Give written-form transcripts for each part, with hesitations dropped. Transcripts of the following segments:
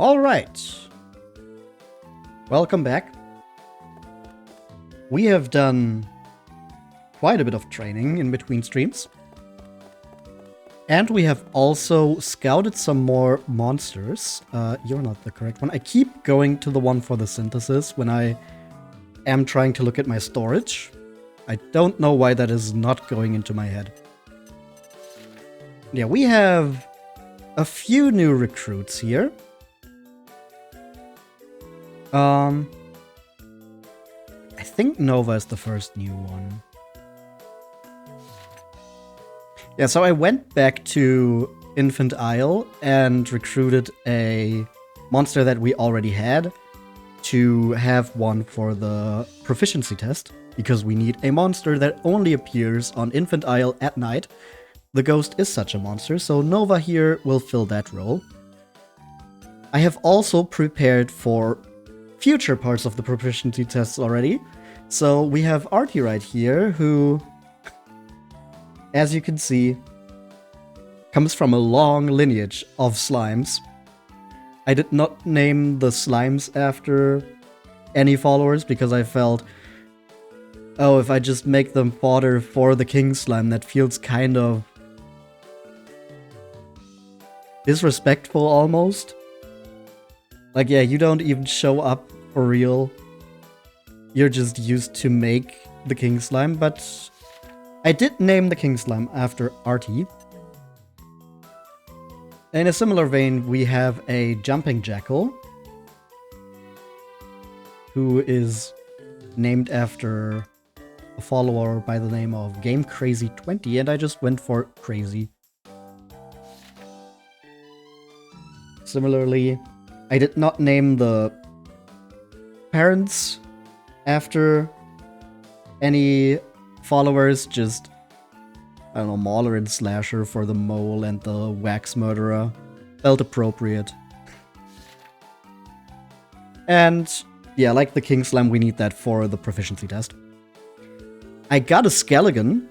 Alright. Welcome back. We have done quite a bit of training in between streams. And we have also scouted some more monsters. You're not the correct one. I keep going to the one for the synthesis when I am trying to look at my storage. I don't know why that is not going into my head. Yeah, we have a few new recruits here. I think Nova is the first new one. Yeah, so I went back to Infant Isle and recruited a monster that we already had to have one for the proficiency test, because we need a monster that only appears on Infant Isle at night. The ghost is such a monster, so Nova here will fill that role. I have also prepared for future parts of the proficiency tests already. So we have Artie right here, who, as you can see, comes from a long lineage of slimes. I did not name the slimes after any followers because I felt, oh, if I just make them fodder for the king slime, that feels kind of disrespectful almost. Like, yeah, you don't even show up for real. You're just used to make the king slime, but I did name the king slime after Artie. In a similar vein, we have a jumping jackal, who is named after a follower by the name of GameCrazy20, and I just went for crazy. Similarly, I did not name the parents after any followers, just, I don't know, Mauler and Slasher for the mole and the wax murderer. Felt appropriate. And yeah, like the king slime, we need that for the proficiency test. I got a skeleton.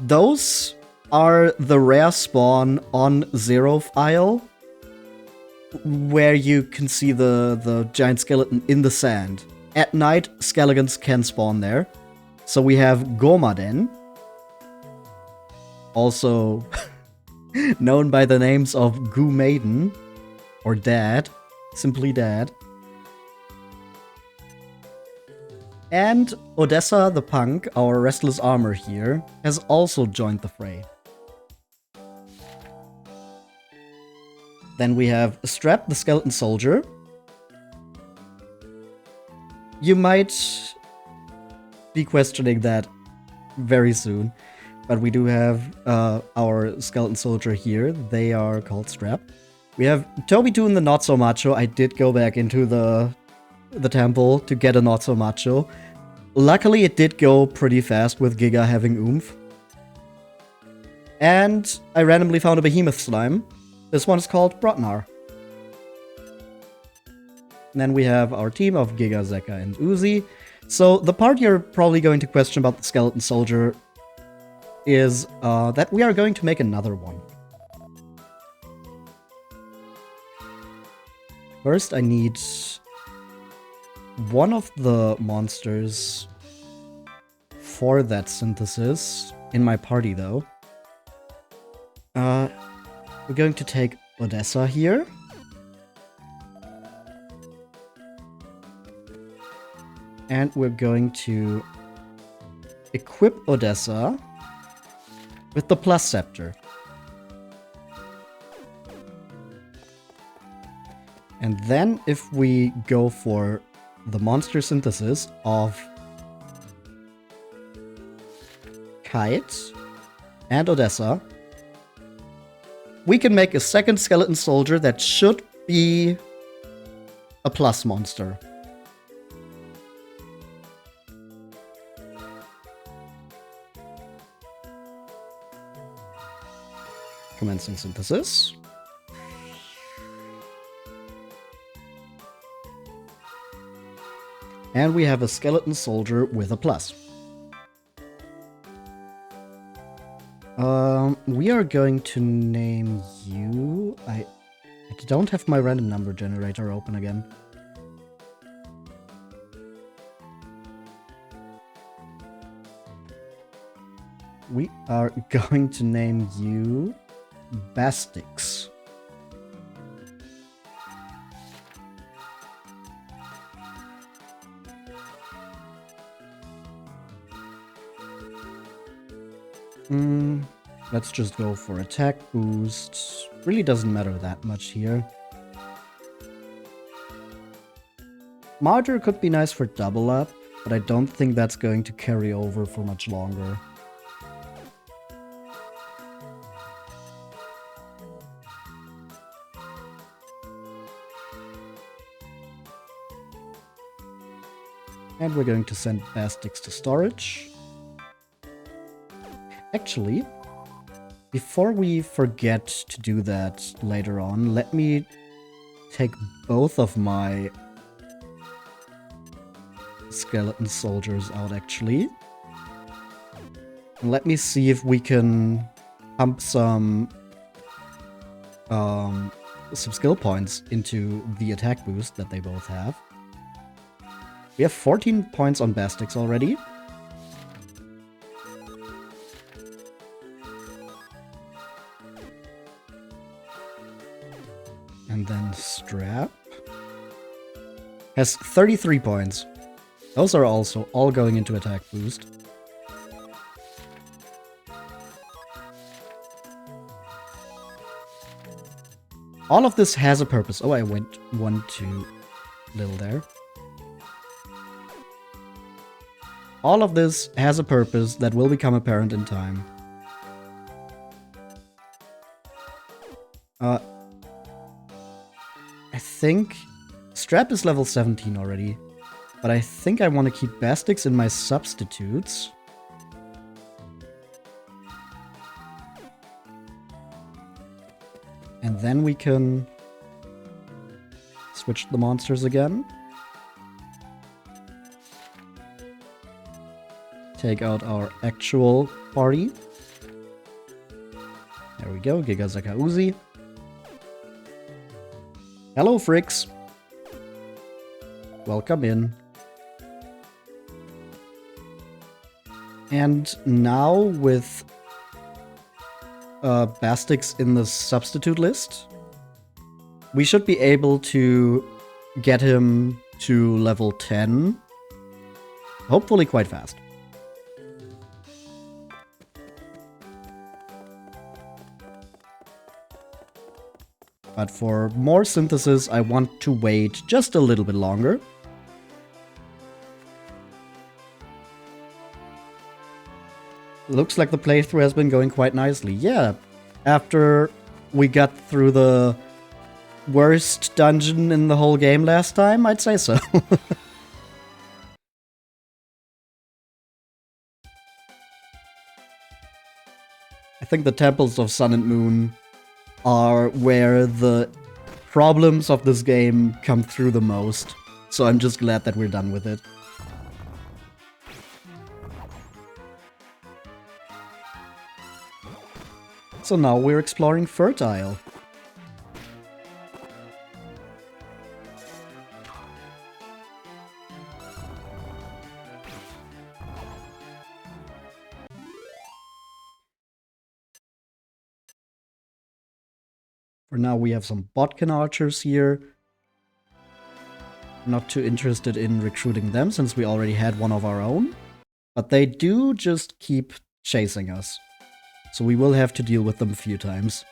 Those are the rare spawn on 0th Isle, where you can see the giant skeleton in the sand. At night, skeletons can spawn there. So we have Gomaden, also known by the names of Goo Maiden, or Dad, simply Dad. And Odessa the Punk, our restless armor here, has also joined the fray. Then we have Strap the Skeleton Soldier. You might be questioning that very soon, but we do have our Skeleton Soldier here. They are called Strap. We have Toby Toon the Not So Macho. I did go back into the temple to get a Not So Macho. Luckily, it did go pretty fast with Giga having oomph. And I randomly found a Behemoth Slime. This one is called Brotnar. And then we have our team of Giga, Zeka, and Uzi. So the part you're probably going to question about the Skeleton Soldier is that we are going to make another one. First, I need one of the monsters for that synthesis in my party, though. We're going to take Odessa here. And we're going to equip Odessa with the Plus Scepter. And then if we go for the monster synthesis of Kite and Odessa, we can make a second skeleton soldier that should be a plus monster. Commencing synthesis. And we have a skeleton soldier with a plus. We are going to name you. I don't have my random number generator open again. We are going to name you Bastix. Let's just go for attack boost. Really doesn't matter that much here. Martyr could be nice for double up, but I don't think that's going to carry over for much longer. And we're going to send Bastix to storage. Actually, before we forget to do that later on, let me take both of my skeleton soldiers out, actually. And let me see if we can pump some skill points into the attack boost that they both have. We have 14 points on Bastix already. And then Strap has 33 points. Those are also all going into attack boost. All of this has a purpose. Oh, I went one too little there. All of this has a purpose that will become apparent in time. I think Strap is level 17 already, but I think I want to keep Bastix in my substitutes. And then we can switch the monsters again. Take out our actual party. There we go, Gigazaka Uzi. Hello, Fricks. Welcome in. And now with Bastix in the substitute list, we should be able to get him to level 10, hopefully quite fast. But for more synthesis, I want to wait just a little bit longer. Looks like the playthrough has been going quite nicely. Yeah, after we got through the worst dungeon in the whole game last time, I'd say so. I think the Temples of Sun and Moon are where the problems of this game come through the most. So I'm just glad that we're done with it. So now we're exploring Fertile. For now we have some Botkin archers here. Not too interested in recruiting them since we already had one of our own. But they do just keep chasing us. So we will have to deal with them a few times.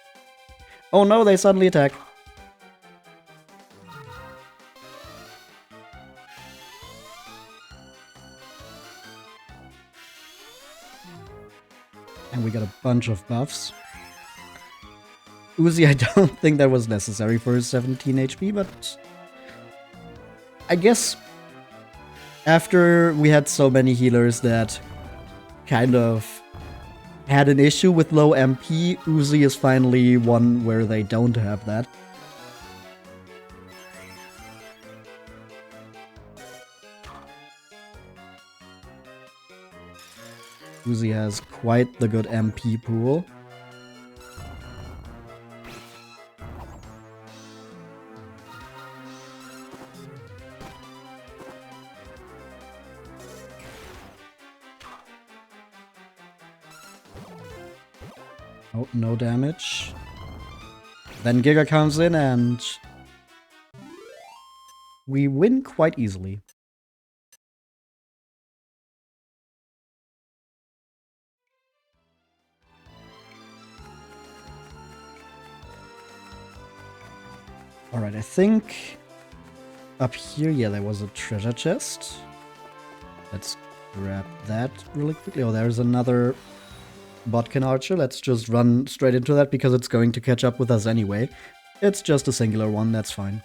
Oh no, they suddenly attack. And we got a bunch of buffs. Uzi, I don't think that was necessary for his 17 HP, but I guess after we had so many healers that kind of had an issue with low MP, Uzi is finally one where they don't have that. Uzi has quite the good MP pool. Oh, no damage. Then Giga comes in and we win quite easily. Alright, I think up here, yeah, there was a treasure chest. Let's grab that really quickly. Oh, there's another Botkin Archer. Let's just run straight into that because it's going to catch up with us anyway. It's just a singular one, that's fine.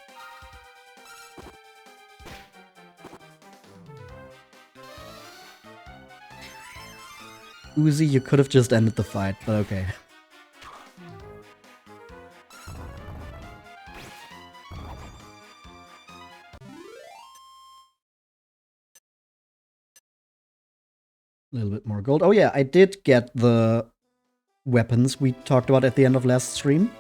Uzi, you could have just ended the fight, but okay. A little bit more gold. Oh yeah, I did get the weapons we talked about at the end of last stream.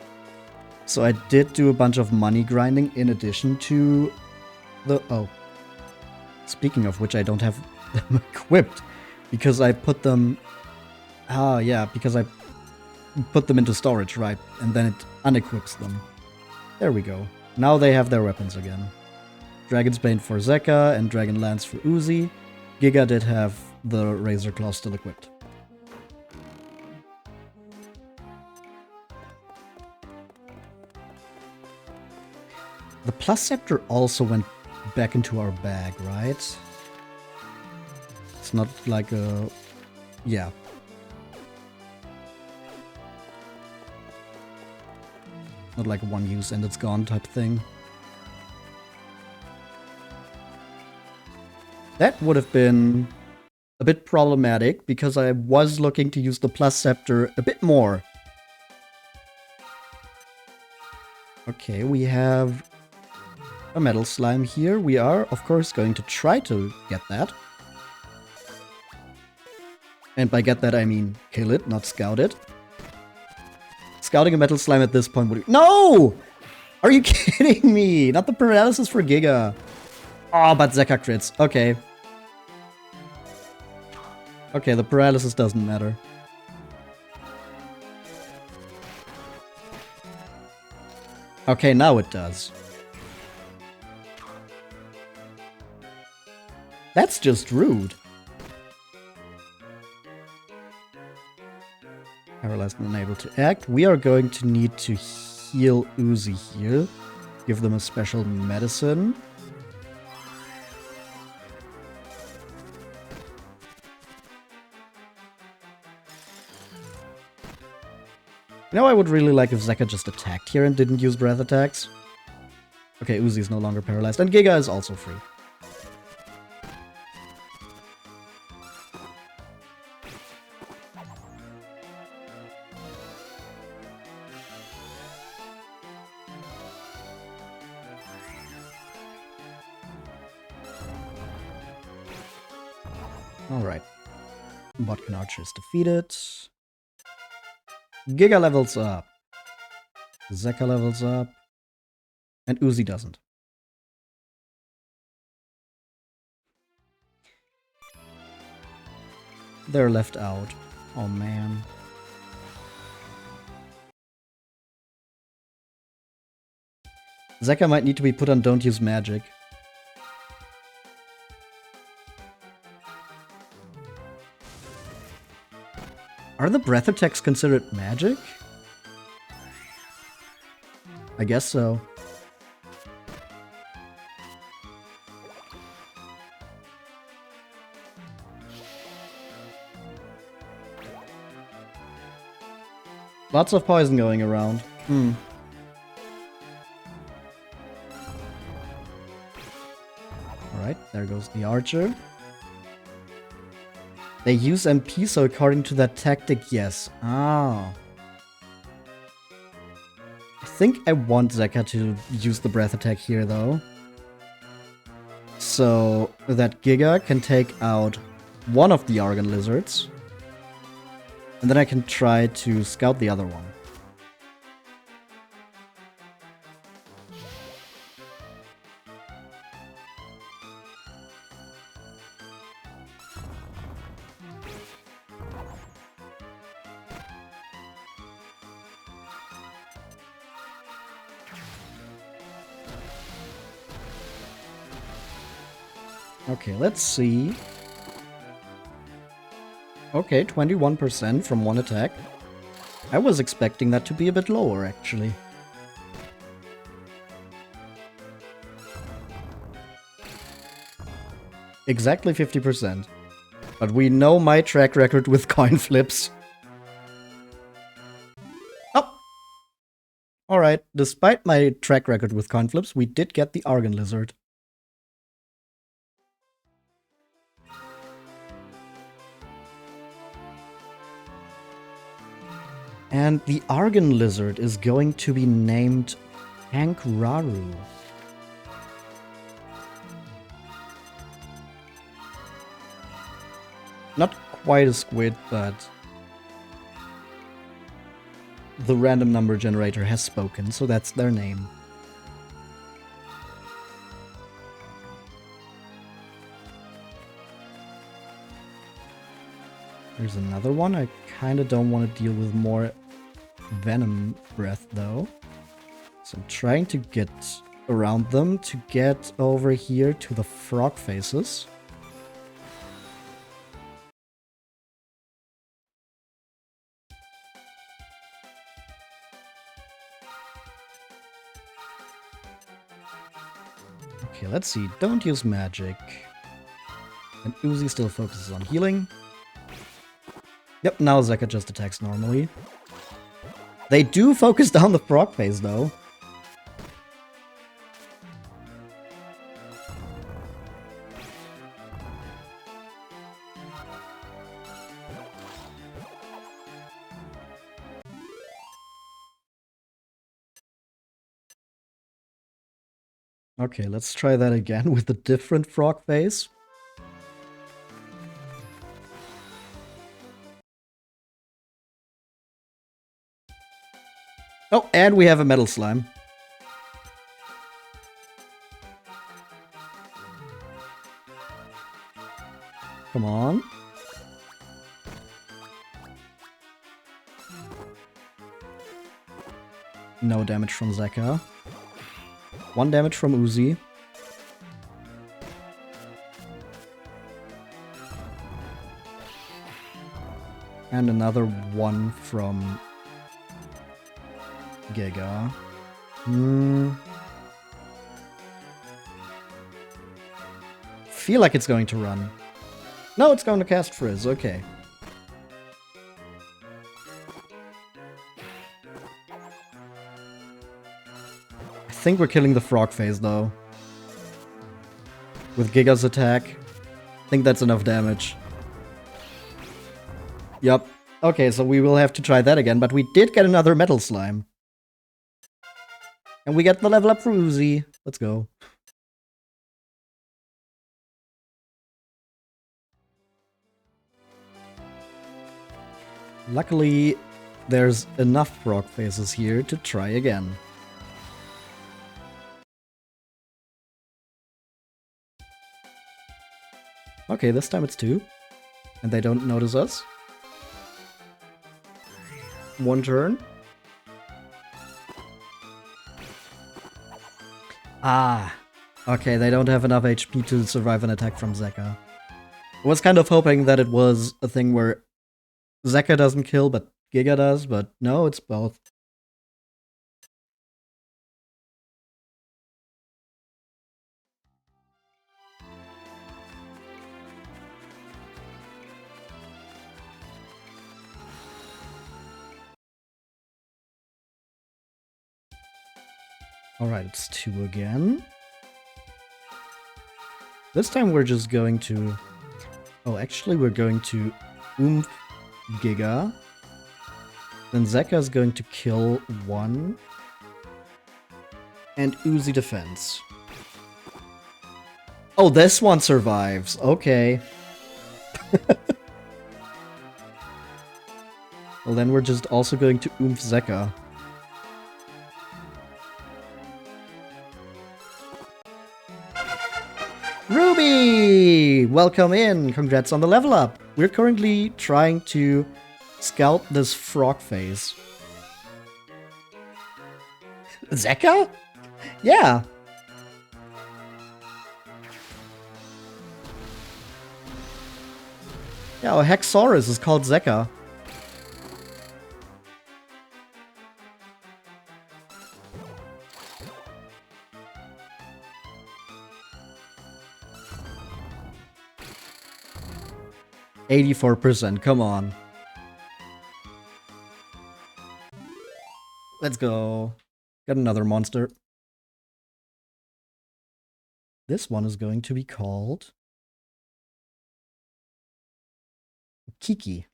So I did do a bunch of money grinding in addition to the... Oh. Speaking of which, I don't have them equipped. Because I put them... Ah, yeah, because I put them into storage, right? And then it unequips them. There we go. Now they have their weapons again. Dragon's Bane for Zeka and Dragon Lance for Uzi. Giga did have the Razor Claw still equipped. The Plus Scepter also went back into our bag, right? It's not like a... Yeah. Not like one use and it's gone type thing. That would have been a bit problematic because I was looking to use the Plus Scepter a bit more. Okay, we have a Metal Slime here. We are, of course, going to try to get that. And by get that, I mean kill it, not scout it. Scouting a Metal Slime at this point would be... No! Are you kidding me? Not the paralysis for Giga. Oh, but Zeka crits. Okay. Okay, the paralysis doesn't matter. Okay, now it does. That's just rude. Paralyzed and unable to act. We are going to need to heal Uzi here. Give them a special medicine. You know, I would really like if Zeka just attacked here and didn't use breath attacks. Okay, Uzi is no longer paralyzed, and Giga is also free. Alright. Botkin Archer is defeated. Giga levels up. Zeka levels up. And Uzi doesn't. They're left out. Oh man. Zeka might need to be put on Don't Use Magic. Are the breath attacks considered magic? I guess so. Lots of poison going around. Alright, there goes the archer. They use MP, so according to that tactic, yes. Ah. I think I want Zeka to use the breath attack here, though. So that Giga can take out one of the Argon Lizards. And then I can try to scout the other one. Okay, let's see. Okay, 21% from one attack. I was expecting that to be a bit lower, actually. Exactly 50%. But we know my track record with coin flips. Oh! Alright, despite my track record with coin flips, we did get the Argon Lizard. And the Argon Lizard is going to be named Tankraru. Not quite a squid, but the random number generator has spoken, so that's their name. There's another one. I kind of don't want to deal with more venom breath, though. So I'm trying to get around them to get over here to the frog faces. Okay, let's see. Don't use magic. And Uzi still focuses on healing. Yep, now Zeka just attacks normally. They do focus down the frog phase, though. Okay, let's try that again with a different frog phase. Oh, and we have a metal slime. Come on. No damage from Zeka. 1 damage from Uzi. And another 1 from Giga. Feel like it's going to run. No, it's going to cast Frizz. Okay. I think we're killing the frog phase, though. With Giga's attack. I think that's enough damage. Yup. Okay, so we will have to try that again, but we did get another metal slime. And we get the level up for Uzi. Let's go. Luckily, there's enough frog faces here to try again. Okay, this time it's 2. And they don't notice us. 1 turn. Ah. Okay, they don't have enough HP to survive an attack from Zeka. I was kind of hoping that it was a thing where Zeka doesn't kill, but Giga does, but no, it's both. Alright, it's 2 again. This time we're just going to... Oh, actually we're going to Oomph Giga. Then Zeka is going to kill 1. And Uzi defense. Oh, this one survives. Okay. Well, then we're just also going to Oomph Zeka. Ruby! Welcome in! Congrats on the level up! We're currently trying to scout this frog phase. Zeka? Yeah! Yeah, a Hexaurus is called Zekka. %, come on. Let's go. Got another monster. This one is going to be called Kiki.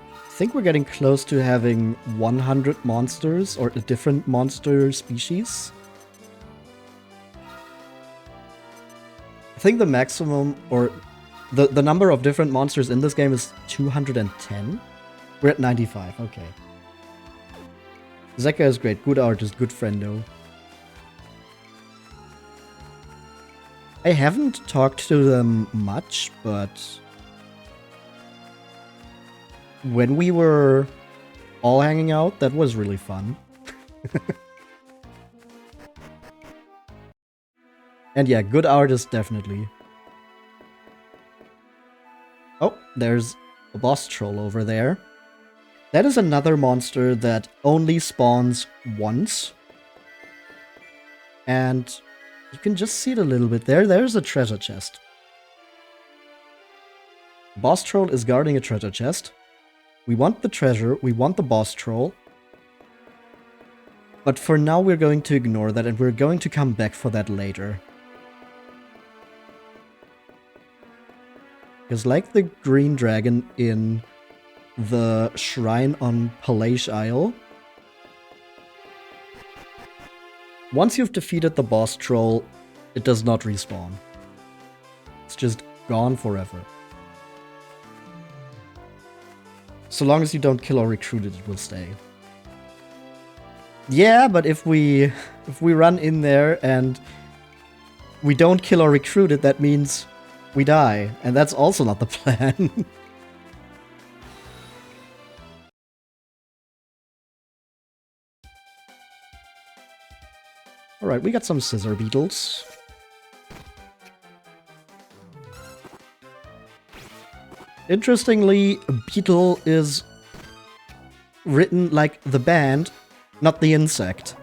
I think we're getting close to having 100 monsters or a different monster species. I think the maximum or the number of different monsters in this game is 210. We're at 95, okay. Zekka is great, good artist, good friendo. I haven't talked to them much, but when we were all hanging out, that was really fun. And yeah, good artist, definitely. Oh, there's a boss troll over there. That is another monster that only spawns once. And you can just see it a little bit there. There's a treasure chest. Boss troll is guarding a treasure chest. We want the treasure, we want the boss troll. But for now we're going to ignore that and we're going to come back for that later. Because like the green dragon in the shrine on Palage Isle, once you've defeated the boss troll, it does not respawn. It's just gone forever. So long as you don't kill or recruit it, it will stay. Yeah, but if we run in there and we don't kill or recruit it, that means we die. And that's also not the plan. Alright, we got some scissor beetles. Interestingly, beetle is written like the band, not the insect.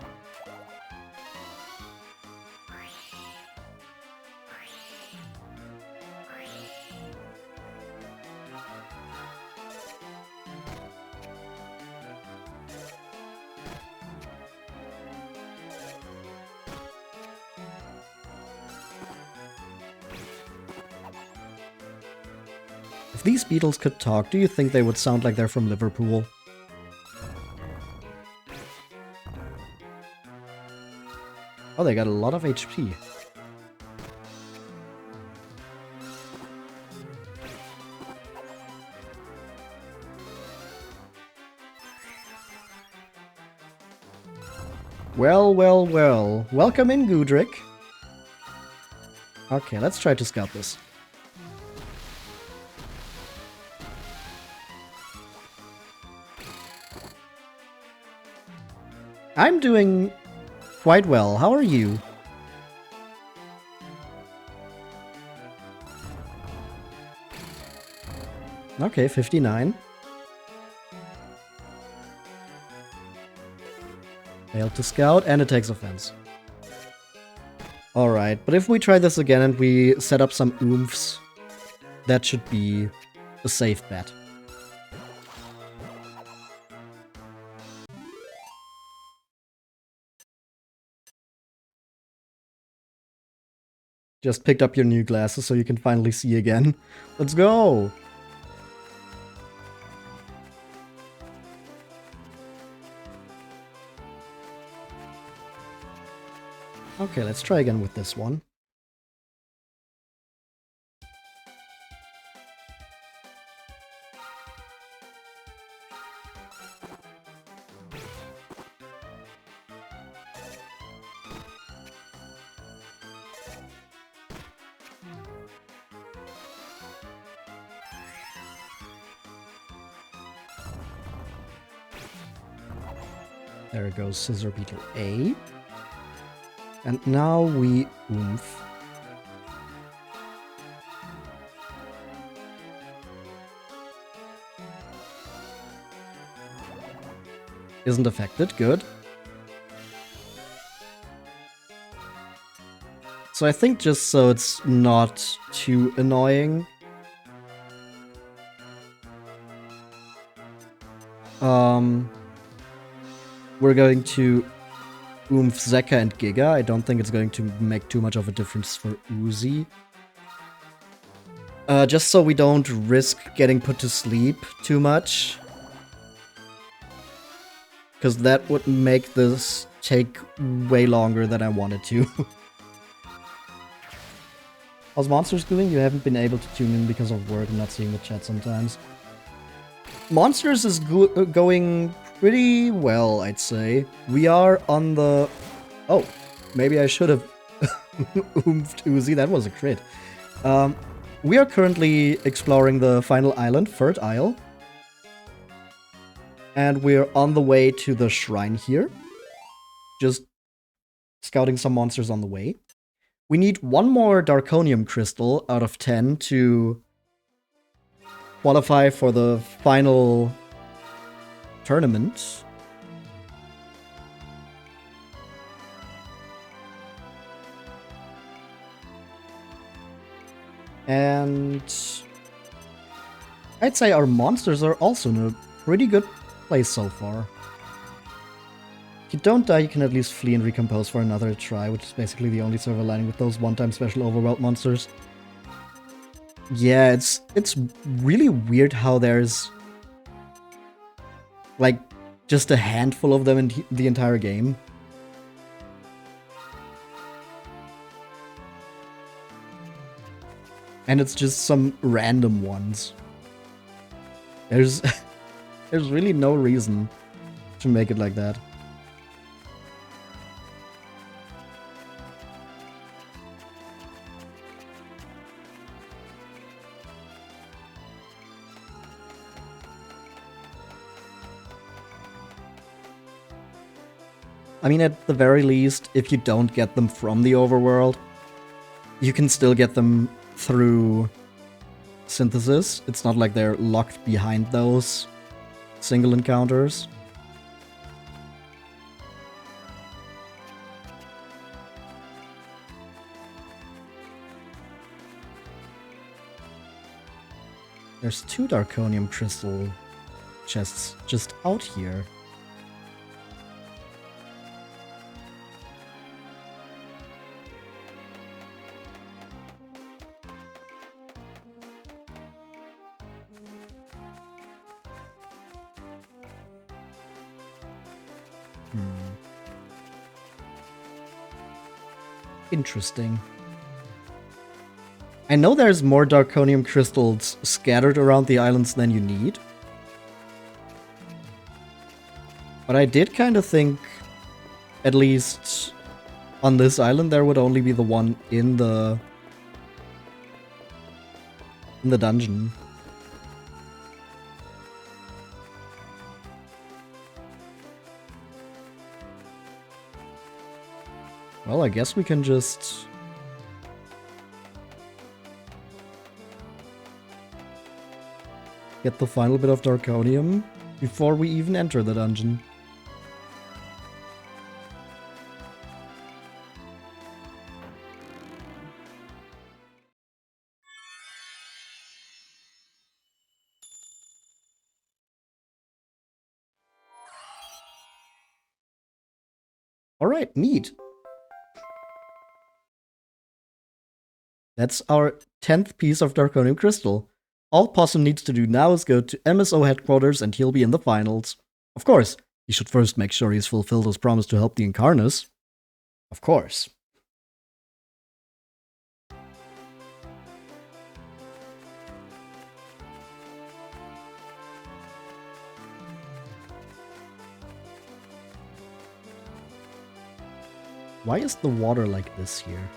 If these beetles could talk, do you think they would sound like they're from Liverpool? Oh, they got a lot of HP. Well, well, well. Welcome in, Gudrick. Okay, let's try to scout this. I'm doing quite well. How are you? Okay, 59. Failed to scout, and it takes offense. Alright, but if we try this again and we set up some oomphs, that should be a safe bet. Just picked up your new glasses so you can finally see again. Let's go! Okay, let's try again with this one. There goes Scissor Beetle A. And now we oomph. Isn't affected, good. So I think just so it's not too annoying, we're going to oomph Zeka and Giga. I don't think it's going to make too much of a difference for Uzi. Just so we don't risk getting put to sleep too much. Because that would make this take way longer than I wanted to. How's Monsters doing? You haven't been able to tune in because of work and not seeing the chat sometimes. Monsters is going pretty well, I'd say. We are on the... Oh, maybe I should have oomphed Uzi. That was a crit. We are currently exploring the final island, Fert Isle. And we're on the way to the shrine here. Just scouting some monsters on the way. We need one more Darkonium Crystal out of 10 to qualify for the final tournament. And I'd say our monsters are also in a pretty good place so far. If you don't die, you can at least flee and recompose for another try, which is basically the only silver lining with those one-time special overwhelmed monsters. Yeah, it's really weird how there's like just a handful of them in the entire game. And it's just some random ones. There's really no reason to make it like that. I mean, at the very least, if you don't get them from the overworld, you can still get them through synthesis. It's not like they're locked behind those single encounters. There's 2 Darkonium Crystal chests just out here. Interesting. I know there's more Darkonium crystals scattered around the islands than you need. But I did kind of think, at least on this island, there would only be the one in the dungeon. Well, I guess we can just... get the final bit of Darkonium before we even enter the dungeon. Alright, neat. That's our 10th piece of Darkonium Crystal. All Possum needs to do now is go to MSO headquarters and he'll be in the finals. Of course, he should first make sure he's fulfilled his promise to help the Incarnus. Of course. Why is the water like this here?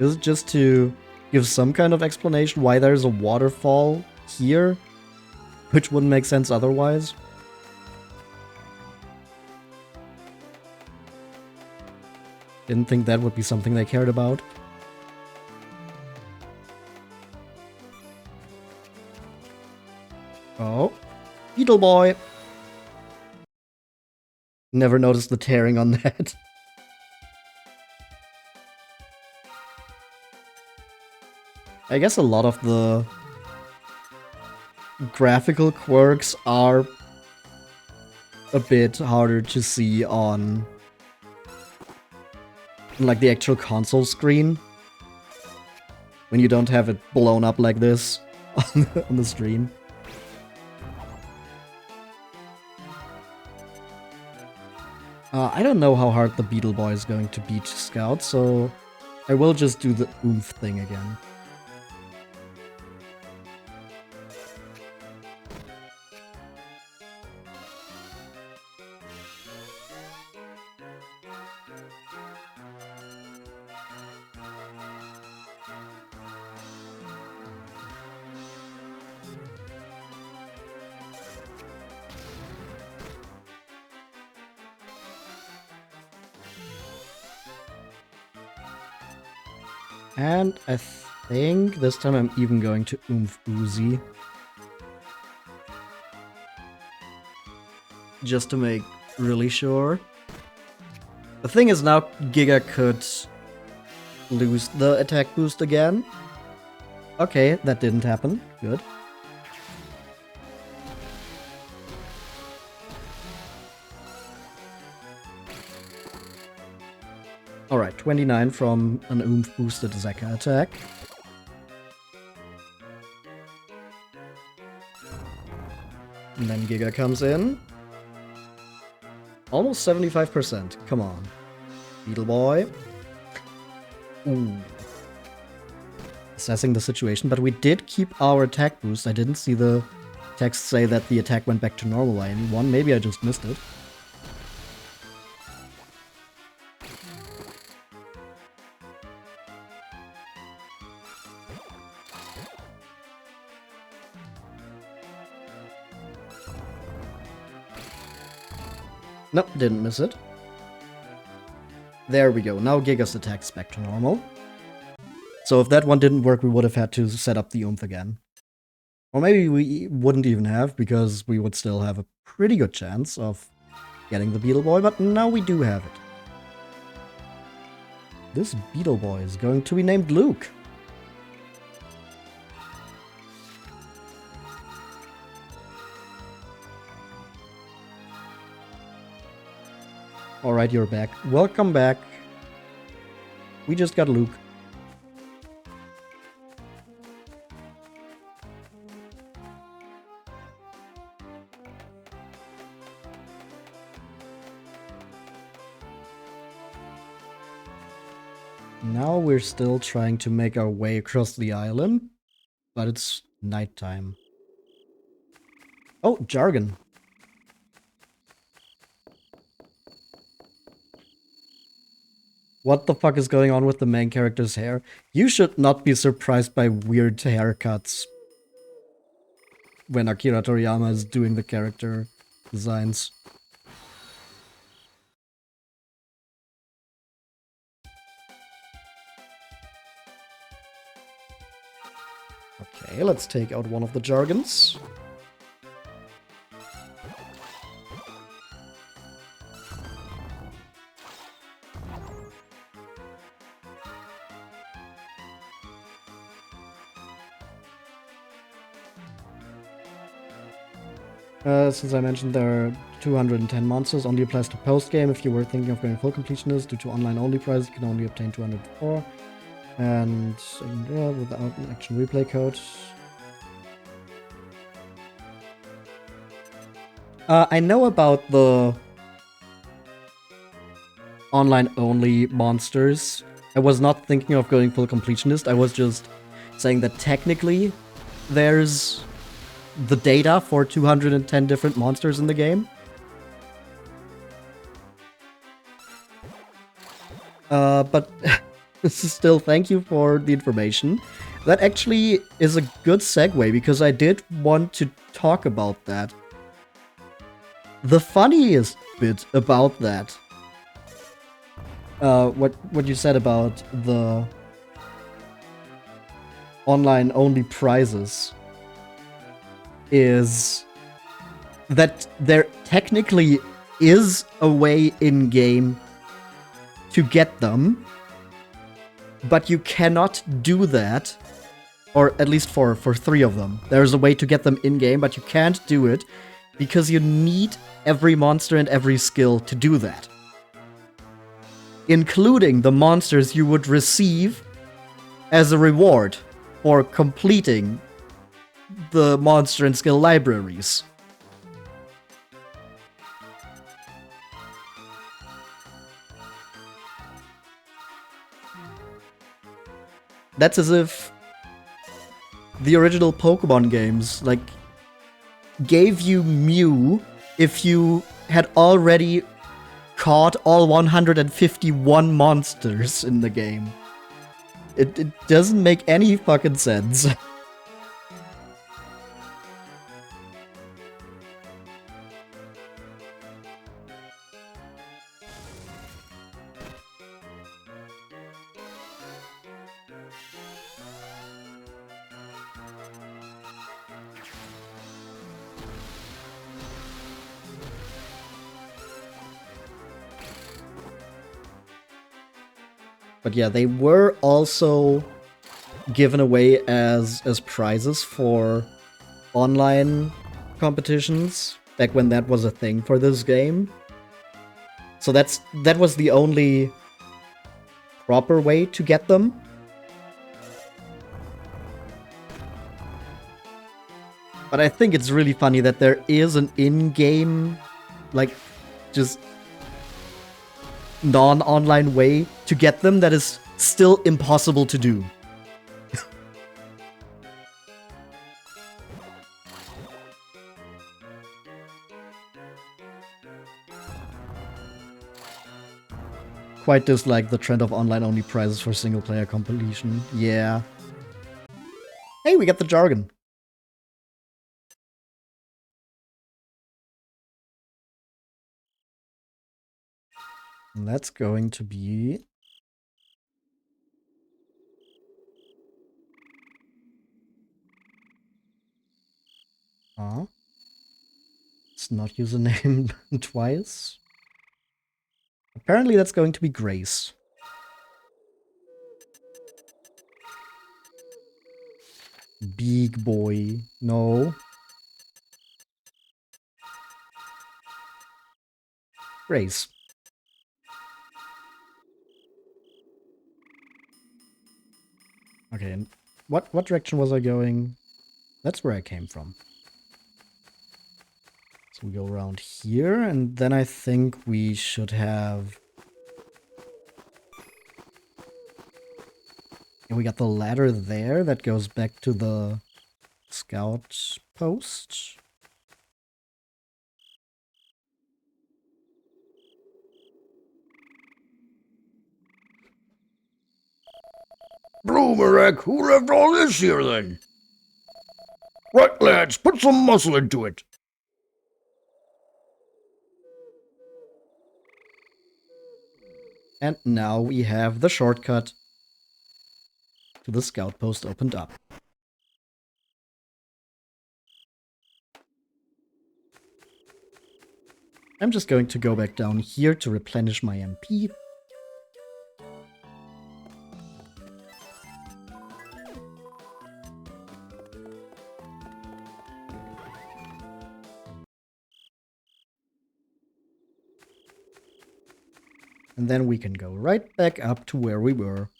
Is it just to give some kind of explanation why there's a waterfall here, which wouldn't make sense otherwise. Didn't think that would be something they cared about. Oh, Beetle Boy. Never noticed the tearing on that. I guess a lot of the graphical quirks are a bit harder to see on like the actual console screen when you don't have it blown up like this on the stream. I don't know how hard the Beetle Boy is going to beat Scout, so I will just do the oomph thing again. And I think this time I'm even going to Oomph Uzi. Just to make really sure. The thing is now Giga could lose the attack boost again. Okay, that didn't happen. Good. Alright, 29 from an Oomph boosted Zeka attack. And then Giga comes in. Almost 75%. Come on. Beetle Boy. Ooh. Assessing the situation, but we did keep our attack boost. I didn't see the text say that the attack went back to normal by anyone. Maybe I just missed it. Nope, didn't miss it. There we go. Now Giga's attack's back to normal. So if that one didn't work, we would have had to set up the Oomph again. Or maybe we wouldn't even have, because we would still have a pretty good chance of getting the Beetle Boy, but now we do have it. This Beetle Boy is going to be named Luke. Alright, you're back. Welcome back. We just got Luke. Now we're still trying to make our way across the island, but it's nighttime. Oh, jargon. What the fuck is going on with the main character's hair? You should not be surprised by weird haircuts when Akira Toriyama is doing the character designs. Okay, let's take out one of the jargons. Since I mentioned there are 210 monsters, only applies to post-game. If you were thinking of going full completionist, due to online-only price, you can only obtain 204. And without an action replay code. I know about the online-only monsters. I was not thinking of going full completionist. I was just saying that technically there's the data for 210 different monsters in the game. But Still, thank you for the information. That actually is a good segue, because I did want to talk about that. The funniest bit about that, what you said about the online-only prizes, is that there technically is a way in-game to get them, but you cannot do that, or at least for 3 of them. There's a way to get them in-game, but you can't do it because you need every monster and every skill to do that, including the monsters you would receive as a reward for completing the monster and skill libraries. That's as if the original Pokemon games, like, gave you Mew if you had already caught all 151 monsters in the game. It doesn't make any fucking sense. But yeah, they were also given away as prizes for online competitions back when that was a thing for this game. So that was the only proper way to get them. But I think it's really funny that there is an in-game, like, just non-online way to get them that is still impossible to do. Quite dislike the trend of online-only prizes for single-player completion. Yeah. Hey, we got the jargon. And that's going to be... It's not username twice. Apparently that's going to be Grace. Big boy. No. Grace. Okay, and what direction was I going? That's where I came from. So we go around here, and then I think we should have... And we got the ladder there that goes back to the scout post. Bloomerang, who left all this here then? Right, lads, put some muscle into it. And now we have the shortcut to the scout post opened up. I'm just going to go back down here to replenish my MP. And then we can go right back up to where we were.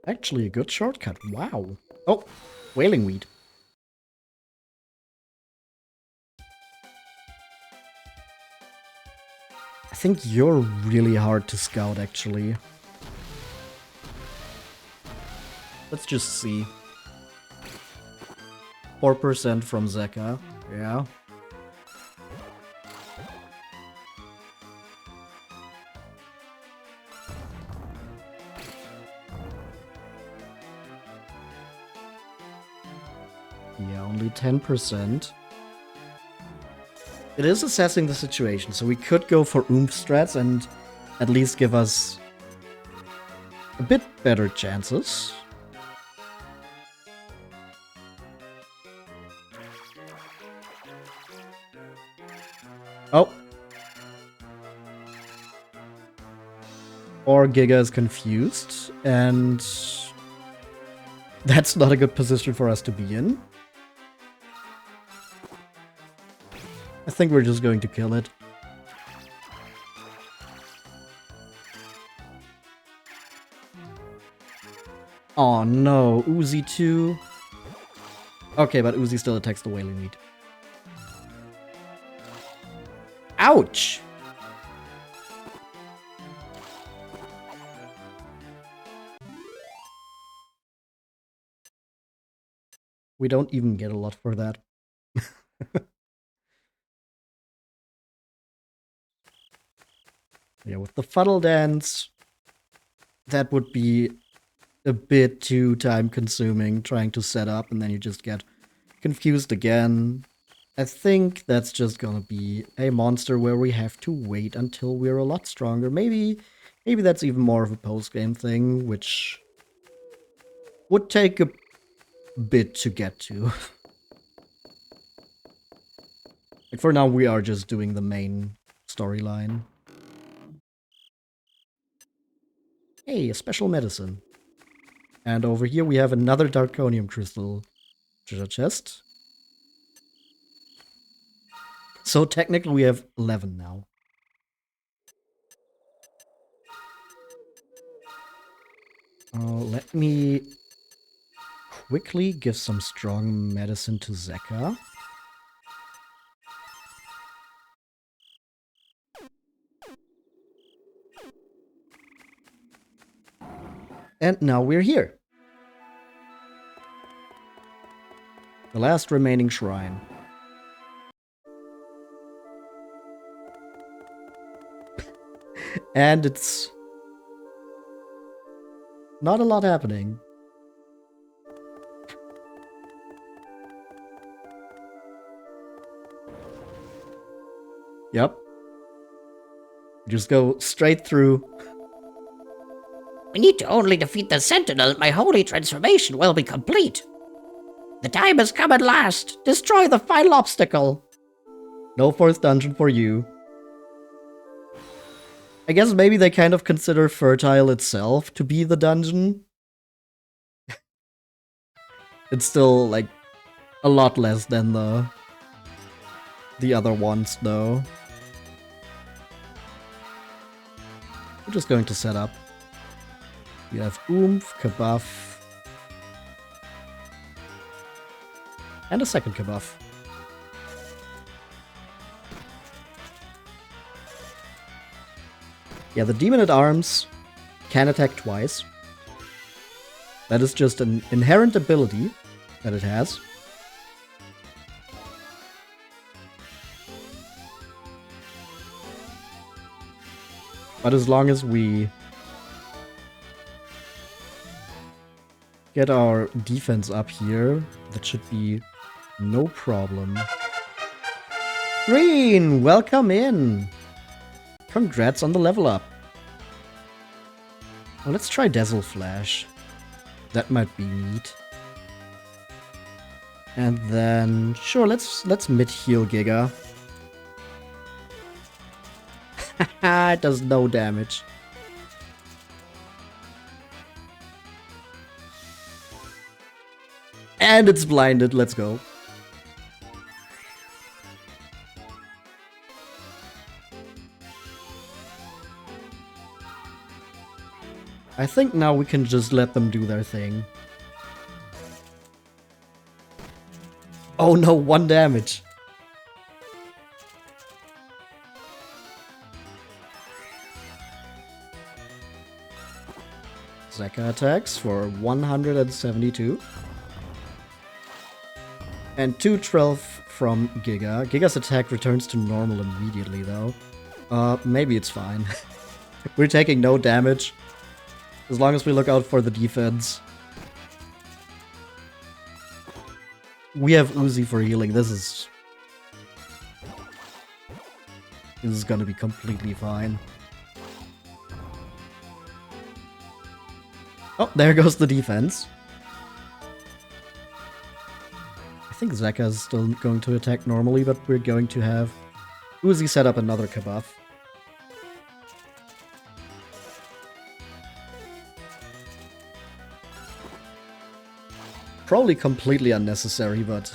Actually, a good shortcut. Wow. Oh, whaling weed. I think you're really hard to scout, actually. Let's just see. 4% from Zeka. Yeah. Yeah, only 10%. It is assessing the situation, so we could go for oomph strats and at least give us a bit better chances. Oh. Or Giga is confused, and that's not a good position for us to be in. I think we're just going to kill it. Oh no, Uzi too. Okay, but Uzi still attacks the whaling meat. Ouch! We don't even get a lot for that. Yeah, with the funnel dance, that would be a bit too time consuming trying to set up and then you just get confused again. I think that's just gonna be a monster where we have to wait until we're a lot stronger. Maybe that's even more of a post-game thing, which would take a bit to get to. Like for now, we are just doing the main storyline. Hey, a special medicine. And over here we have another Darkonium Crystal treasure chest. So technically we have 11 now. Let me quickly give some strong medicine to Zeka. And now we're here. The last remaining shrine. And it's not a lot happening. Yep. Just go straight through. We need to only defeat the Sentinel. My holy transformation will be complete. The time has come at last. Destroy the final obstacle. No fourth dungeon for you. I guess maybe they kind of consider Fertile itself to be the dungeon. It's still, like, a lot less than the other ones, though. We're just going to set up. We have Oomph, Kabuff, and a second Kabuff. Yeah, the Demon at Arms can attack twice. That is just an inherent ability that it has. But as long as we get our defense up here, that should be no problem. Green, welcome in! Congrats on the level up. Well, let's try Dazzle Flash. That might be neat. And then, sure, let's mid-heal Giga. Haha, it does no damage. And it's blinded, let's go. I think now we can just let them do their thing. Oh no, 1 damage. Zeka attacks for 172. And 212 from Giga. Giga's attack returns to normal immediately, though. Maybe it's fine. We're taking no damage. As long as we look out for the defense. We have Uzi for healing. This is gonna be completely fine. Oh, there goes the defense. I think Zeka is still going to attack normally, but we're going to have Uzi set up another Kabuff. Probably completely unnecessary, but...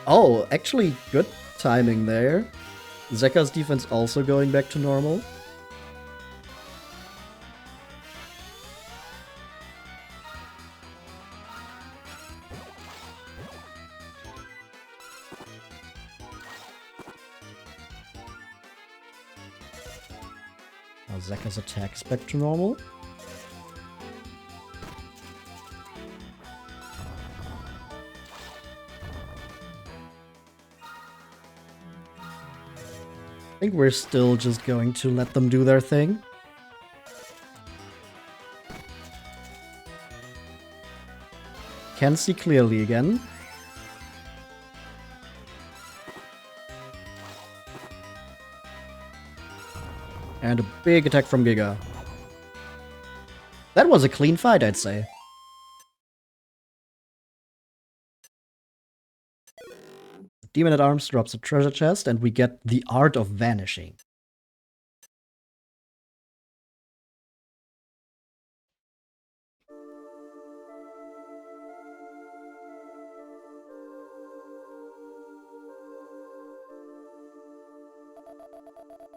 Oh, actually good timing there. Zeka's defense also going back to normal. Now Zeka's attack is back to normal. I think we're still just going to let them do their thing. Can see clearly again. And a big attack from Giga. That was a clean fight, I'd say. Demon at Arms drops a treasure chest, and we get the Art of Vanishing.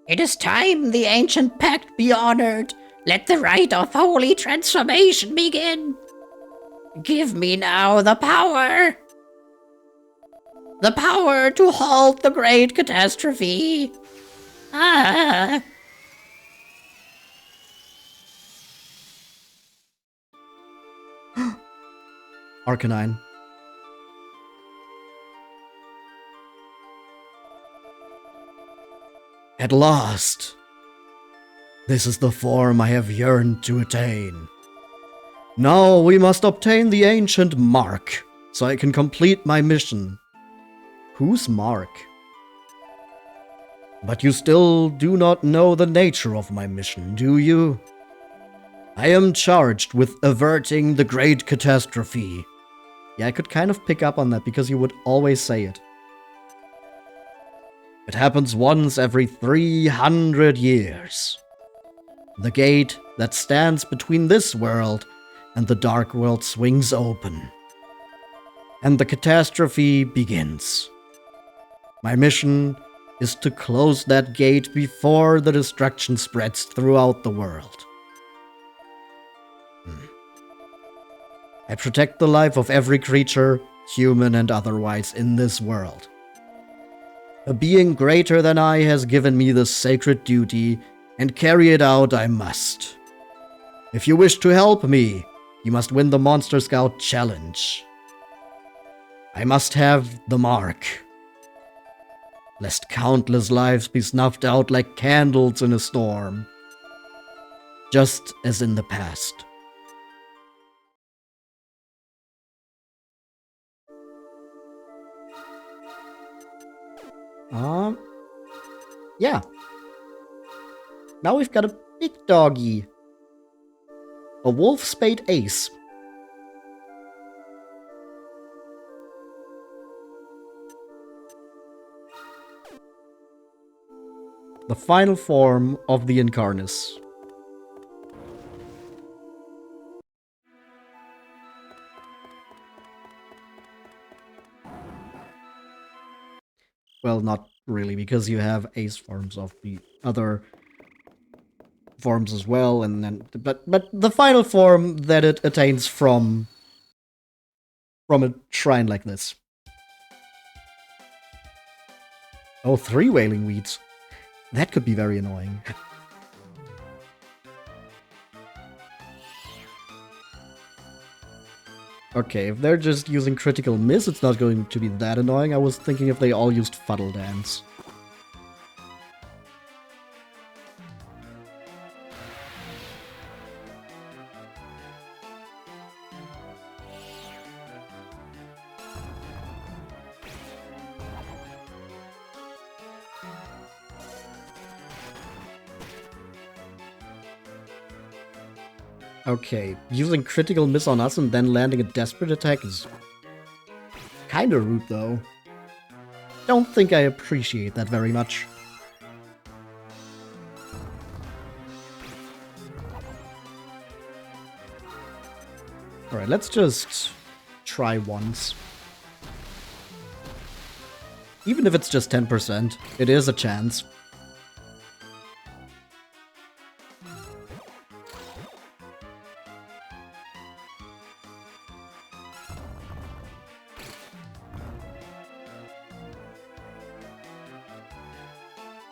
It is time the ancient pact be honored. Let the rite of holy transformation begin. Give me now the power. The power to halt the great catastrophe. Ah. Arcanine. At last! This is the form I have yearned to attain. Now we must obtain the ancient mark, so I can complete my mission. Whose mark? But you still do not know the nature of my mission, do you? I am charged with averting the great catastrophe. Yeah, I could kind of pick up on that because you would always say it. It happens once every 300 years. The gate that stands between this world and the dark world swings open. And the catastrophe begins. My mission is to close that gate before the destruction spreads throughout the world. I protect the life of every creature, human and otherwise, in this world. A being greater than I has given me this sacred duty, and carry it out I must. If you wish to help me, you must win the Monster Scout Challenge. I must have the mark, lest countless lives be snuffed out like candles in a storm, just as in the past. Yeah. Now we've got a big doggy. A wolf spade ace. The final form of the Incarnus. Well, not really, because you have ace forms of the other forms as well, and then but the final form that it attains from a shrine like this. Oh, 3 Wailing Weeds. That could be very annoying. Okay, if they're just using critical miss, it's not going to be that annoying. I was thinking if they all used Fuddle Dance. Okay, using critical miss on us and then landing a desperate attack is kinda rude, though. Don't think I appreciate that very much. Alright, let's just try once. Even if it's just 10%, it is a chance.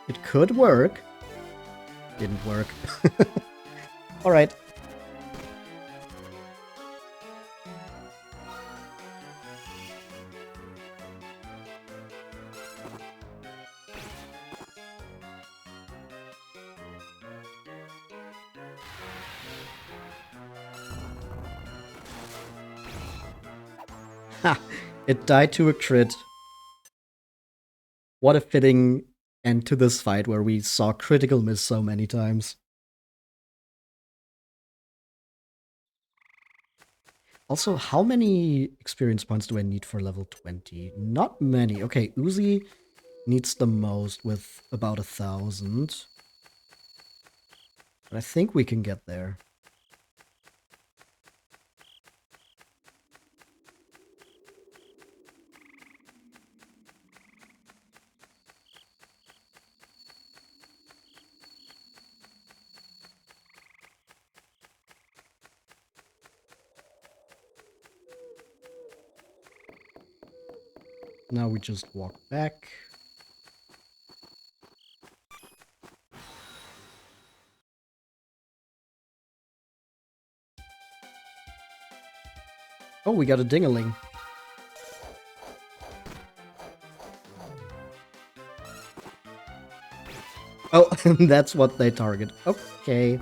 It could work. Didn't work. Alright. Ha! It died to a crit. What a fitting end to this fight where we saw critical miss so many times. Also, how many experience points do I need for level 20? Not many. Okay, Uzi needs the most with about 1,000. But I think we can get there. Now we just walk back. Oh, we got a dingaling. Oh, that's what they target. Okay.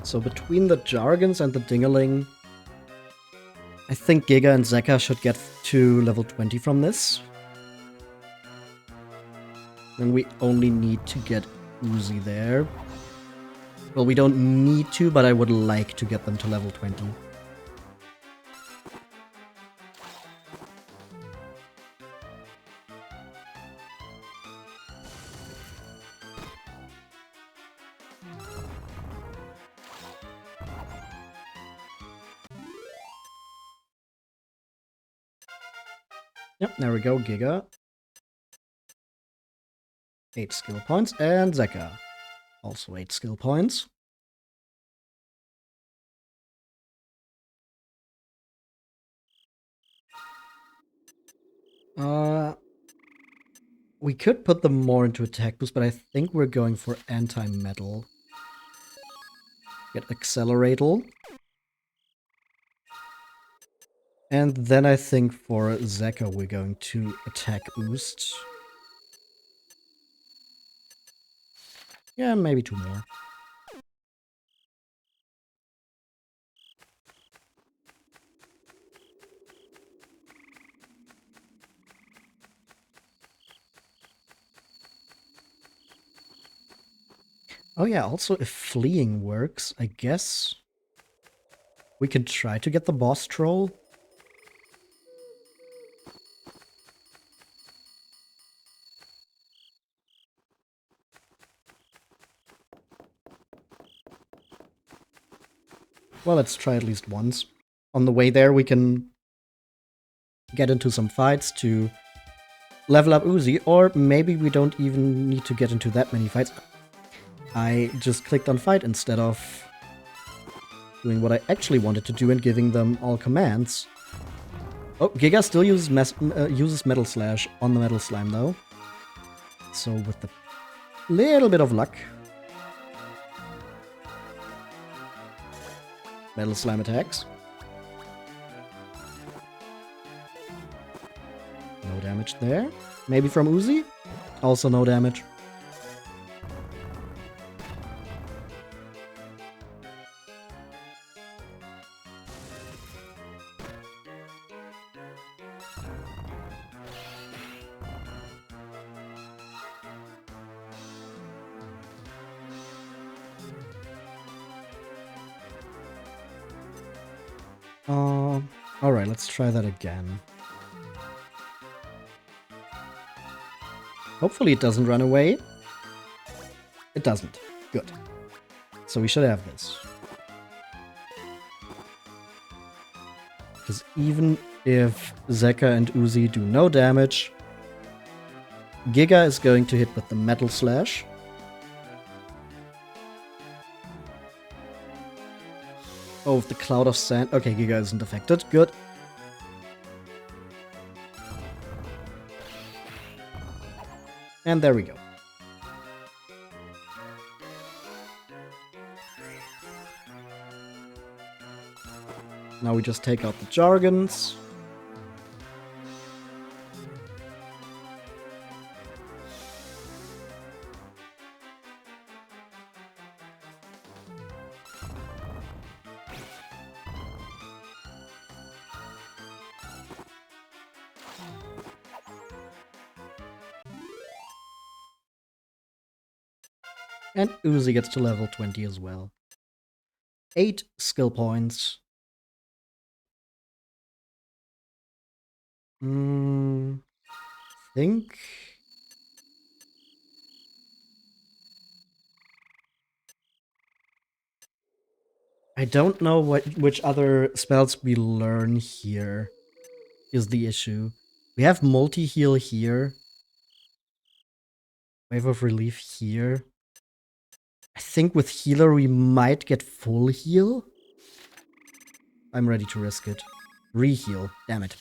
So between the Jargons and the Dingaling, I think Giga and Zeka should get to level 20 from this. Then we only need to get Uzi there. Well, we don't need to, but I would like to get them to level 20. Yep, there we go, Giga. 8 skill points, and Zeka. Also 8 skill points. We could put them more into attack boost, but I think we're going for anti-metal. Get Acceleratal. And then I think for Zeka we're going to attack boost. Yeah, maybe 2 more. Oh yeah, also if fleeing works, I guess we can try to get the boss troll. Well, let's try at least once. On the way there, we can get into some fights to level up Uzi, or maybe we don't even need to get into that many fights. I just clicked on fight instead of doing what I actually wanted to do and giving them all commands. Oh, Giga still uses Metal Slash on the Metal Slime, though. So with the little bit of luck, Metal Slime attacks. No damage there. Maybe from Uzi? Also no damage. Alright, let's try that again. Hopefully it doesn't run away. It doesn't. Good. So we should have this. Because even if Zeka and Uzi do no damage, Giga is going to hit with the Metal Slash. Oh, the Cloud of Sand. Okay, Giga isn't affected. Good. And there we go. Now we just take out the Jargons. And Uzi gets to level 20 as well. 8 skill points. Think. I don't know which other spells we learn here is the issue. We have multi-heal here. Wave of Relief here. I think with Healer we might get full heal. I'm ready to risk it. Re-heal. Damn it.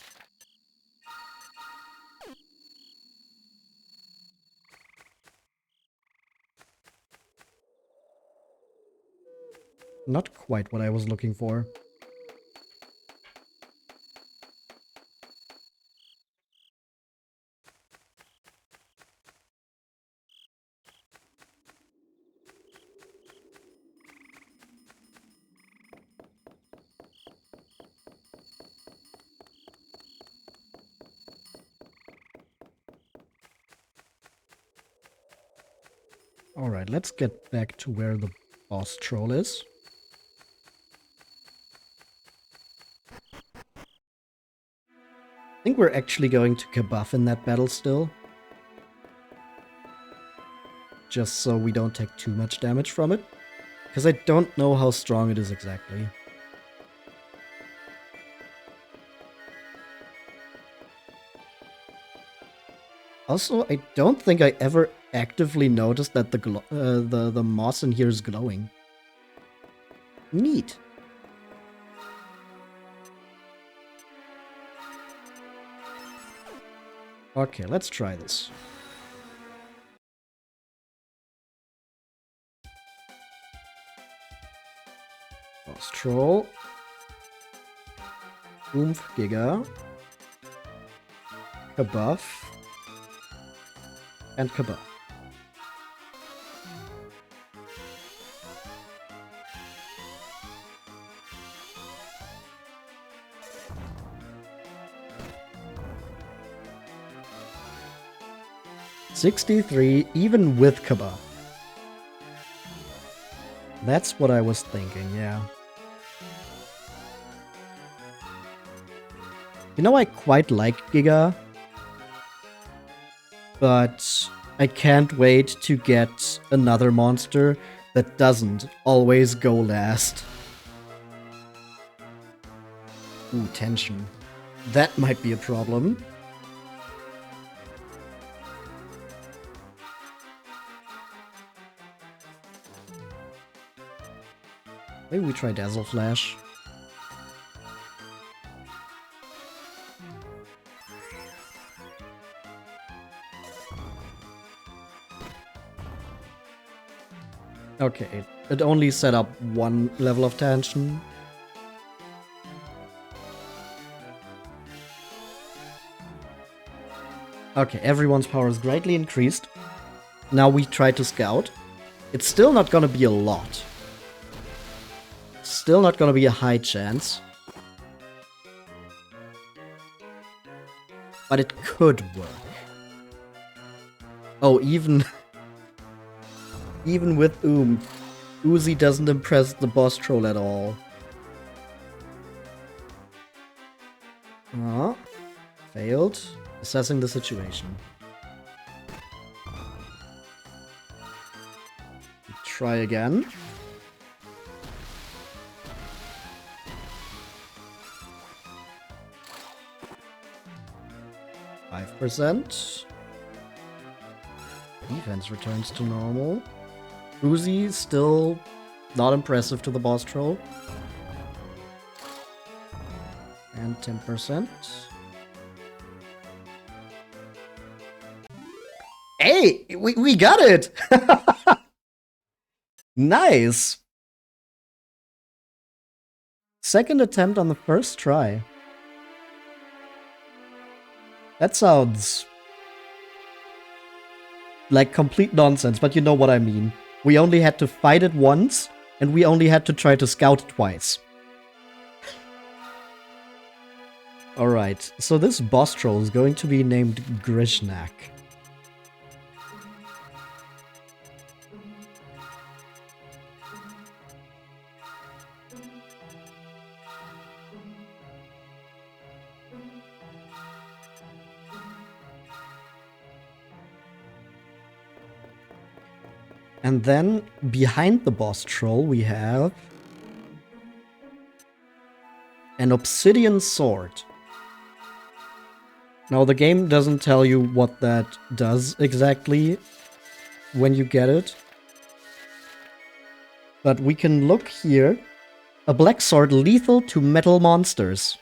Not quite what I was looking for. Alright, let's get back to where the boss troll is. I think we're actually going to Kabuff in that battle still. Just so we don't take too much damage from it. Because I don't know how strong it is exactly. Also, I don't think I ever actively noticed that the moss in here is glowing. Neat. Okay, let's try this. Boss troll. Oomph Giga. Kabuff. And Kabuff. $63, even with Kabuff. That's what I was thinking, yeah. You know, I quite like Giga. But I can't wait to get another monster that doesn't always go last. Ooh, tension. That might be a problem. Maybe we try Dazzle Flash. Okay, it only set up one level of tension. Okay, everyone's power is greatly increased. Now we try to scout. It's still not gonna be a lot. Still not gonna be a high chance. But it could work. Oh, even with Uzi doesn't impress the boss troll at all. Failed. Assessing the situation. Try again. %. Defense returns to normal. Uzi still not impressive to the boss troll. And 10%. Hey, we got it! Nice! Second attempt on the first try. That sounds like complete nonsense, but you know what I mean. We only had to fight it once, and we only had to try to scout twice. Alright, so this boss troll is going to be named Grishnak. And then, behind the boss troll, we have an obsidian sword. Now, the game doesn't tell you what that does exactly when you get it. But we can look here. A black sword lethal to metal monsters.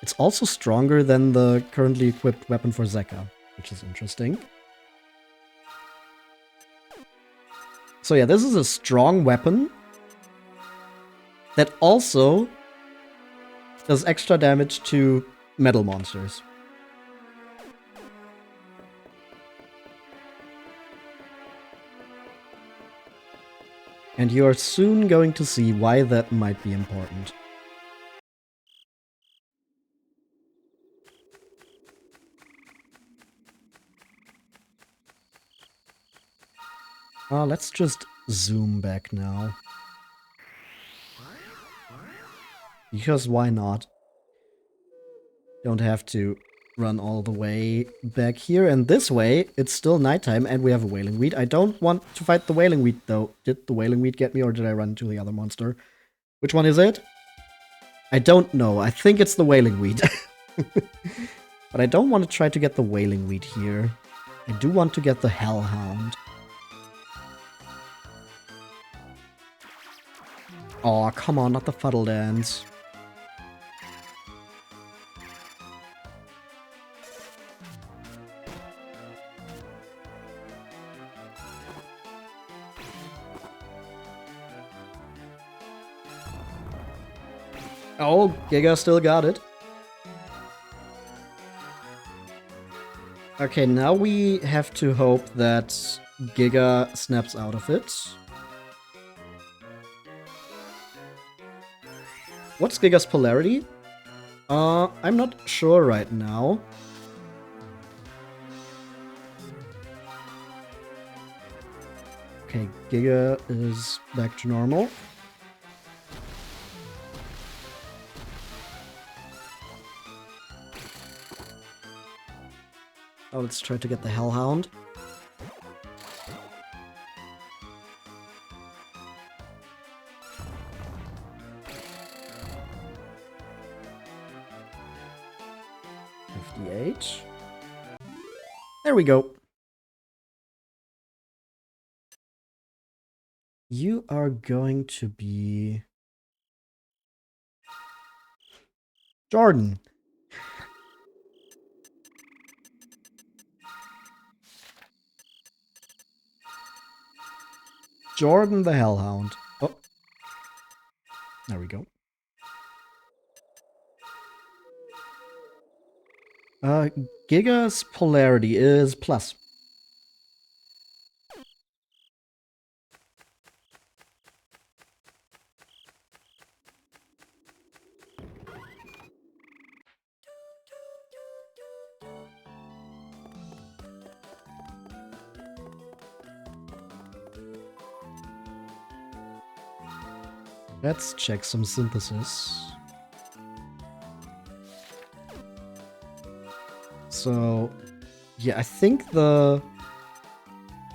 It's also stronger than the currently equipped weapon for Zeka, which is interesting. So yeah, this is a strong weapon that also does extra damage to metal monsters. And you are soon going to see why that might be important. Let's just zoom back now. Because why not? Don't have to run all the way back here. And this way, it's still nighttime and we have a Wailing Weed. I don't want to fight the Wailing Weed, though. Did the Wailing Weed get me or did I run into the other monster? Which one is it? I don't know. I think it's the Wailing Weed. But I don't want to try to get the Wailing Weed here. I do want to get the Hellhound. Aw, come on, not the Fuddle Dance. Oh, Giga still got it. Okay, now we have to hope that Giga snaps out of it. What's Giga's polarity? I'm not sure right now. Okay, Giga is back to normal. Oh, let's try to get the Hellhound. There we go. You are going to be Jordan. Jordan the Hellhound. Oh. There we go. Giga's polarity is plus. Let's check some synthesis. So, yeah, I think the...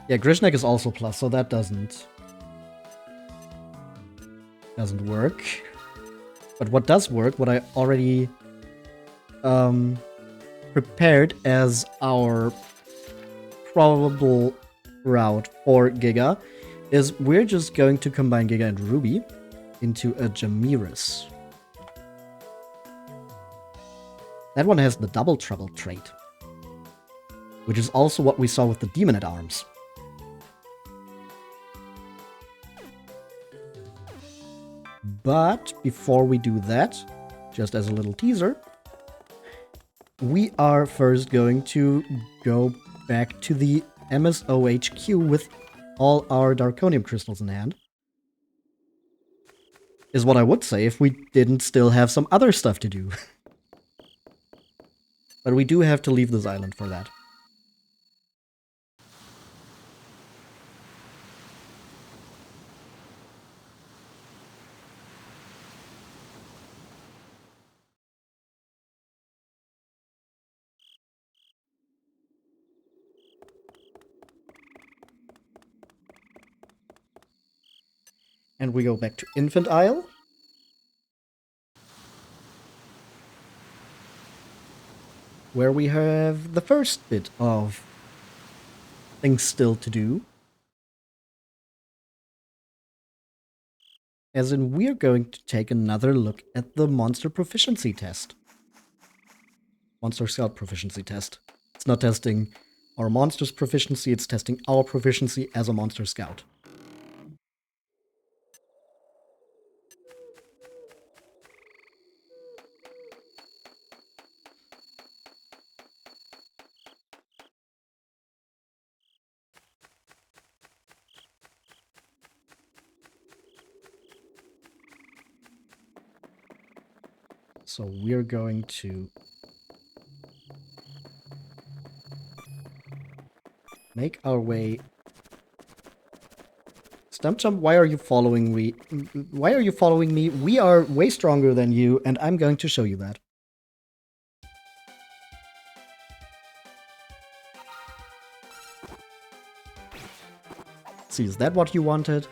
Yeah, Grishnek is also plus, so that doesn't work. But what does work, what I already prepared as our probable route for Giga, is we're just going to combine Giga and Ruby into a Jamiris. That one has the double trouble trait, which is also what we saw with the Demon at Arms. But before we do that, just as a little teaser, we are first going to go back to the MSOHQ with all our Darkonium crystals in hand. Is what I would say if we didn't still have some other stuff to do. But we do have to leave this island for that. And we go back to Infant Isle. Where we have the first bit of things still to do. As in, we're going to take another look at the Monster Proficiency test. Monster Scout Proficiency test. It's not testing our monster's proficiency, it's testing our proficiency as a Monster Scout. So we're going to make our way. Stump Jump, why are you following me? Why are you following me? We are way stronger than you, and I'm going to show you that. See, is that what you wanted?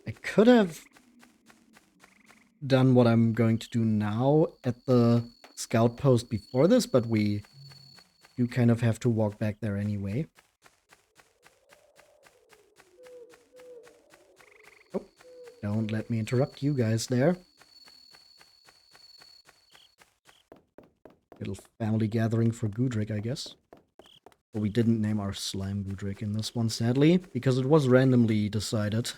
I could have done what I'm going to do now at the scout post before this, but we do kind of have to walk back there anyway. Oh, don't let me interrupt you guys there. Little family gathering for Gudrick, I guess. But we didn't name our slime Gudrick in this one, sadly, because it was randomly decided.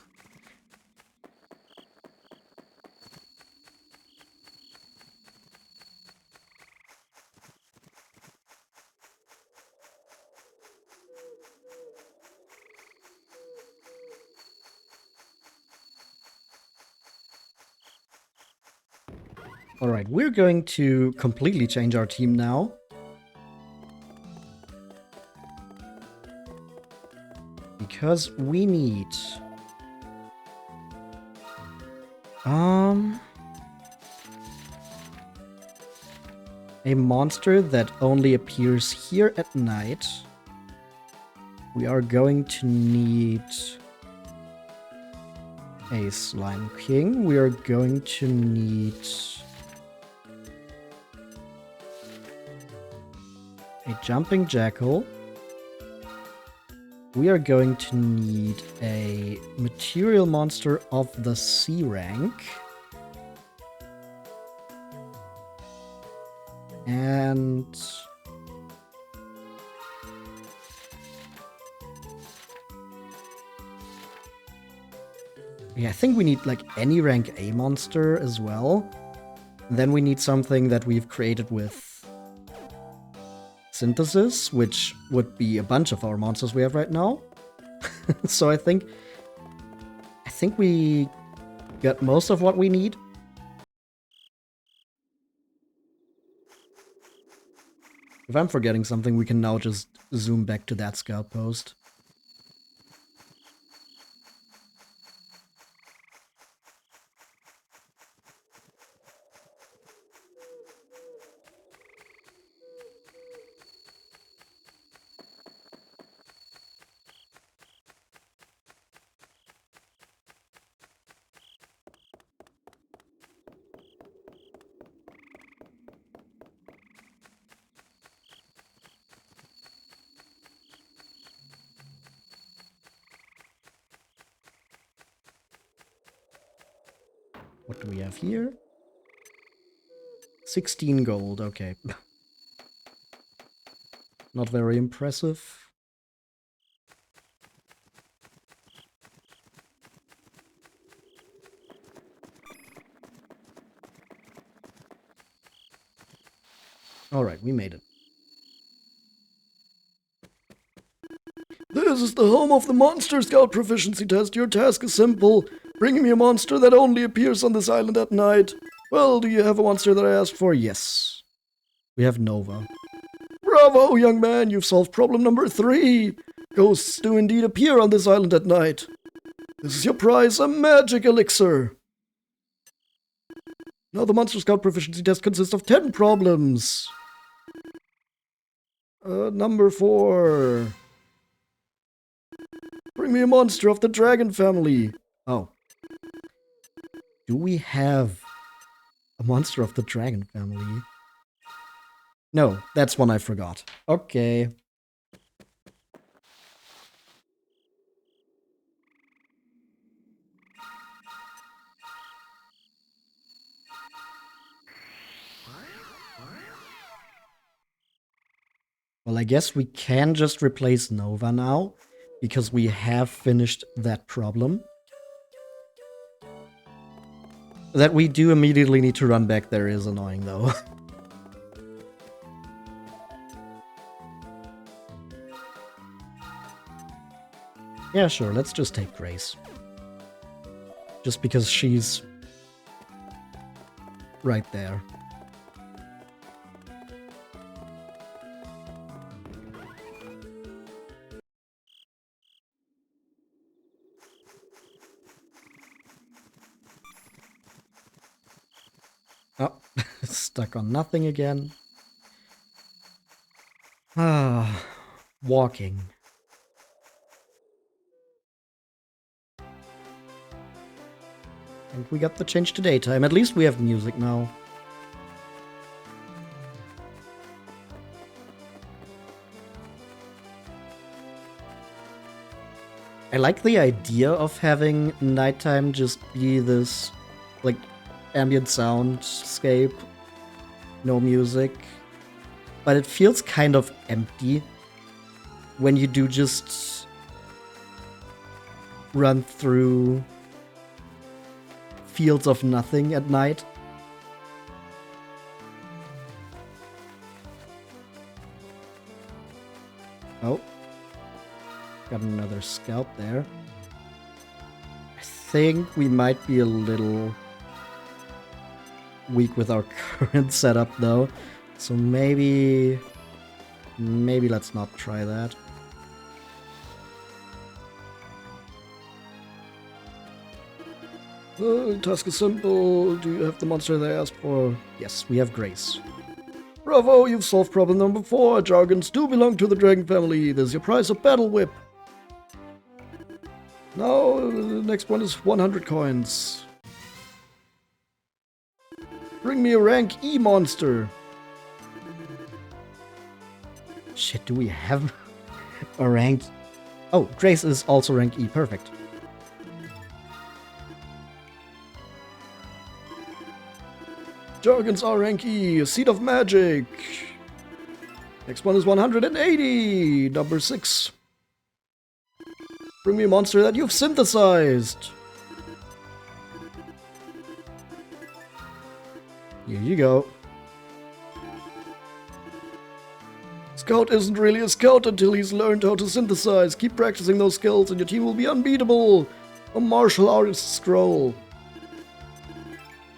Alright, we're going to completely change our team now. Because we need... a monster that only appears here at night. We are going to need... a Slime King. We are going to need a jumping jackal. We are going to need a material monster of the C rank. And yeah, I think we need like any rank A monster as well. And then we need something that we've created with synthesis, which would be a bunch of our monsters we have right now. So I think we got most of what we need. If I'm forgetting something, we can now just zoom back to that scout post. What do we have here? 16 gold, okay. Not very impressive. Alright, we made it. This is the home of the Monster Scout Proficiency test. Your task is simple. Bring me a monster that only appears on this island at night. Well, do you have a monster that I asked for? Yes. We have Nova. Bravo, young man. You've solved problem number 3. Ghosts do indeed appear on this island at night. This is your prize, a magic elixir. Now the Monster Scout Proficiency test consists of 10 problems. Number 4. Bring me a monster of the dragon family. Oh. Do we have a monster of the dragon family? No, that's one I forgot. Okay. Well, I guess we can just replace Nova now, because we have finished that problem. That we do immediately need to run back there is annoying, though. Yeah, sure, let's just take Grace. Just because she's right there. Oh, stuck on nothing again. Ah, walking. And we got the change to daytime. At least we have music now. I like the idea of having nighttime just be this, like, ambient soundscape, no music. But it feels kind of empty when you do just run through fields of nothing at night. Oh. Got another scout there. I think we might be a little weak with our current setup though. So maybe let's not try that. Task is simple. Do you have the monster they asked for? Yes, we have Grace. Bravo, you've solved problem number 4. Jargons do belong to the dragon family. There's your prize, a battle whip. Now, the next one is 100 coins. Bring me a rank E monster. Shit, do we have a rank? Oh, Grace is also rank E. Perfect. Jargons are rank E. Seed of Magic. Next one is 180. Number 6. Bring me a monster that you've synthesized. Here you go. Scout isn't really a scout until he's learned how to synthesize. Keep practicing those skills and your team will be unbeatable. A martial artist scroll.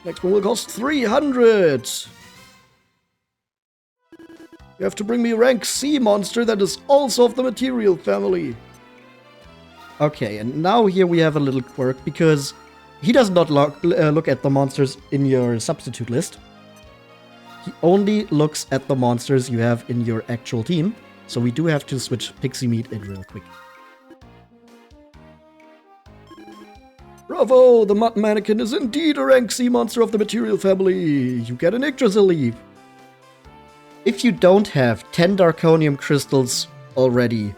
Next one will cost 300. You have to bring me a rank C monster that is also of the material family. Okay, and now here we have a little quirk because he does not look at the monsters in your substitute list. He only looks at the monsters you have in your actual team, so we do have to switch Pixie Meat in real quick. Bravo! The Mud Mannequin is indeed a rank C monster of the material family. You get an Yggdrasil leaf. If you don't have 10 Darkonium Crystals already,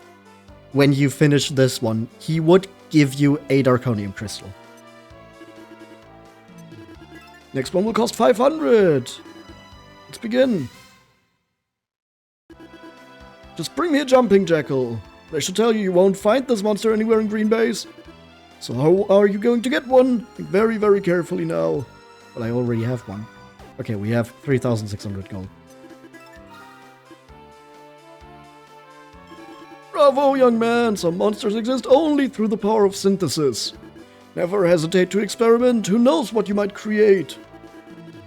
when you finish this one, he would give you a Darkonium Crystal. Next one will cost 500. Let's begin. Just bring me a Jumping Jackal. I should tell you, you won't find this monster anywhere in Green Base. So how are you going to get one? Think very, very carefully now. Well, I already have one. Okay, we have 3,600 gold. Bravo, young man! Some monsters exist only through the power of synthesis. Never hesitate to experiment. Who knows what you might create?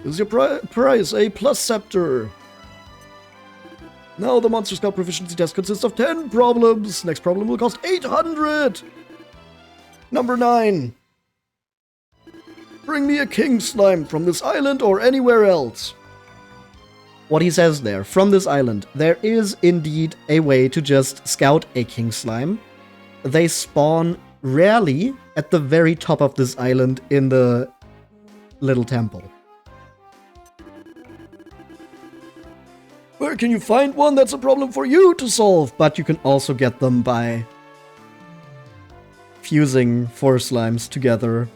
This is your prize, a plus scepter. Now the Monster Scout Proficiency test consists of 10 problems. Next problem will cost 800. Number 9. Bring me a king slime from this island or anywhere else. What he says there, from this island, there is indeed a way to just scout a king slime. They spawn rarely at the very top of this island in the little temple. Where can you find one? That's a problem for you to solve. But you can also get them by fusing 4 slimes together.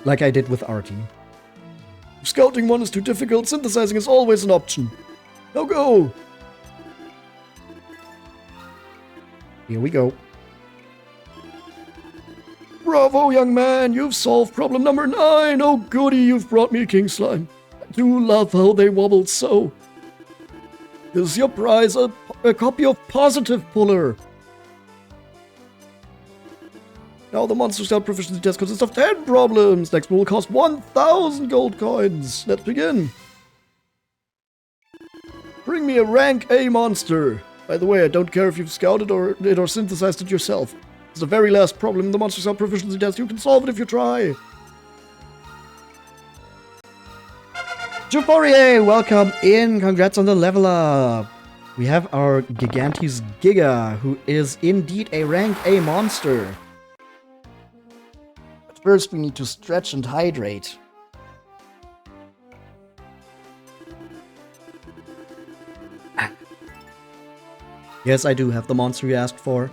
Like I did with Artie. If scouting one is too difficult, synthesizing is always an option. Now go! Here we go. Bravo, young man! You've solved problem number 9! Oh goody, you've brought me a king slime. I do love how they wobble so. This is your prize, a copy of Positive Puller. Now the Monster Scout Proficiency test consists of 10 problems. Next one will cost 1,000 gold coins. Let's begin. Bring me a rank A monster. By the way, I don't care if you've scouted it or synthesized it yourself. It's the very last problem in the Monster Scout Proficiency test. You can solve it if you try. Juporier, welcome in. Congrats on the level up. We have our Gigantes Giga, who is indeed a rank A monster. But first we need to stretch and hydrate. Yes, I do have the monster you asked for.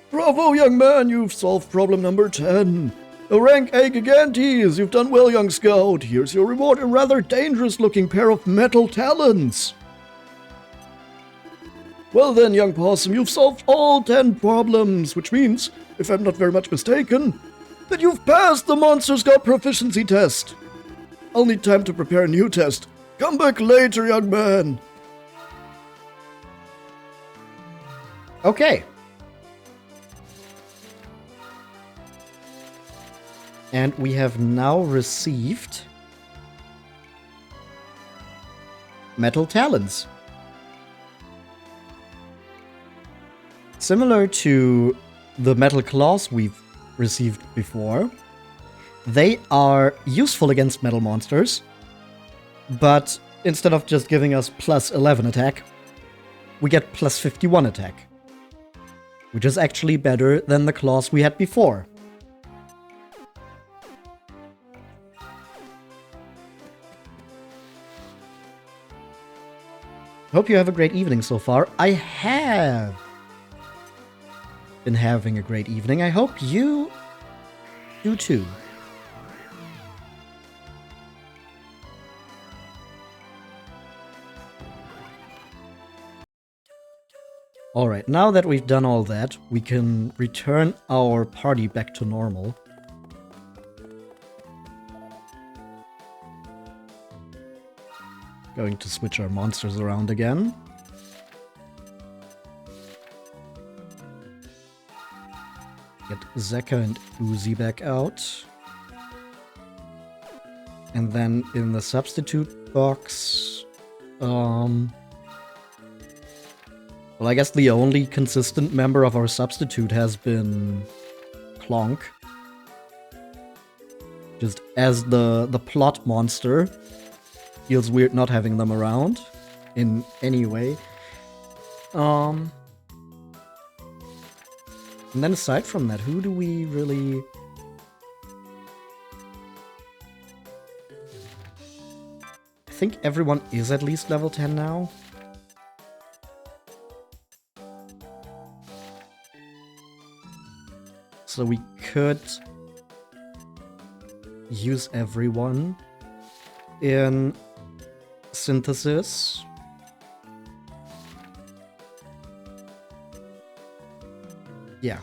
Bravo, young man. You've solved problem number 10. A rank A Gigantes! You've done well, young scout. Here's your reward, a rather dangerous-looking pair of metal talons. Well then, young possum, you've solved all 10 problems, which means, if I'm not very much mistaken, that you've passed the Monster Scout Proficiency test. I'll need time to prepare a new test. Come back later, young man. Okay. And we have now received metal talons. Similar to the metal claws we've received before, they are useful against metal monsters, but instead of just giving us plus 11 attack, we get plus 51 attack, which is actually better than the claws we had before. Hope you have a great evening so far. I have been having a great evening. I hope you do too. Alright, now that we've done all that, we can return our party back to normal. Going to switch our monsters around again. Get Zeka and Uzi back out. And then in the substitute box... Well, I guess the only consistent member of our substitute has been Clonk. Just as the plot monster. Feels weird not having them around in any way. And then aside from that, who do we really... I think everyone is at least level 10 now. So we could use everyone in synthesis. Yeah.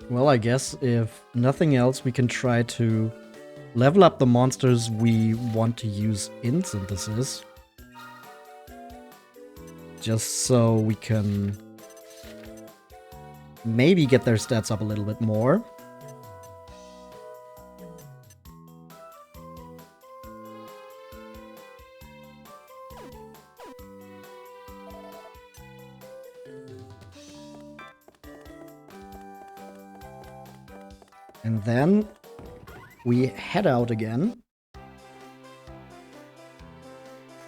Well, I guess if nothing else, we can try to level up the monsters we want to use in synthesis. Just so we can maybe get their stats up a little bit more. And then we head out again.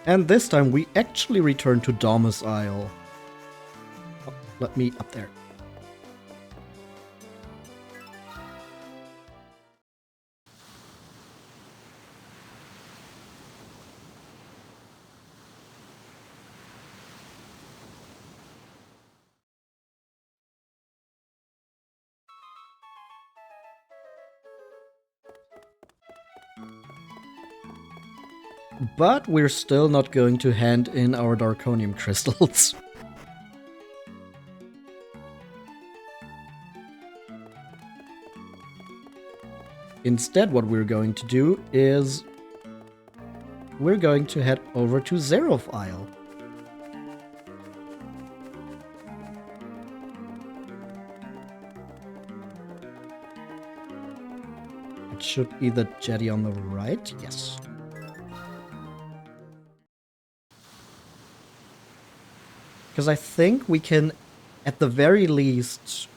And this time we actually return to Domus Isle. Oh, let me up there. But we're still not going to hand in our Darkonium Crystals. Instead, what we're going to do is we're going to head over to Zeroth Isle. It should be the jetty on the right. Yes. Because I think we can, at the very least,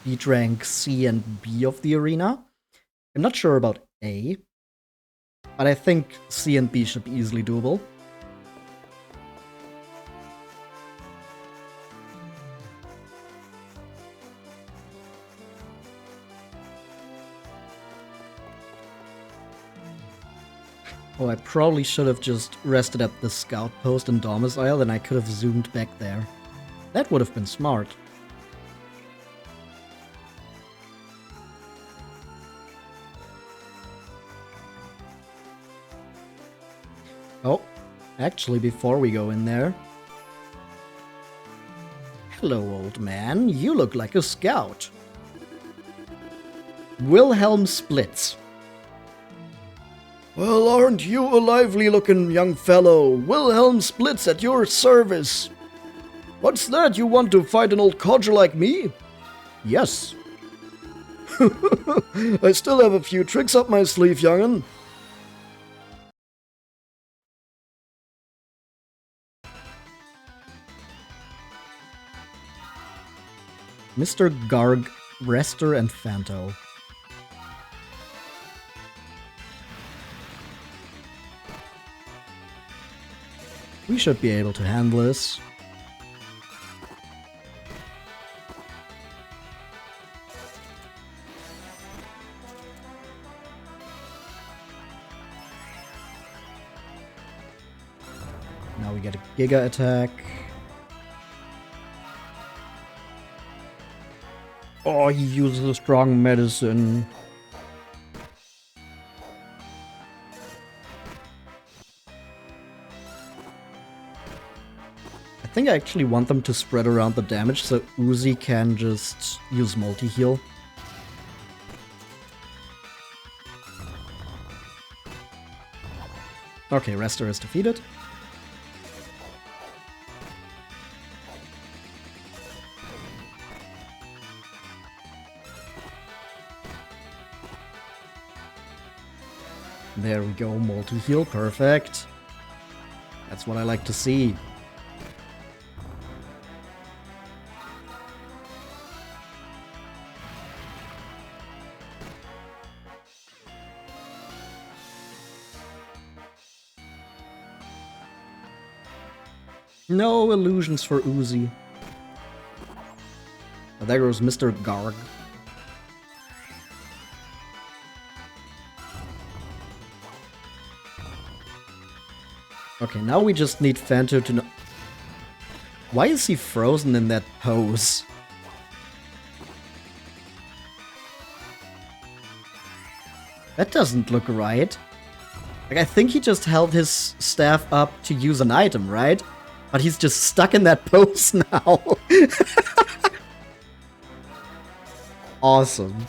beat rank C and B of the arena. I'm not sure about A, but I think C and B should be easily doable. Oh, I probably should have just rested at the scout post in Domus Isle, and I could have zoomed back there. That would have been smart. Oh, actually, before we go in there... Hello, old man. You look like a scout. Wilhelm Splits. Well, aren't you a lively-looking young fellow? Wilhelm Splits at your service. What's that? You want to fight an old codger like me? Yes. I still have a few tricks up my sleeve, young'un. Mr. Garg, Rester, and Fanto. We should be able to handle this. Now we get a Giga attack. Oh, he uses a strong medicine. I think I actually want them to spread around the damage so Uzi can just use multi-heal. Okay, Rester is defeated. There we go, multi-heal, perfect. That's what I like to see. No illusions for Uzi. Oh, there goes Mr. Garg. Okay, now we just need Fanto to know. Why is he frozen in that pose? That doesn't look right. Like, I think he just held his staff up to use an item, right? But he's just stuck in that pose now. Awesome.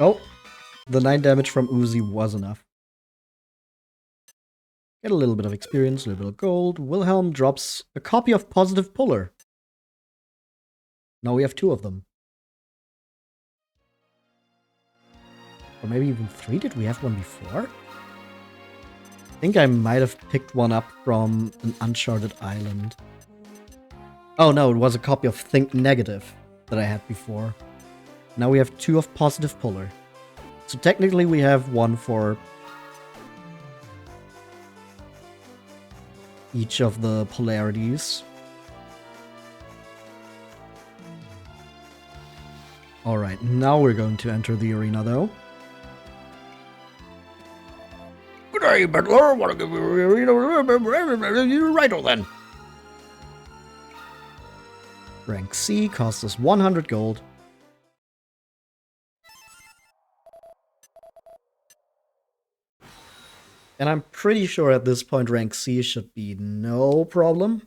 Oh, the 9 damage from Uzi was enough. Get a little bit of experience, a little bit of gold. Wilhelm drops a copy of Positive Puller. Now we have 2 of them. Or maybe even 3? Did we have one before? I think I might have picked one up from an Uncharted Island. Oh no, it was a copy of Think Negative that I had before. Now we have 2 of Positive Puller. So technically we have 1 for each of the polarities. Alright, now we're going to enter the arena though. Good day, Battler. Want to give you a arena? You're righto then. Rank C costs us 100 gold. And I'm pretty sure at this point rank C should be no problem.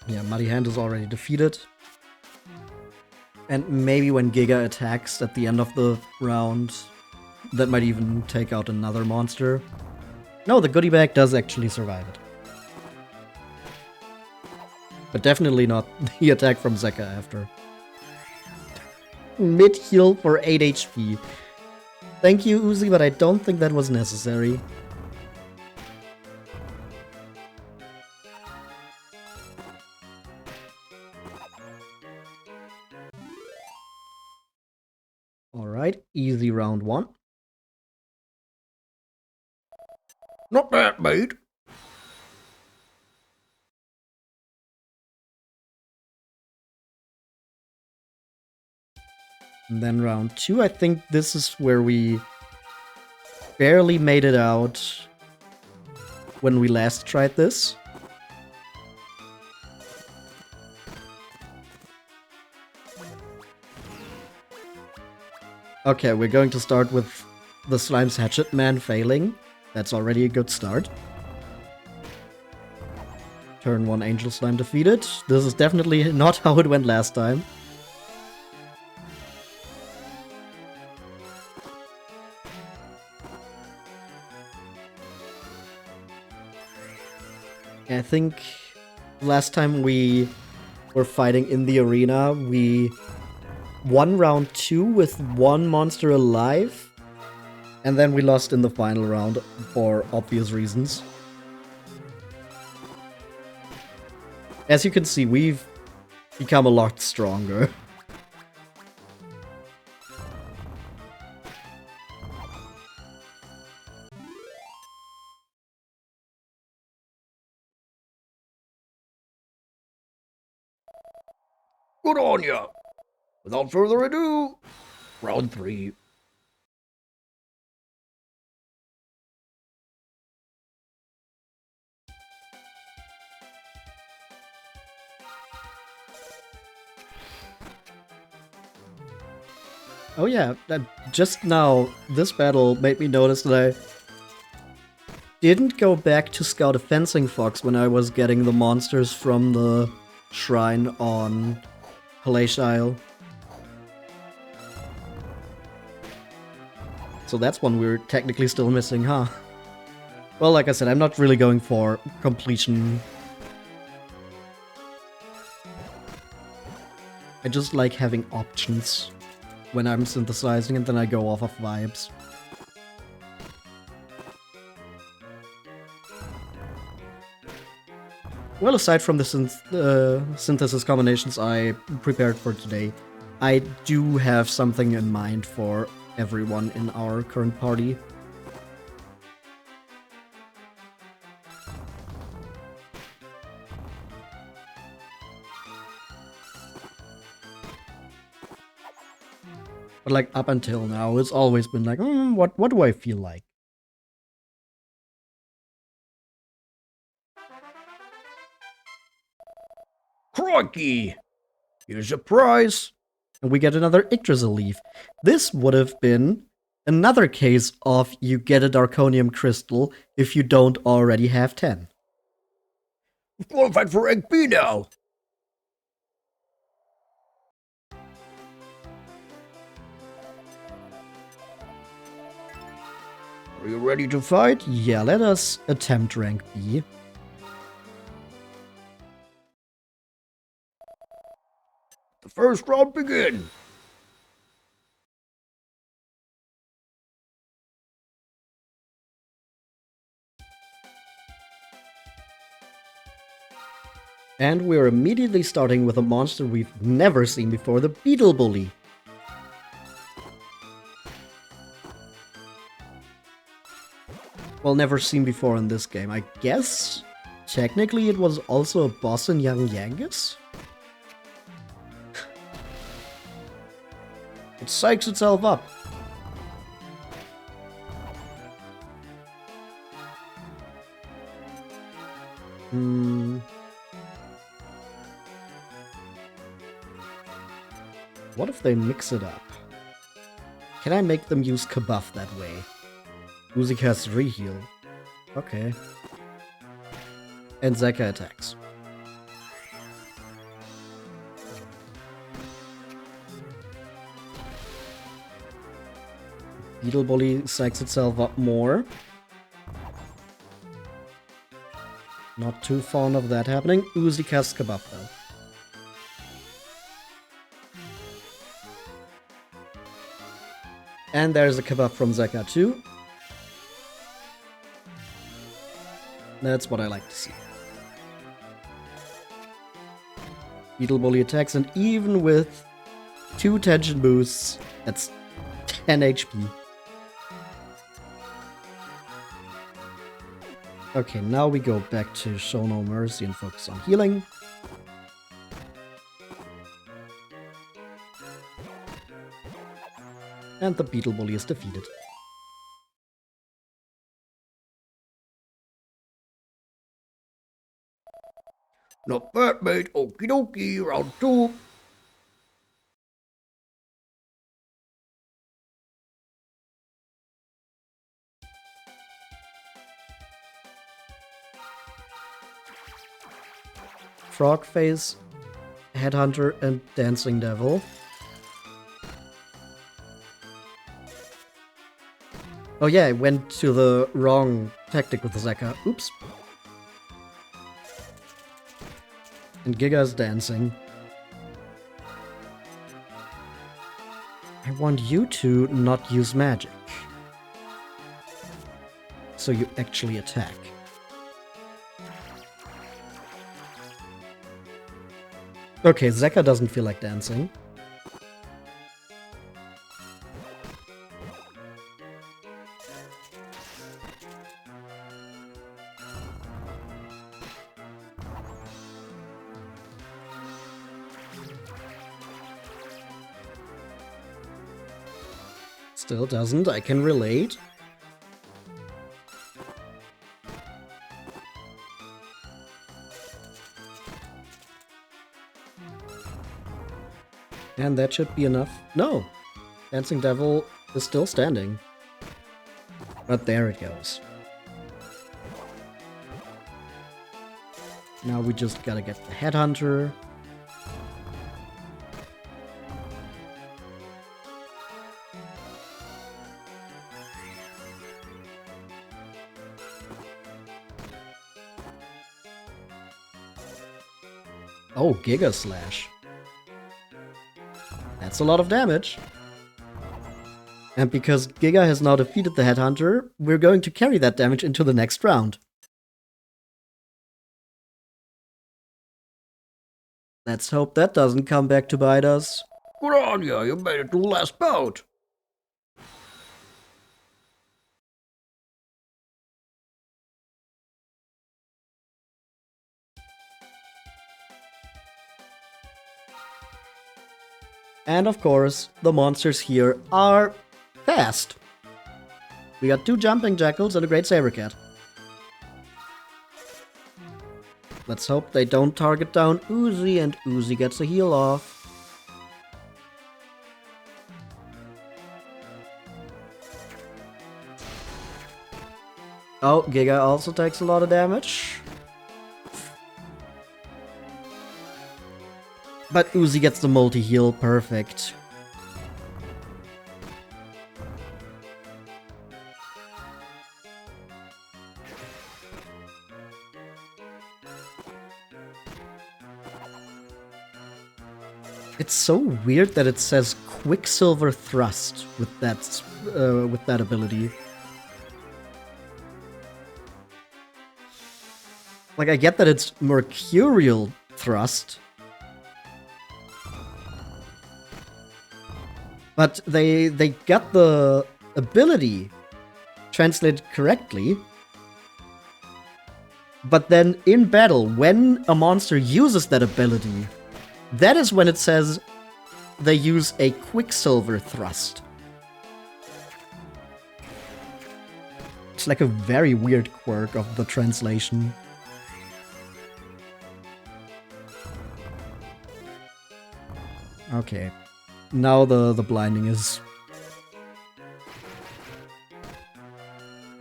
Yeah, Muddy Hand is already defeated. And maybe when Giga attacks at the end of the round, that might even take out another monster. No, the goodie bag does actually survive it. But definitely not the attack from Zeka after. Mid-heal for 8 HP. Thank you, Uzi, but I don't think that was necessary. Alright, easy round 1. Not bad, mate. And then round 2, I think this is where we barely made it out when we last tried this. Okay, we're going to start with the Slime's Hatchet Man failing. That's already a good start. Turn 1 Angel Slime defeated. This is definitely not how it went last time. I think last time we were fighting in the arena, we won round 2 with one monster alive. And then we lost in the final round for obvious reasons. As you can see, we've become a lot stronger. Good on ya! Without further ado, round 3. Oh yeah, just now, this battle made me notice that I didn't go back to scout a fencing fox when I was getting the monsters from the shrine on Belial. So that's one we're technically still missing, huh? Well, like I said, I'm not really going for completion. I just like having options when I'm synthesizing, and then I go off of vibes. Well, aside from the synthesis combinations I prepared for today, I do have something in mind for everyone in our current party. But like up until now, it's always been like, what do I feel like? Crikey! Here's a prize! And we get another Yggdrasil leaf. This would have been another case of you get a Darkonium Crystal if you don't already have 10. I've qualified for rank B now! Are you ready to fight? Yeah, let us attempt rank B. The first round begin! And we're immediately starting with a monster we've never seen before, the Beetle Bully. Well, never seen before in this game. I guess technically it was also a boss in Young Yangus? It psychs itself up. What if they mix it up? Can I make them use Kabuff that way? Usyk has Reheal. Okay. And Zeka attacks. Beetle Bully psychs itself up more. Not too fond of that happening. Usyk has Kabuff though. And there's a Kabuff from Zeka too. That's what I like to see. Beetle Bully attacks, and even with 2 tension boosts, that's 10 HP. Okay, now we go back to Show No Mercy and focus on healing. And the Beetle Bully is defeated. Not bad, mate. Okie dokie, round 2. Frog Face, Headhunter, and Dancing Devil. Oh yeah, I went to the wrong tactic with the Zeka. Oops. And Giga's dancing. I want you to not use magic. So you actually attack. Okay, Zeka doesn't feel like dancing. Still doesn't, I can relate. And that should be enough. No! Dancing Devil is still standing. But there it goes. Now we just gotta get the Headhunter. Oh, Giga Slash. That's a lot of damage. And because Giga has now defeated the Headhunter, we're going to carry that damage into the next round. Let's hope that doesn't come back to bite us. Good on ya, you made it to the last bout. And of course, the monsters here are fast. We got 2 Jumping Jackals and a Great Saber Cat. Let's hope they don't target down Uzi and Uzi gets a heal off. Oh, Giga also takes a lot of damage. But Uzi gets the multi-heal, perfect. It's so weird that it says Quicksilver Thrust with that ability. Like, I get that it's Mercurial Thrust. But they got the ability translated correctly. But then in battle, when a monster uses that ability, that is when it says they use a Quicksilver Thrust. It's like a very weird quirk of the translation. Okay. Now the blinding is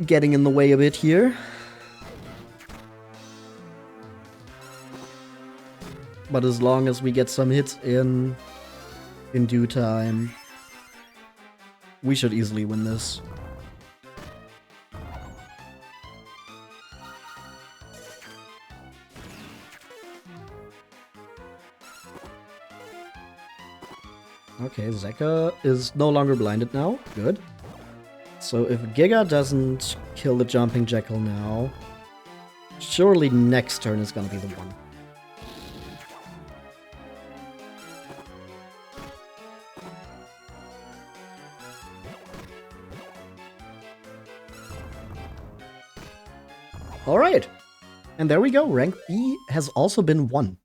getting in the way a bit here. But as long as we get some hits in due time, we should easily win this. Okay, Zeka is no longer blinded now. Good. So if Giga doesn't kill the Jumping Jackal now, surely next turn is gonna be the one. Alright. And there we go. Rank B has also been won.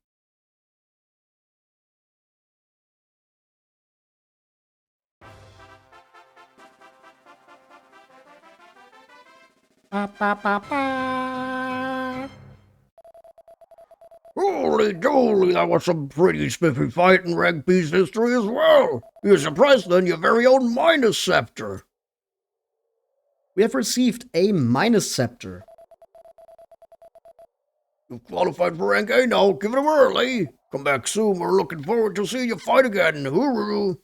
Ba, ba, ba, ba. Holy dooly, that was some pretty spiffy fight in Rank B's history as well. You surprised then your very own Minus Scepter. We have received a Minus Scepter. You've qualified for Rank A now, give it a whirl, eh? Come back soon, we're looking forward to seeing you fight again, hooroo!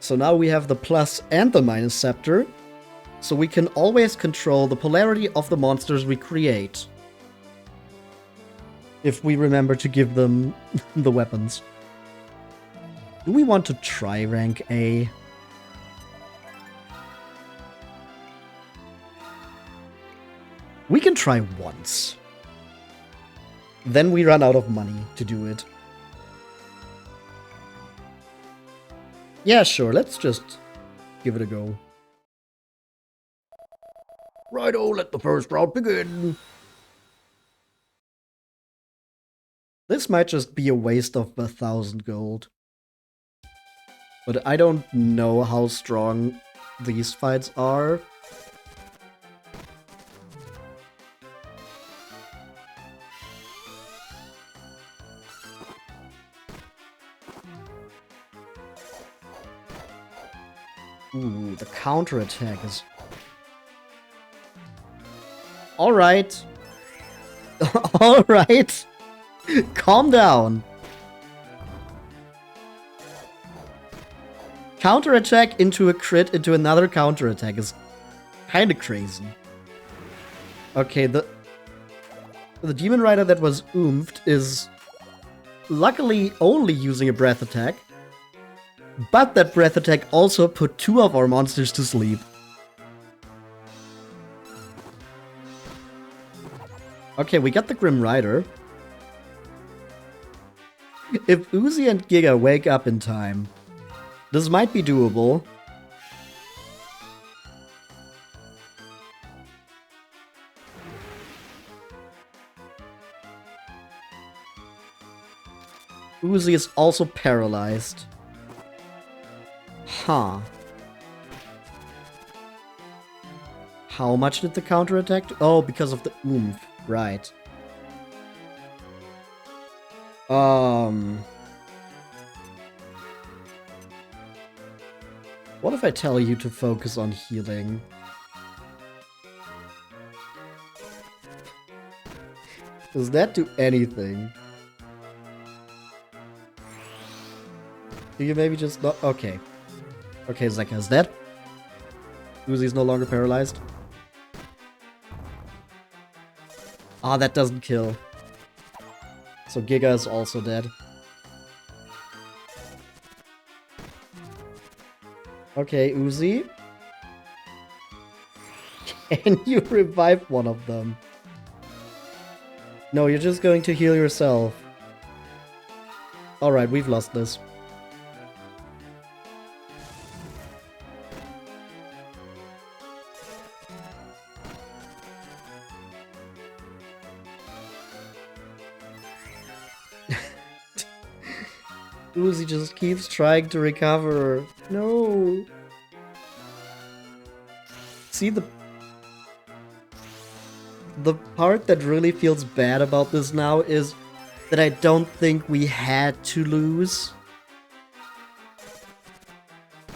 So now we have the plus and the minus scepter, so we can always control the polarity of the monsters we create. If we remember to give them the weapons. Do we want to try rank A? We can try once. Then we run out of money to do it. Yeah, sure, let's just give it a go. Righto, let the first round begin. This might just be a waste of 1,000 gold. But I don't know how strong these fights are. Ooh, the counterattack is... Alright. Alright. Calm down. Counterattack into a crit into another counterattack is kinda crazy. Okay, the Demon Rider that was oomphed is luckily only using a breath attack. But that breath attack also put 2 of our monsters to sleep. Okay, we got the Grim Rider. If Uzi and Giga wake up in time, this might be doable. Uzi is also paralyzed. Huh. How much did the counterattack do? Oh, because of the oomph. Right. What if I tell you to focus on healing? Does that do anything? Do you maybe just not? Okay. Okay, Zeka is dead. Uzi's no longer paralyzed. Ah, that doesn't kill. So Giga is also dead. Okay, Uzi. Can you revive one of them? No, you're just going to heal yourself. Alright, we've lost this. Uzi just keeps trying to recover. No. See, the part that really feels bad about this now is that I don't think we had to lose.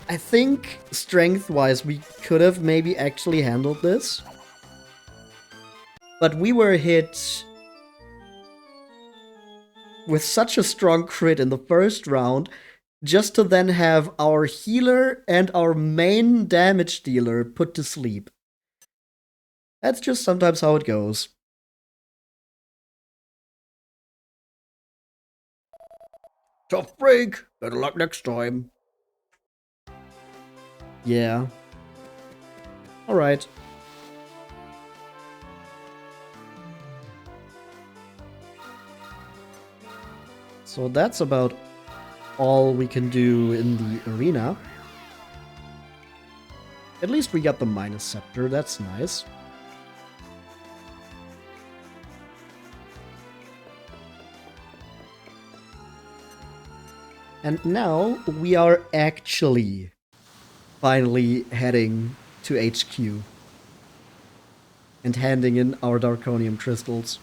I think strength-wise we could have maybe actually handled this. But we were hit with such a strong crit in the first round, just to then have our healer and our main damage dealer put to sleep. That's just sometimes how it goes. Tough break. Better luck next time. Yeah. Alright. So that's about all we can do in the arena. At least we got the minus scepter, that's nice. And now we are actually finally heading to HQ and handing in our Darkonium crystals.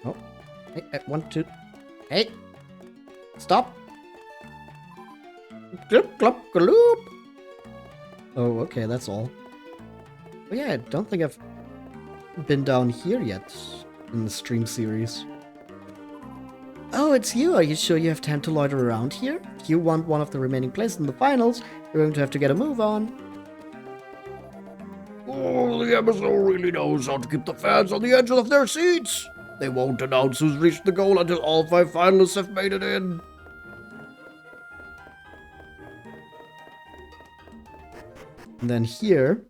Oh, hey, I want to. Hey, stop! Glop, glop, gloop! Oh, okay, that's all. Oh yeah, I don't think I've been down here yet in the stream series. Oh Oh, it's you. Are you sure you have time to loiter around here? If you want one of the remaining places in the finals, you're going to have to get a move on. Oh, the MSO really knows how to keep the fans on the edge of their seats. They won't announce who's reached the goal until all 5 finalists have made it in. And then here,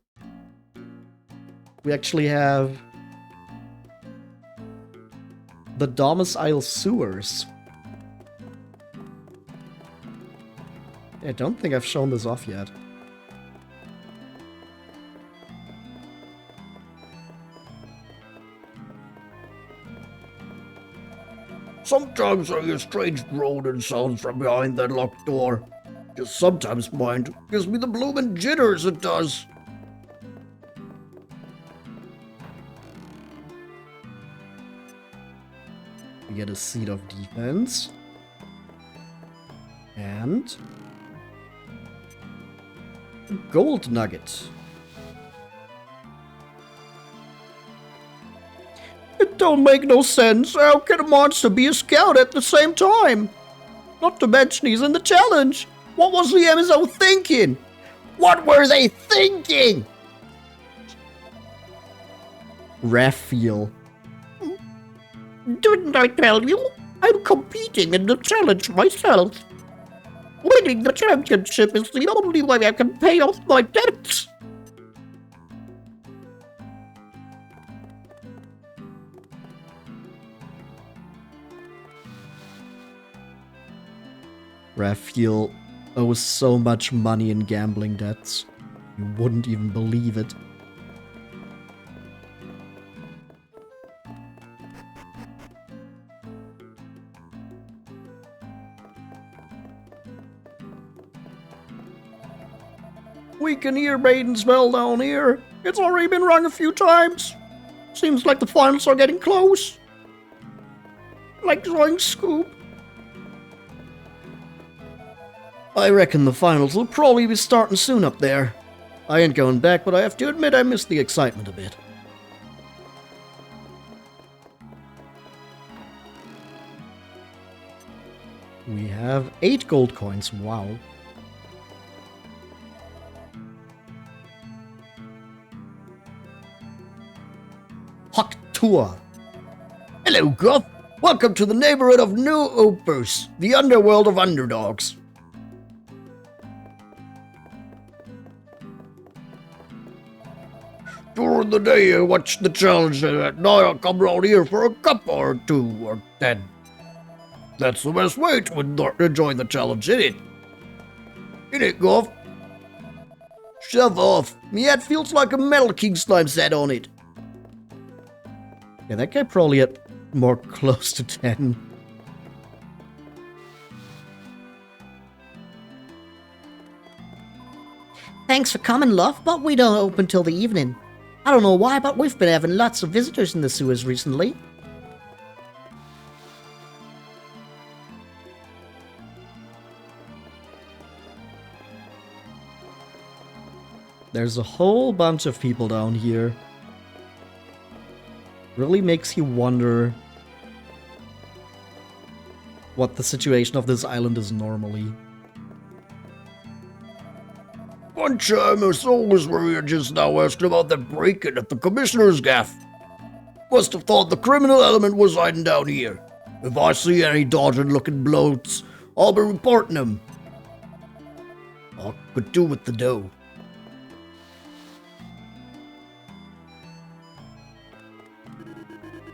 we actually have the Domus sewers. I don't think I've shown this off yet. Sometimes I hear strange groaning sounds from behind that locked door. Just sometimes, mind, gives me the bloomin' jitters it does. We get a seat of defense. And a gold nugget. It don't make no sense. How can a monster be a scout at the same time? Not to mention he's in the challenge. What was the MSO thinking? What were they thinking? Raphael. Didn't I tell you? I'm competing in the challenge myself. Winning the championship is the only way I can pay off my debts. Raphael owes so much money in gambling debts. You wouldn't even believe it. We can hear Maiden's bell down here. It's already been rung a few times. Seems like the finals are getting close. Like drawing scoop. I reckon the finals will probably be starting soon up there. I ain't going back, but I have to admit I missed the excitement a bit. We have 8 gold coins, wow. Hawk Tour. Hello, Gruff. Welcome to the neighborhood of New Opus, the underworld of underdogs. During the day, I watch the challenge, and at night I come round here for a cup or 2 or 10. That's the best way to enjoy the challenge, isn't it, Gruff? Shove off. Me head feels like a Metal King slime set on it. Yeah, that guy probably had more close to 10. Thanks for coming, love, but we don't open till the evening. I don't know why, but we've been having lots of visitors in the sewers recently. There's a whole bunch of people down here. Really makes you wonder what the situation of this island is normally. Bunch of MSOs were here just now asking about that break-in at the commissioner's gaff. Must have thought the criminal element was hiding down here. If I see any dodging-looking bloats, I'll be reporting them. I could do with the dough.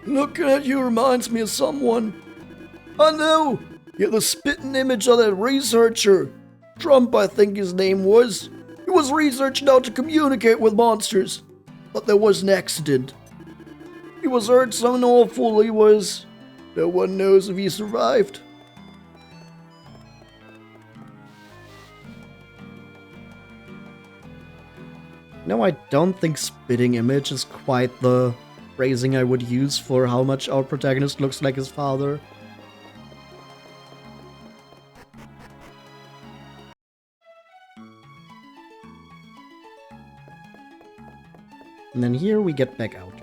Looking at you reminds me of someone. I know! You're the spitting image of that researcher. Trump, I think his name was. He was researching how to communicate with monsters. But there was an accident. He was hurt so awful he was. No one knows if he survived. No, I don't think spitting image is quite the phrasing I would use for how much our protagonist looks like his father. And then here we get back out.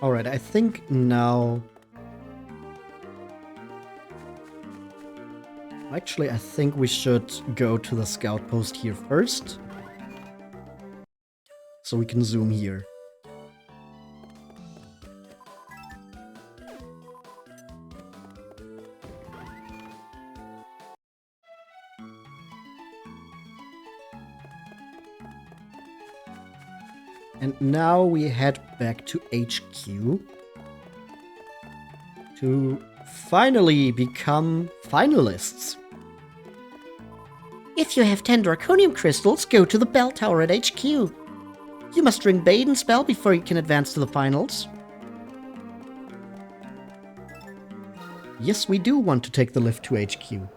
Alright, I think now... Actually, I think we should go to the scout post here first. So we can zoom here. And now we head back to HQ to finally become finalists. If you have 10 Darkonium Crystals, go to the bell tower at HQ. You must ring Baden's bell before you can advance to the finals. Yes, we do want to take the lift to HQ.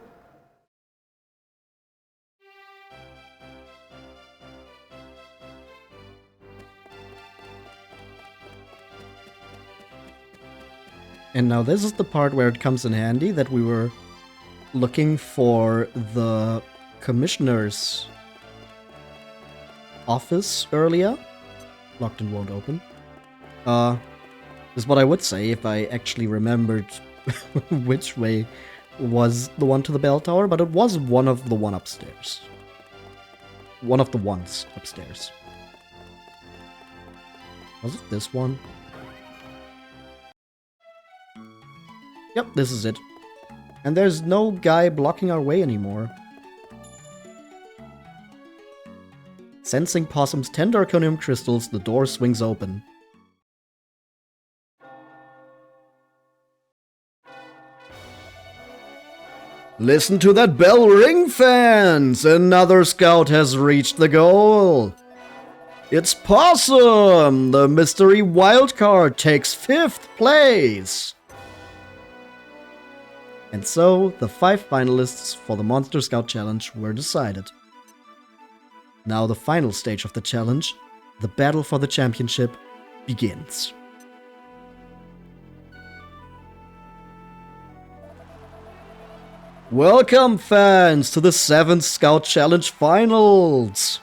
And now this is the part where it comes in handy that we were looking for the commissioner's office earlier. Locked and won't open. Is what I would say if I actually remembered which way was the one to the bell tower, but it was one of the one upstairs. One of the ones upstairs. Was it this one? Yep, this is it. And there's no guy blocking our way anymore. Sensing Possum's 10 Darkonium Crystals, the door swings open. Listen to that bell ring, fans! Another scout has reached the goal! It's Possum! The mystery wildcard takes 5th place! And so, the 5 finalists for the Monster Scout Challenge were decided. Now the final stage of the challenge, the battle for the championship, begins. Welcome, fans, to the 7th Scout Challenge Finals!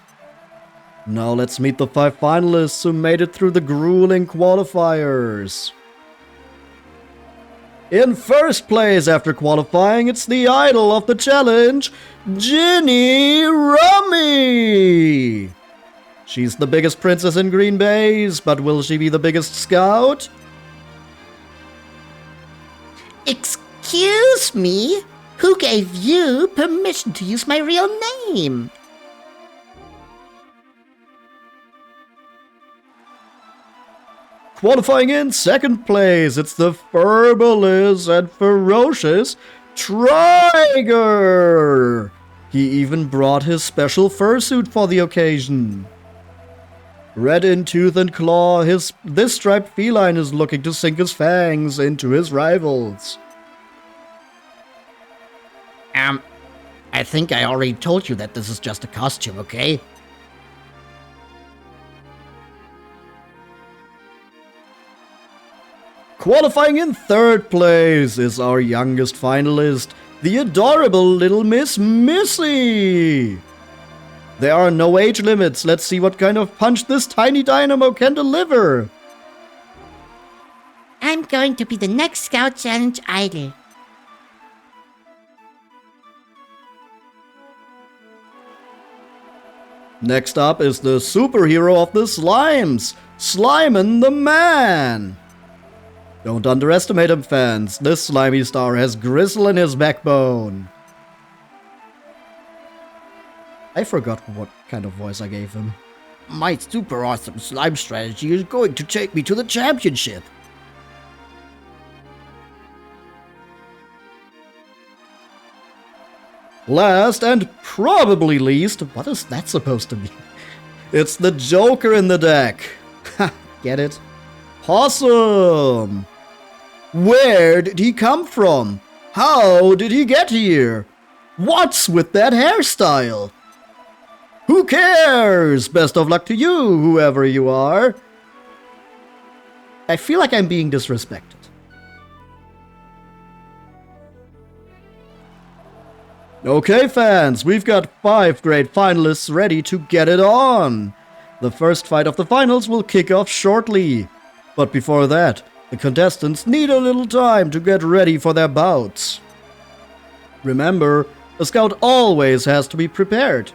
Now let's meet the 5 finalists who made it through the grueling qualifiers. In first place after qualifying, it's the idol of the challenge, Ginny Rummy! She's the biggest princess in Green Bays, but will she be the biggest scout? Excuse me? Who gave you permission to use my real name? Qualifying in second place, it's the furbalist and ferocious Triger! He even brought his special fursuit for the occasion. Red in tooth and claw, this striped feline is looking to sink his fangs into his rivals. I think I already told you that this is just a costume, okay? Qualifying in third place is our youngest finalist, the adorable little Miss Missy. There are no age limits. Let's see what kind of punch this tiny dynamo can deliver. I'm going to be the next Scout Challenge idol. Next up is the superhero of the slimes, Slimin' the Man. Don't underestimate him, fans. This slimy star has gristle in his backbone. I forgot what kind of voice I gave him. My super awesome slime strategy is going to take me to the championship. Last and probably least, what is that supposed to be? It's the Joker in the deck. Ha, get it? Possum! Where did he come from? How did he get here? What's with that hairstyle? Who cares? Best of luck to you, whoever you are. I feel like I'm being disrespected. Okay, fans, we've got 5 great finalists ready to get it on. The first fight of the finals will kick off shortly. But before that, the contestants need a little time to get ready for their bouts. Remember, a scout always has to be prepared.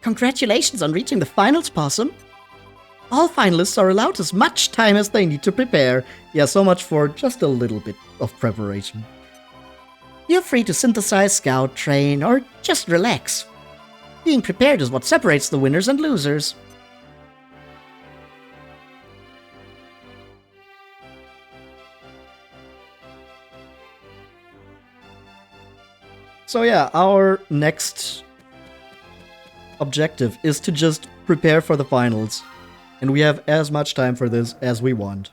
Congratulations on reaching the finals, Possum. All finalists are allowed as much time as they need to prepare. Yeah, so much for just a little bit of preparation. You're free to synthesize, scout, train, or just relax. Being prepared is what separates the winners and losers. So yeah, our next objective is to just prepare for the finals. And we have as much time for this as we want.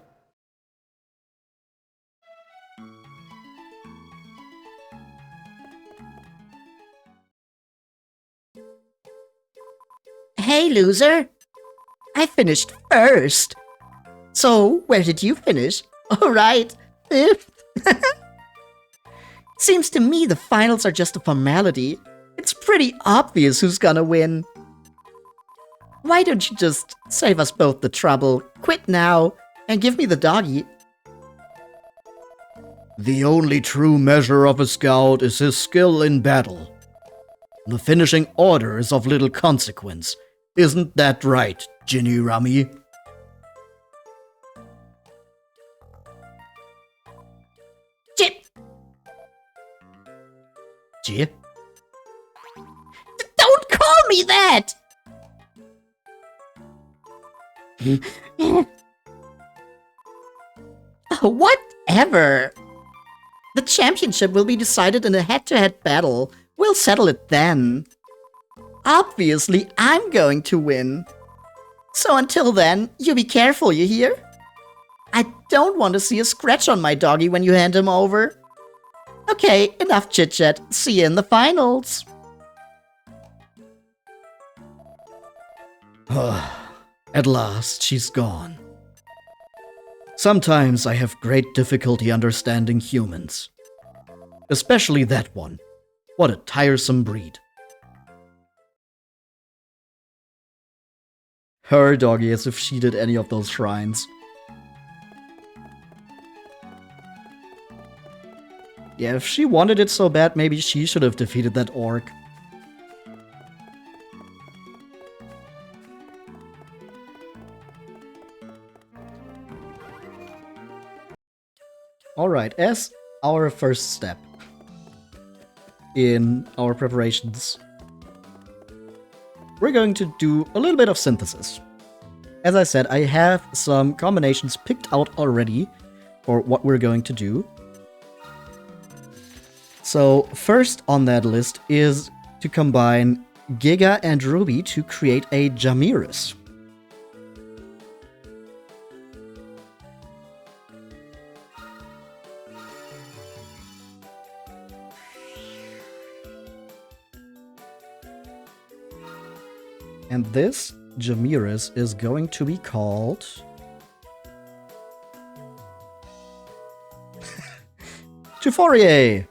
Hey, loser! I finished first! So, where did you finish? Alright, 5th. Seems to me the finals are just a formality. It's pretty obvious who's gonna win. Why don't you just save us both the trouble, quit now, and give me the doggy? The only true measure of a scout is his skill in battle. The finishing order is of little consequence. Isn't that right, Ginny Rummy? Chip! Chip? Don't call me that! Whatever. The championship will be decided in a head-to-head battle. We'll settle it then. Obviously, I'm going to win. So until then, you be careful, you hear? I don't want to see a scratch on my doggy when you hand him over. Okay, enough chit-chat. See you in the finals. At last, she's gone. Sometimes I have great difficulty understanding humans. Especially that one. What a tiresome breed. Her doggy, as if she did any of those shrines. Yeah, if she wanted it so bad, maybe she should have defeated that orc. Alright, as our first step in our preparations, we're going to do a little bit of synthesis. As I said, I have some combinations picked out already for what we're going to do. So first on that list is to combine Giga and Ruby to create a Jamiris. And this Jamiris is going to be called Juforier.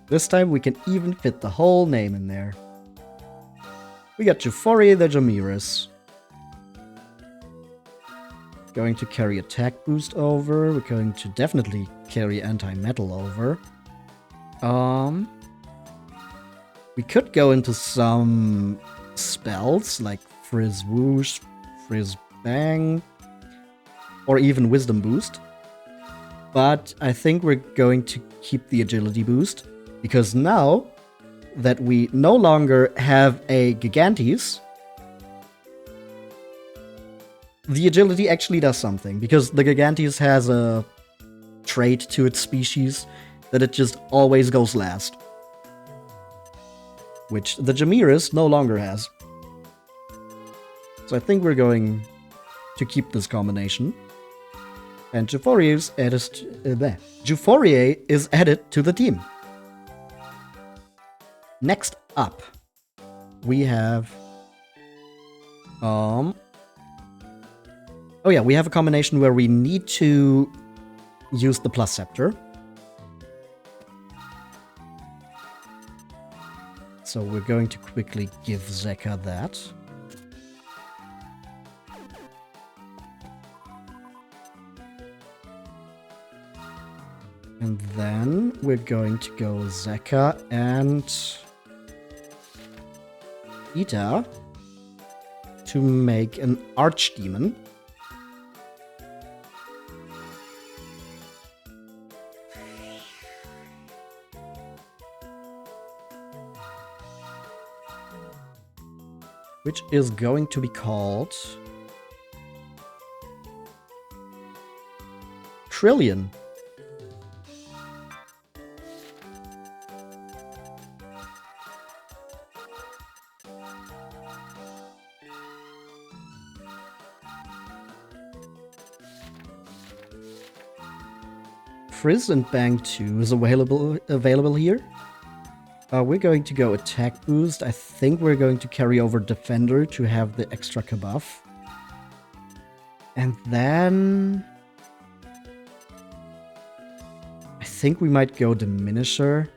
This time we can even fit the whole name in there. We got Juforier the Jamiris. Going to carry attack boost over. We're going to definitely carry anti-metal over. We could go into some spells like Frizz Whoosh, Frizz Bang, or even Wisdom Boost. But I think we're going to keep the agility boost, because now that we no longer have a Gigantes, the agility actually does something, because the Gigantes has a trait to its species that it just always goes last. Which the Jamiris no longer has. So I think we're going to keep this combination. And Juforier is added to the team. Next up, we have Oh yeah, we have a combination where we need to use the plus scepter. So we're going to quickly give Zeka that. And then we're going to go Zeka and Ita to make an archdemon. Which is going to be called Trillion. Frizz and Bang 2 is available here. We're going to go attack boost. I think we're going to carry over Defender to have the extra buff. And then I think we might go Diminisher,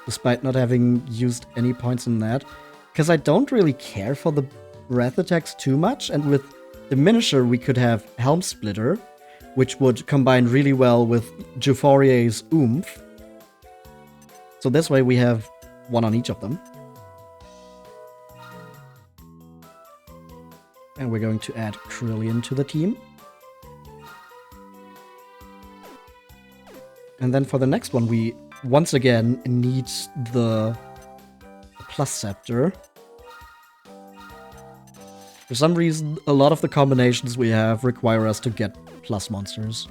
despite not having used any points in that. Because I don't really care for the breath attacks too much, and with Diminisher we could have Helm Splitter, which would combine really well with Juforier's Oomph. So this way we have one on each of them. And we're going to add Trillion to the team. And then for the next one, we once again need the plus scepter. For some reason, a lot of the combinations we have require us to get plus monsters.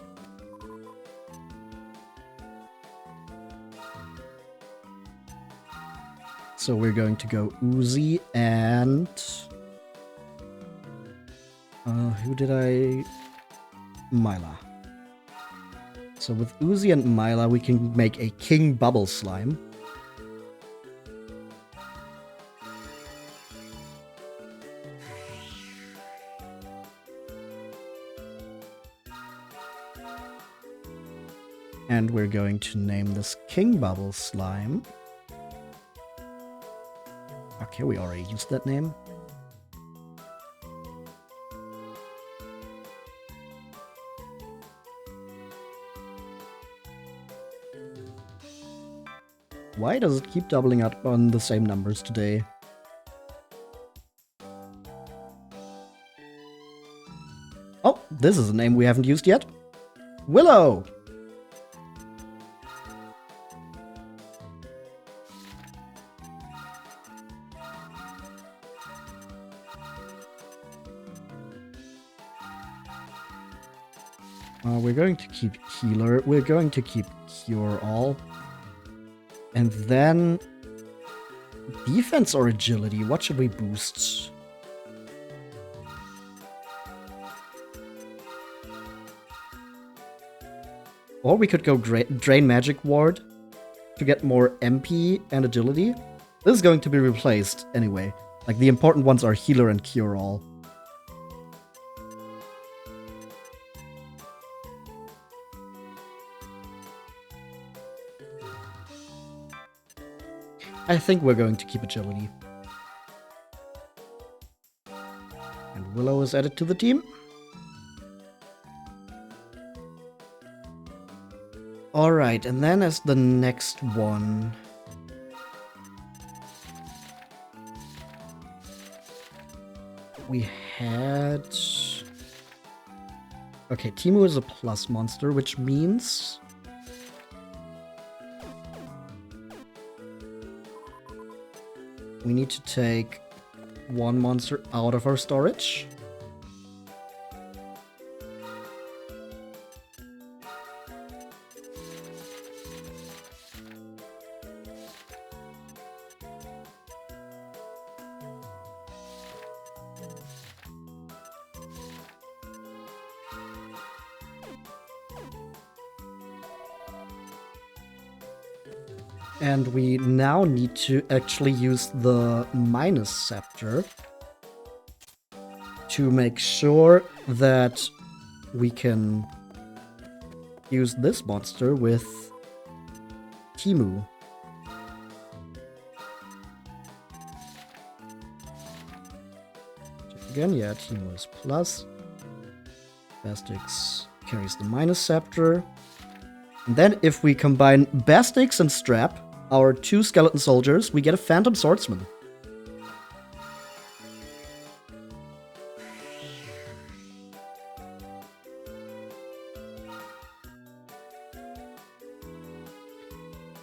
So we're going to go Uzi and... who did I... Myla. So with Uzi and Myla, we can make a King Bubble Slime. And we're going to name this King Bubble Slime. Okay, we already used that name. Why does it keep doubling up on the same numbers today? Oh, this is a name we haven't used yet. Willow! We're going to keep Healer. We're going to keep Cure All. And then... Defense or Agility? What should we boost? Or we could go Drain Magic Ward to get more MP and Agility. This is going to be replaced anyway. Like, the important ones are Healer and Cure All. I think we're going to keep Agility. And Willow is added to the team. Alright, and then as the next one... we had... Okay, Timu is a plus monster, which means... we need to take one monster out of our storage. And we now need to actually use the minus scepter to make sure that we can use this monster with Timu. Check again, yeah, Timu is plus. Bastix carries the minus scepter. And then if we combine Bastix and Strap, our 2 skeleton soldiers, we get a Phantom Swordsman.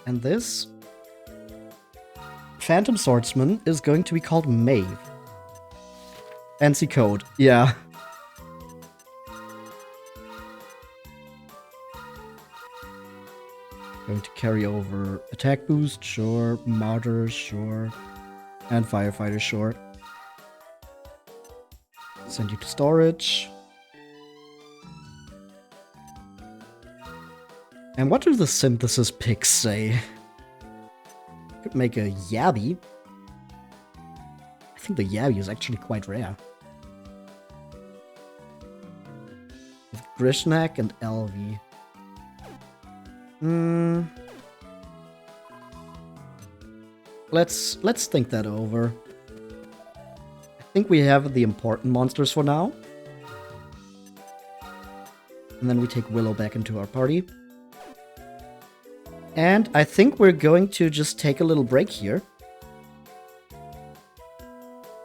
And this Phantom Swordsman is going to be called Maeve. Fancy code, yeah. Going to carry over attack boost, sure. Martyr, sure. And firefighter, sure. Send you to storage. And what do the synthesis picks say? Could make a Yabi. I think the Yabi is actually quite rare. With Grishnak and Elvi. Let's think that over. I think we have the important monsters for now. And then we take Willow back into our party. And I think we're going to just take a little break here.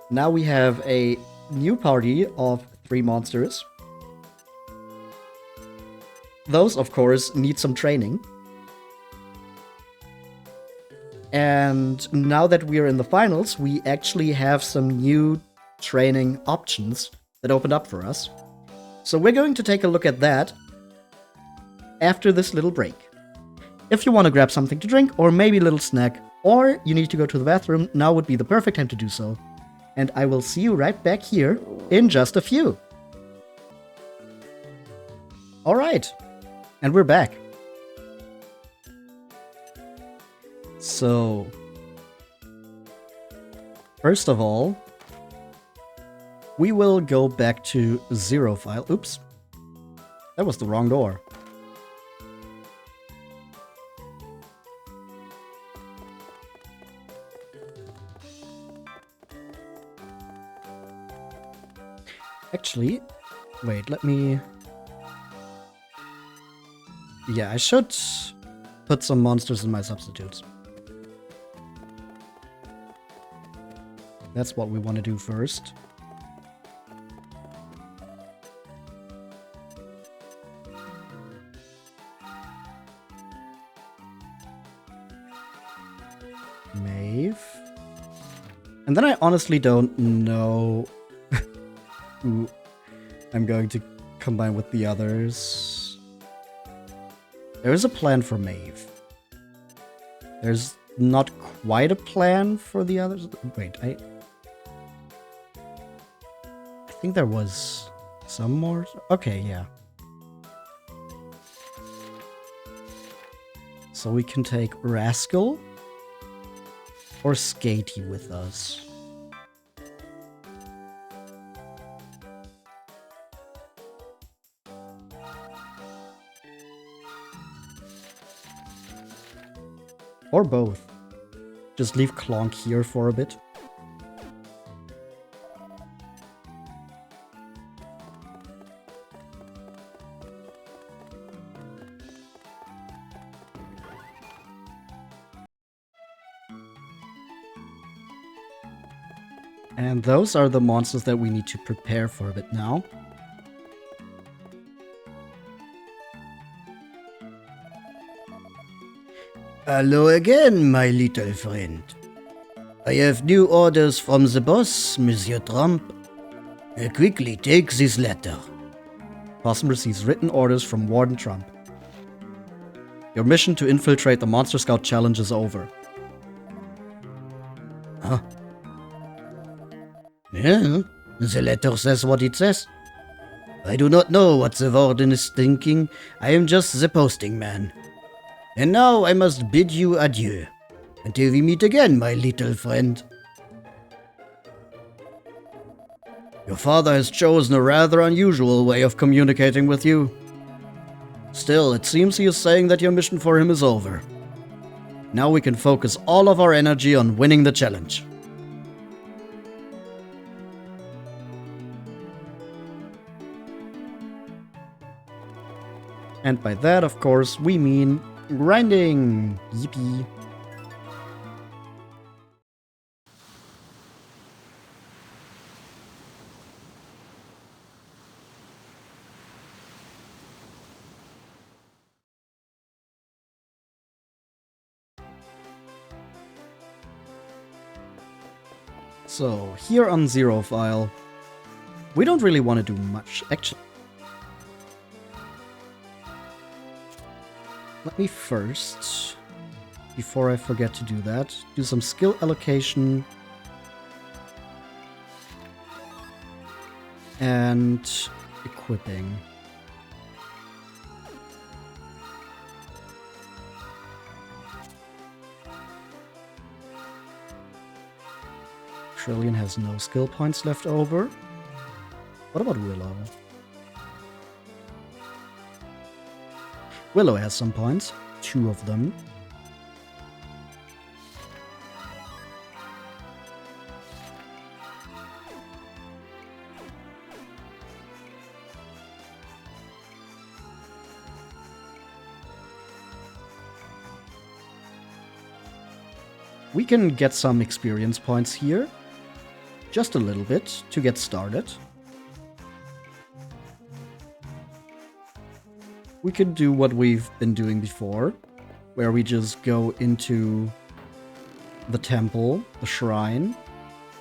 Now we have a new party of 3 monsters. Those, of course, need some training. And now that we're in the finals, we actually have some new training options that opened up for us. So we're going to take a look at that after this little break. If you want to grab something to drink, or maybe a little snack, or you need to go to the bathroom, now would be the perfect time to do so. And I will see you right back here in just a few. Alright. And we're back. So, first of all, we will go back to 0 file. Oops. That was the wrong door. Actually, wait, let me... Yeah, I should put some monsters in my substitutes. That's what we want to do first. Maeve. And then I honestly don't know who I'm going to combine with the others. There is a plan for Maeve. There's not quite a plan for the others. Wait, I think there was some more. Okay, yeah. So we can take Rascal or Skatey with us. Or both. Just leave Clonk here for a bit. And those are the monsters that we need to prepare for a bit now. Hello again, my little friend. I have new orders from the boss, Monsieur Trump. Quickly take this letter. Possum receives written orders from Warden Trump. Your mission to infiltrate the Monster Scout challenge is over. Huh? Yeah, the letter says what it says. I do not know what the Warden is thinking. I am just the posting man. And now I must bid you adieu. Until we meet again, my little friend. Your father has chosen a rather unusual way of communicating with you. Still, it seems he is saying that your mission for him is over. Now we can focus all of our energy on winning the challenge. And by that, of course, we mean grinding. Yippee. So, here on Zero File, we don't really want to do much, actually. Let me first, before I forget to do that, do some skill allocation and equipping. Trillion has no skill points left over. What about Willow? Willow has some points, 2 of them. We can get some experience points here. Just a little bit to get started. We could do what we've been doing before, where we just go into the temple, the shrine,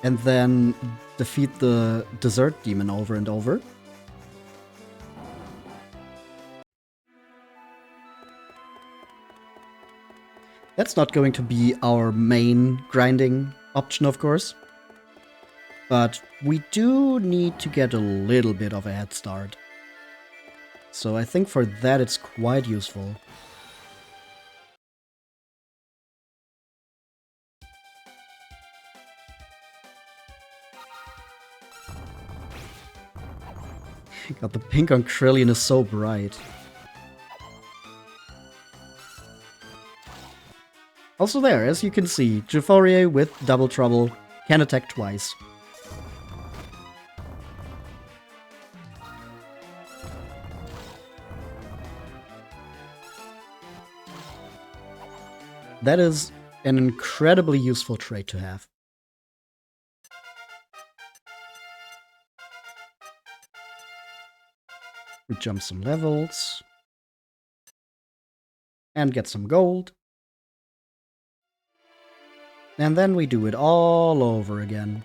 and then defeat the desert demon over and over. That's not going to be our main grinding option, of course. But we do need to get a little bit of a head start. So I think for that it's quite useful. God, the pink on Krillian is so bright. Also there, as you can see, Jaforier with Double Trouble can attack twice. That is an incredibly useful trait to have. We jump some levels. And get some gold. And then we do it all over again.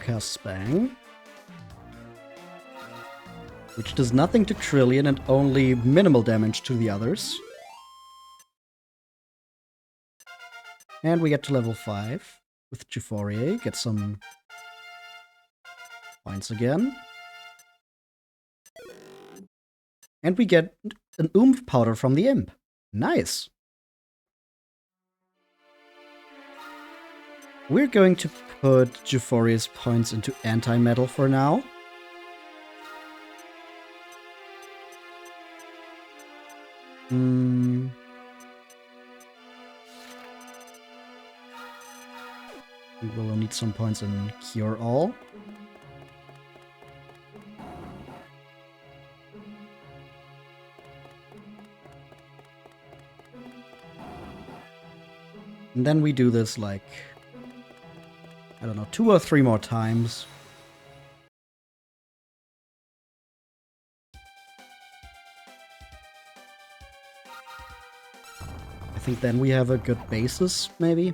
Cast Spang, which does nothing to Krillian and only minimal damage to the others. And we get to level 5 with Jaforier, get some points again. And we get an oomph powder from the imp. Nice! We're going to put Jaforia's points into anti-metal for now. We will need some points in Cure All. And then we do this like, I don't know, 2 or 3 more times. I think then we have a good basis, maybe?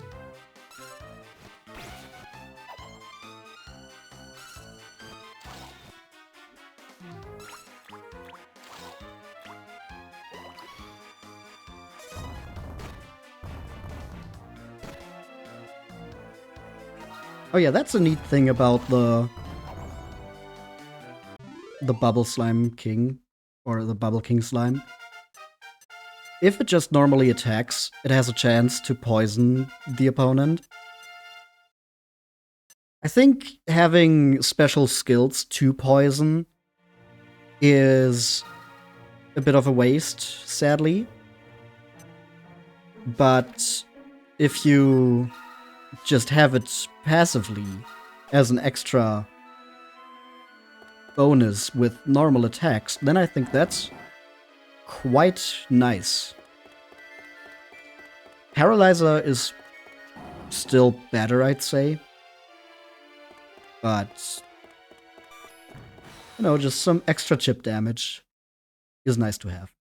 Oh yeah, that's a neat thing about the Bubble Slime King, or the Bubble King Slime. If it just normally attacks, it has a chance to poison the opponent. I think having special skills to poison is a bit of a waste, sadly. But if you just have it passively as an extra bonus with normal attacks, then I think that's quite nice. Paralyzer is still better, I'd say. But, you know, just some extra chip damage is nice to have.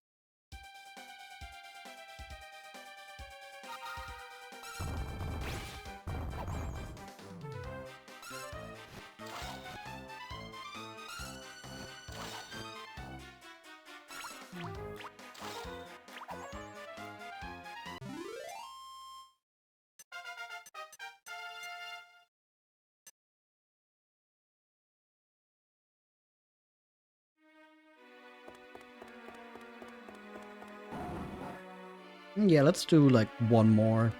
Yeah, let's do like one more.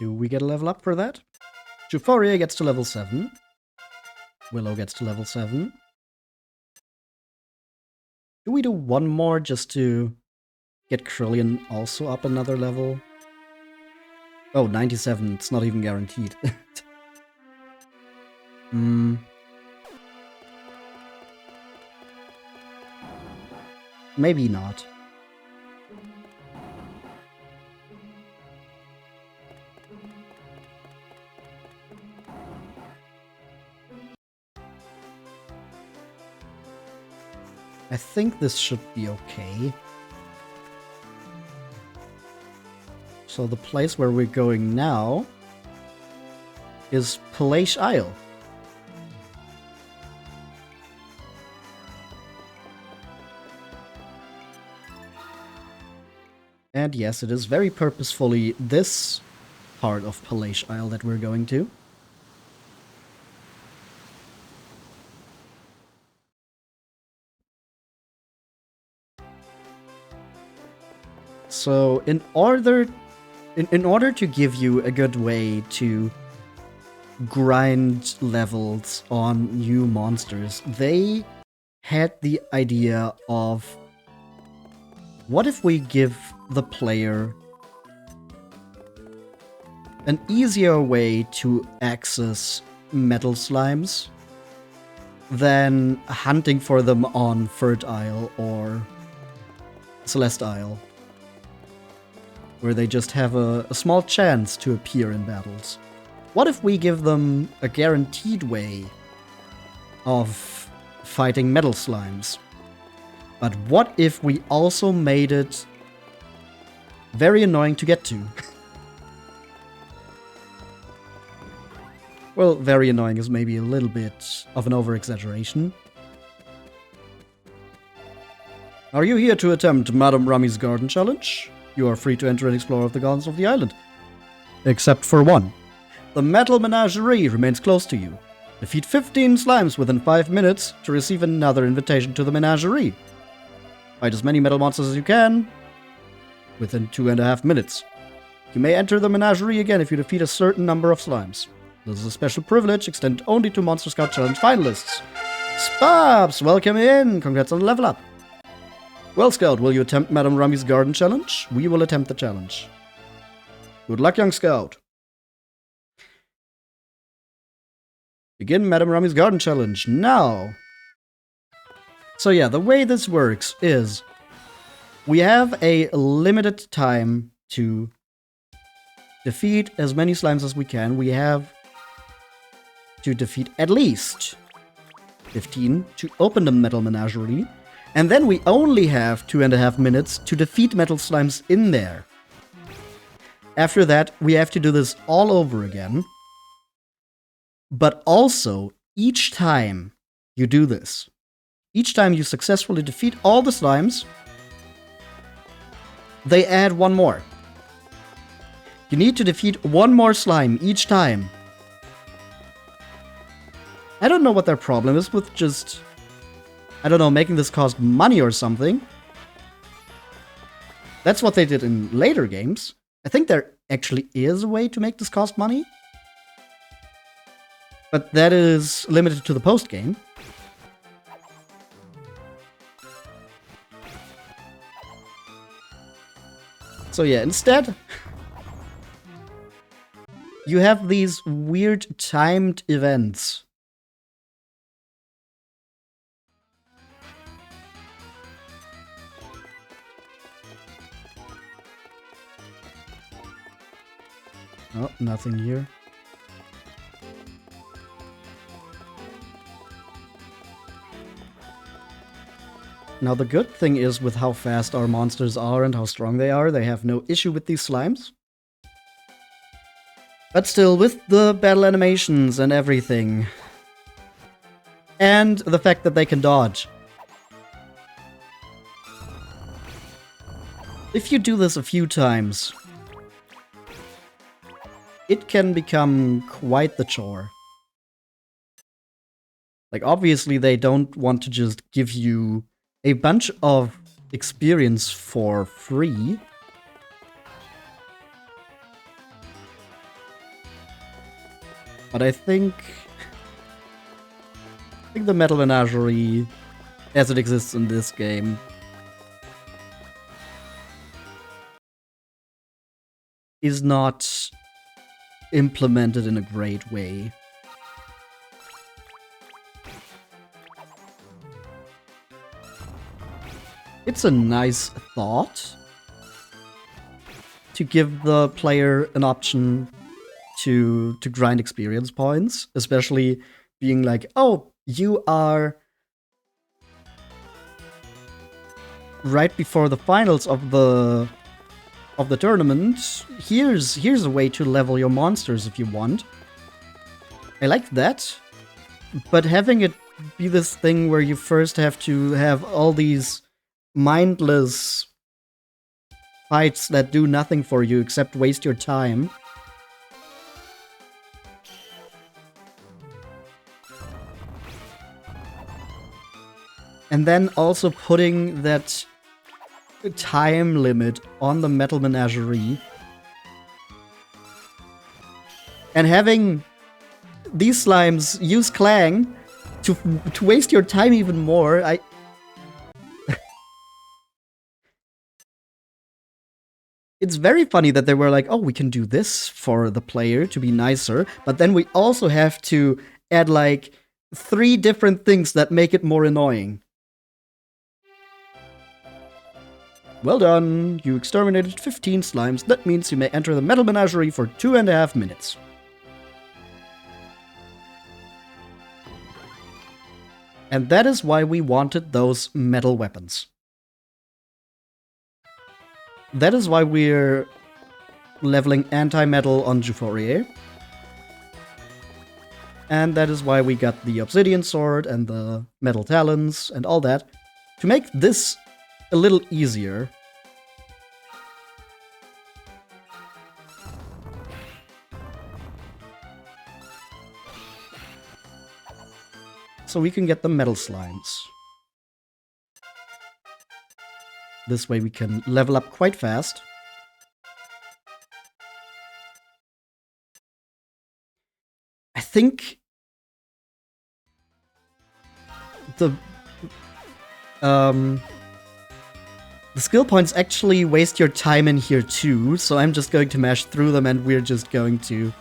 Do we get a level up for that? Euphoria gets to level 7. Willow gets to level 7. Do we do one more just to get Krillian also up another level? Oh, 97. It's not even guaranteed. Maybe not. I think this should be okay. So the place where we're going now is Plea Isle. And yes, it is very purposefully this part of Plea Isle that we're going to. So in order to give you a good way to grind levels on new monsters, they had the idea of, what if we give the player an easier way to access metal slimes than hunting for them on Fert Isle or Celeste Isle, where they just have a small chance to appear in battles. What if we give them a guaranteed way of fighting metal slimes? But what if we also made it very annoying to get to? Well, very annoying is maybe a little bit of an over-exaggeration. Are you here to attempt Madame Rummy's Garden Challenge? You are free to enter and explore the gardens of the island. Except for one. The Metal Menagerie remains close to you. Defeat 15 slimes within 5 minutes to receive another invitation to the Menagerie. Fight as many metal monsters as you can within 2.5 minutes. You may enter the Menagerie again if you defeat a certain number of slimes. This is a special privilege extended only to Monster Scout Challenge finalists. Spabs, welcome in! Congrats on the level up. Well, Scout, will you attempt Madame Rummy's garden challenge? We will attempt the challenge. Good luck, young Scout. Begin Madame Rummy's garden challenge now. So yeah, the way this works is we have a limited time to defeat as many slimes as we can. We have to defeat at least 15 to open the Metal Menagerie. And then we only have 2.5 minutes to defeat metal slimes in there. After that, we have to do this all over again. But also, each time you do this, each time you successfully defeat all the slimes, they add one more. You need to defeat one more slime each time. I don't know what their problem is with just, I don't know, making this cost money or something. That's what they did in later games. I think there actually is a way to make this cost money. But that is limited to the post-game. So yeah, instead, you have these weird timed events. Oh, nothing here. Now the good thing is with how fast our monsters are and how strong they are, they have no issue with these slimes. But still, with the battle animations and everything, and the fact that they can dodge, if you do this a few times, it can become quite the chore. Like, obviously they don't want to just give you a bunch of experience for free. But I think the Metal Menagerie, as it exists in this game, is not implemented in a great way. It's a nice thought to give the player an option to grind experience points, especially being like, oh, you are right before the finals of the tournament. Here's a way to level your monsters if you want. I like that, but having it be this thing where you first have to have all these mindless fights that do nothing for you except waste your time. And then also putting that time limit on the Metal Menagerie. And having these slimes use Clang to waste your time even more. It's very funny that they were like, oh, we can do this for the player to be nicer, but then we also have to add like 3 different things that make it more annoying. Well done, you exterminated 15 slimes. That means you may enter the Metal Menagerie for 2.5 minutes. And that is why we wanted those metal weapons. That is why we're leveling anti-metal on Juforier. And that is why we got the obsidian sword and the metal talons and all that. To make this a little easier. So we can get the metal slimes. This way we can level up quite fast. I think The skill points actually waste your time in here too, so I'm just going to mash through them and we're just going to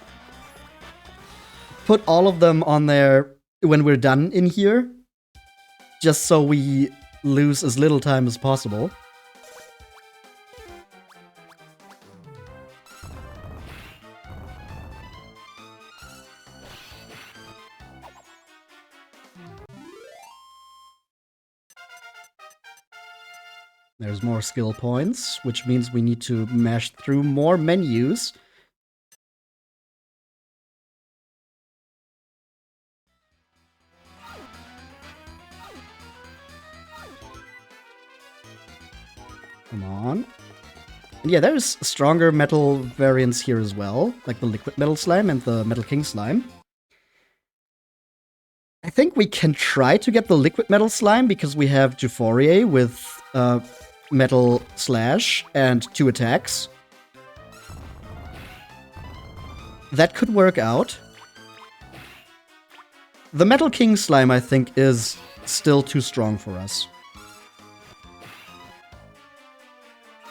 put all of them on there when we're done in here, just so we lose as little time as possible. There's more skill points, which means we need to mash through more menus. Come on. And yeah, there's stronger metal variants here as well, like the liquid metal slime and the metal king slime. I think we can try to get the liquid metal slime because we have Juforier with metal slash and 2 attacks. That could work out. The metal king slime, I think, is still too strong for us.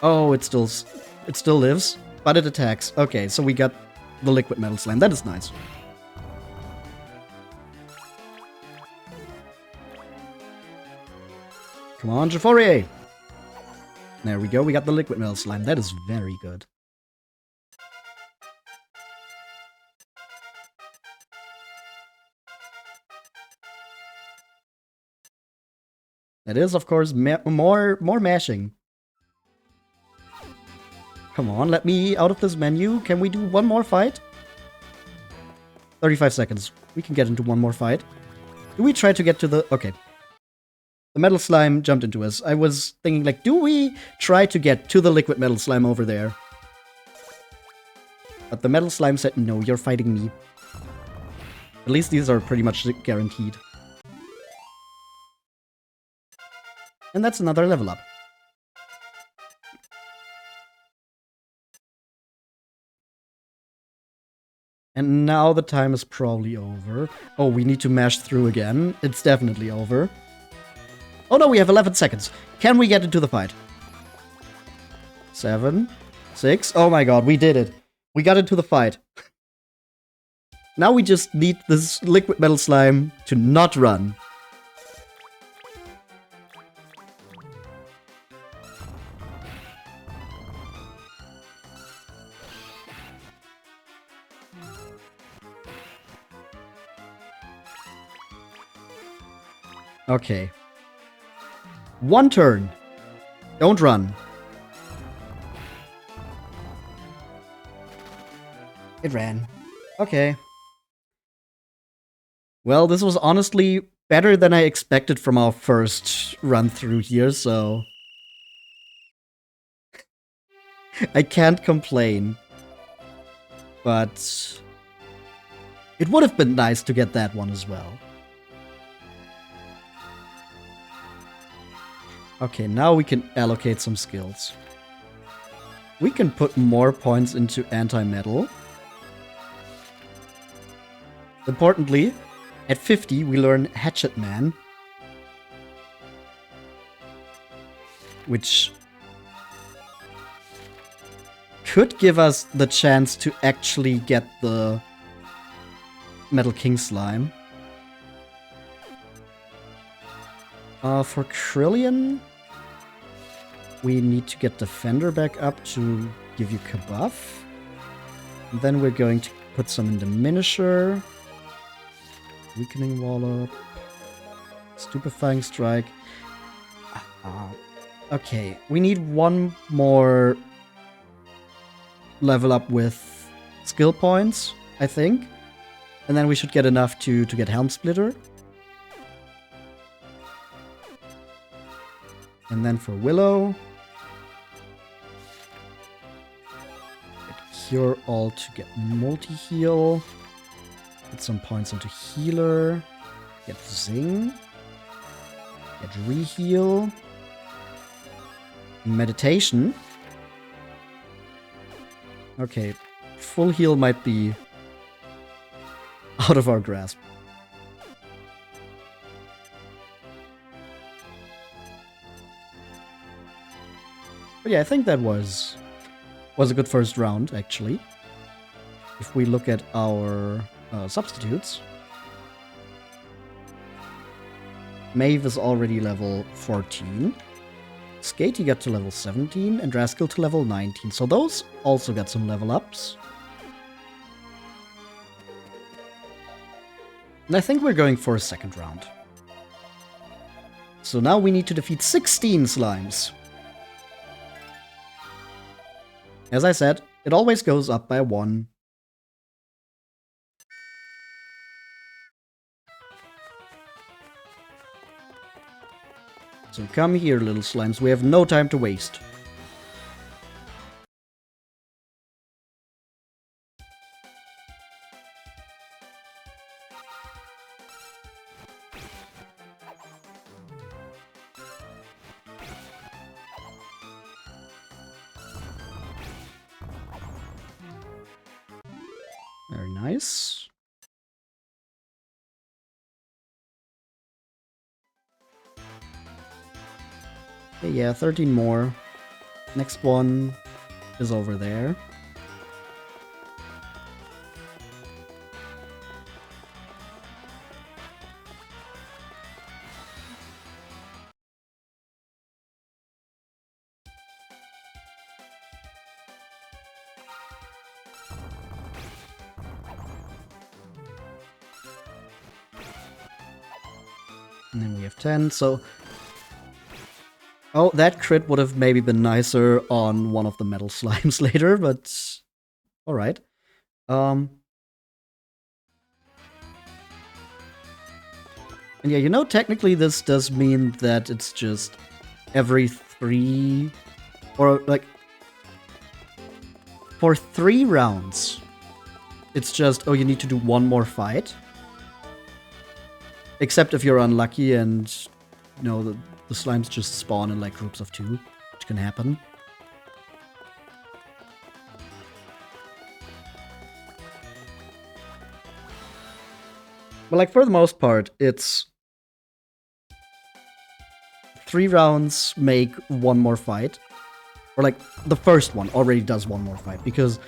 Oh, it still lives, but it attacks. Okay, so we got the liquid metal slime. That is nice. Come on, Jaforier! There we go, we got the liquid metal slime. That is very good. That is, of course, more mashing. Come on, let me out of this menu. Can we do one more fight? 35 seconds. We can get into one more fight. Do we try to get to the... Okay. The metal slime jumped into us. I was thinking, like, do we try to get to the liquid metal slime over there? But the metal slime said, no, you're fighting me. At least these are pretty much guaranteed. And that's another level up. And now the time is probably over. Oh, we need to mash through again. It's definitely over. Oh no, we have 11 seconds. Can we get into the fight? 7, 6. Oh my god, we did it. We got into the fight. Now we just need this liquid metal slime to not run. Okay. One turn. Don't run. It ran. Okay. Well, this was honestly better than I expected from our first run through here, so... I can't complain. But... it would have been nice to get that one as well. Okay, now we can allocate some skills. We can put more points into anti-metal. Importantly, at 50 we learn Hatchet Man, which could give us the chance to actually get the Metal King Slime. For Krillian, we need to get Defender back up to give you Kabuff. And then we're going to put some in Diminisher. Weakening Wallop. Stupefying Strike. Okay, we need one more level up with skill points, I think. And then we should get enough to get Helm Splitter. And then for Willow, get Cure All to get Multi-Heal. Get some points into Healer. Get Zing. Get Reheal. Meditation. Okay, full heal might be out of our grasp. But yeah, I think that was a good first round, actually. If we look at our substitutes, Maeve is already level 14. Skatey got to level 17 and Rascal to level 19. So those also got some level ups. And I think we're going for a second round. So now we need to defeat 16 slimes. As I said, it always goes up by 1. So come here, little slimes. We have no time to waste. Very nice. Okay, yeah, 13 more. Next one is over there. And then we have 10, so... Oh, that crit would have maybe been nicer on one of the metal slimes later, but... Alright. And yeah, you know, technically this does mean that it's just every 3... Or, like... For 3 rounds, it's just, oh, you need to do one more fight. Except if you're unlucky and, you know, the slimes just spawn in like groups of 2, which can happen. But like for the most part, it's 3 rounds make 1 more fight. Or like the first one already does 1 more fight because,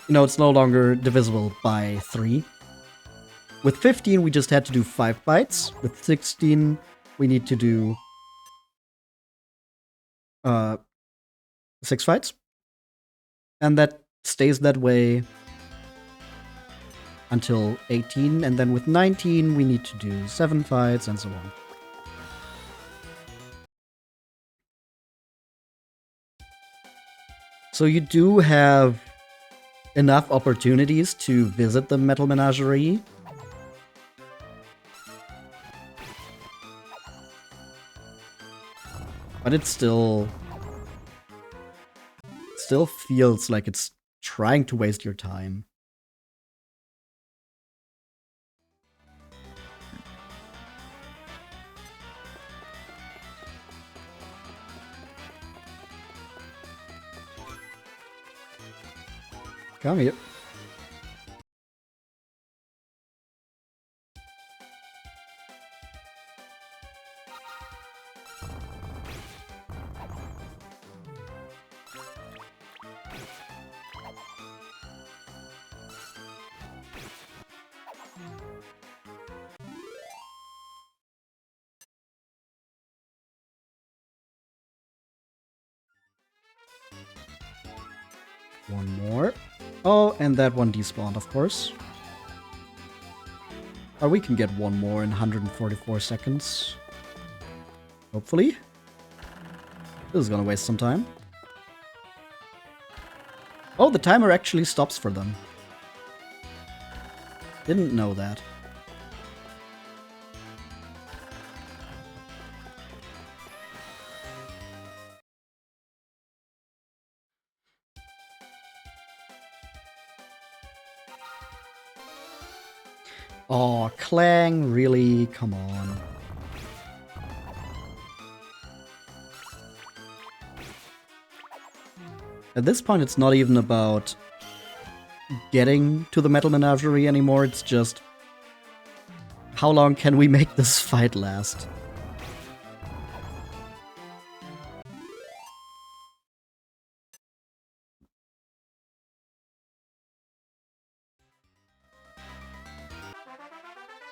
you know, it's no longer divisible by 3. With 15, we just had to do 5 fights. With 16, we need to do 6 fights. And that stays that way until 18. And then with 19, we need to do 7 fights and so on. So you do have enough opportunities to visit the Metal Menagerie. But it still feels like it's trying to waste your time. Come here. One more. Oh, and that one despawned, of course. Or we can get one more in 144 seconds. Hopefully. This is gonna waste some time. Oh, the timer actually stops for them. Didn't know that. Oh, Clang, really? Come on. At this point, it's not even about getting to the Metal Menagerie anymore, it's just how long can we make this fight last?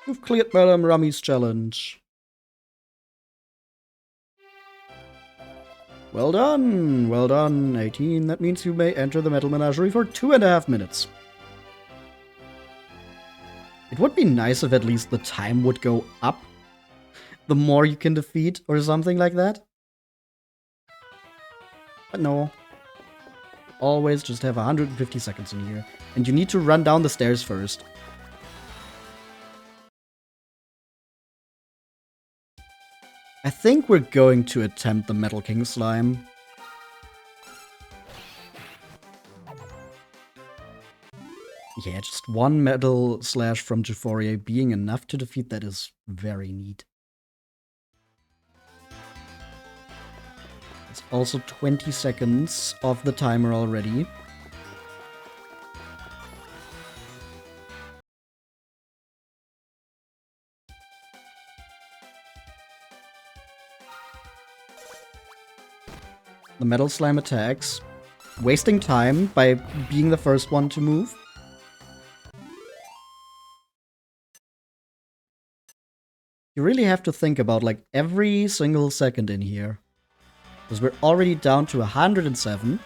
You've cleared Madame Rummy's challenge. Well done, well done, 18. That means you may enter the Metal Menagerie for 2.5 minutes. It would be nice if at least the time would go up the more you can defeat or something like that. But no. Always just have 150 seconds in here. And you need to run down the stairs first. I think we're going to attempt the Metal King Slime. Yeah, just one Metal Slash from Euphoria being enough to defeat that is very neat. It's also 20 seconds off the timer already. The Metal Slime attacks, wasting time by being the first one to move. You really have to think about like every single second in here. Because we're already down to 107.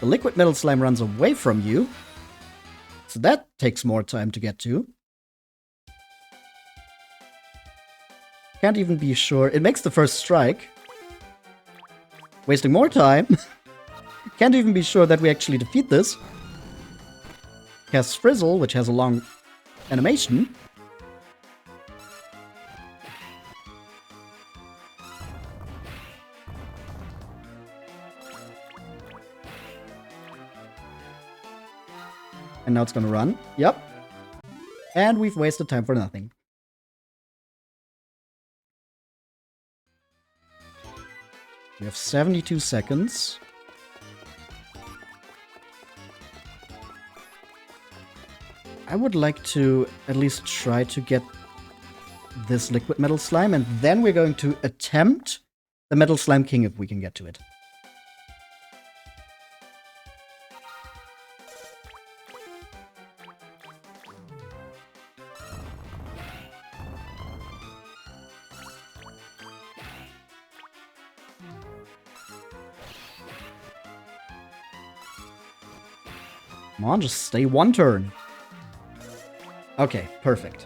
The liquid metal slime runs away from you. So that takes more time to get to. Can't even be sure. It makes the first strike. Wasting more time. Can't even be sure that we actually defeat this. Casts Frizzle, which has a long animation. And now it's gonna run. Yep. And we've wasted time for nothing. We have 72 seconds. I would like to at least try to get this liquid metal slime, and then we're going to attempt the Metal Slime King if we can get to it. Come on, just stay one turn. Okay, perfect.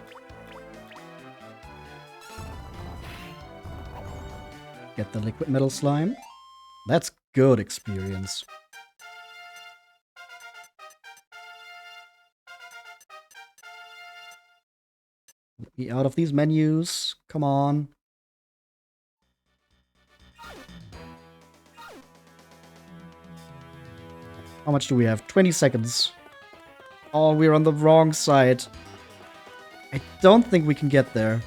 Get the liquid metal slime. That's good experience. Get me out of these menus. Come on. How much do we have? 20 seconds. Oh, we're on the wrong side. I don't think we can get there.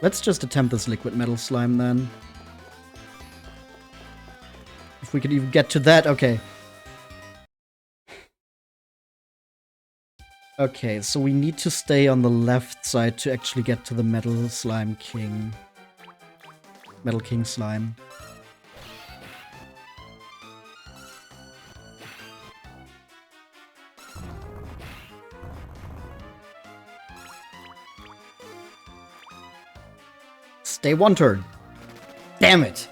Let's just attempt this liquid metal slime then. If we could even get to that, okay. Okay, so we need to stay on the left side to actually get to the Metal Slime King. Metal King Slime. Stay one turn. Damn it.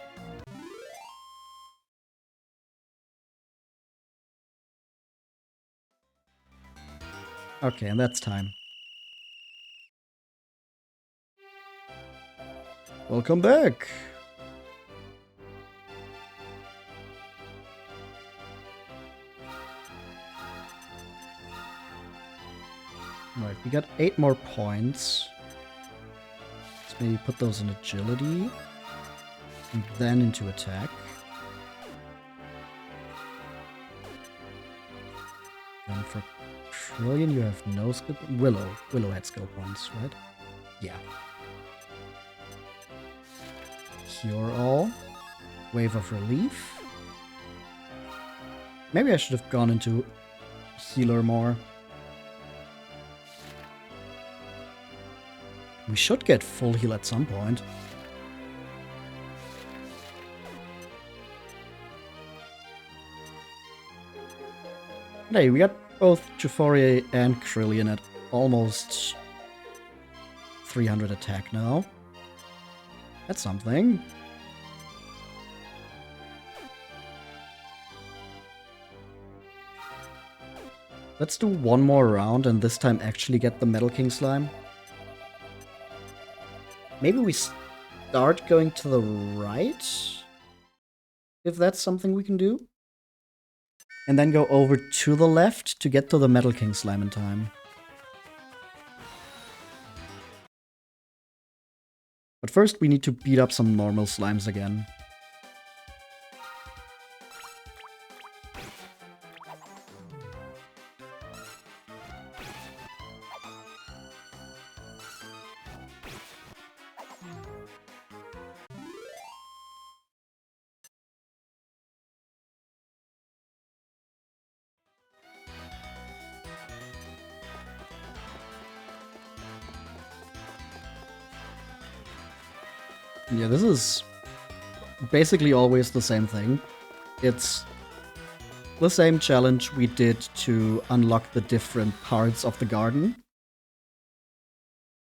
Okay, and that's time. Welcome back. Right, we got 8 more points. Let's maybe put those in agility. And then into attack. And for Trillion, you have no skill. Willow had skill points, right? Yeah. Cure all. Wave of Relief. Maybe I should have gone into healer more. We should get full heal at some point. Hey, we got both Euphoria and Trillion at almost 300 attack now. That's something. Let's do one more round and this time actually get the Metal King slime. Maybe we start going to the right? If that's something we can do. And then go over to the left to get to the Metal King slime in time. But first we need to beat up some normal slimes again. Yeah, this is basically always the same thing. It's the same challenge we did to unlock the different parts of the garden.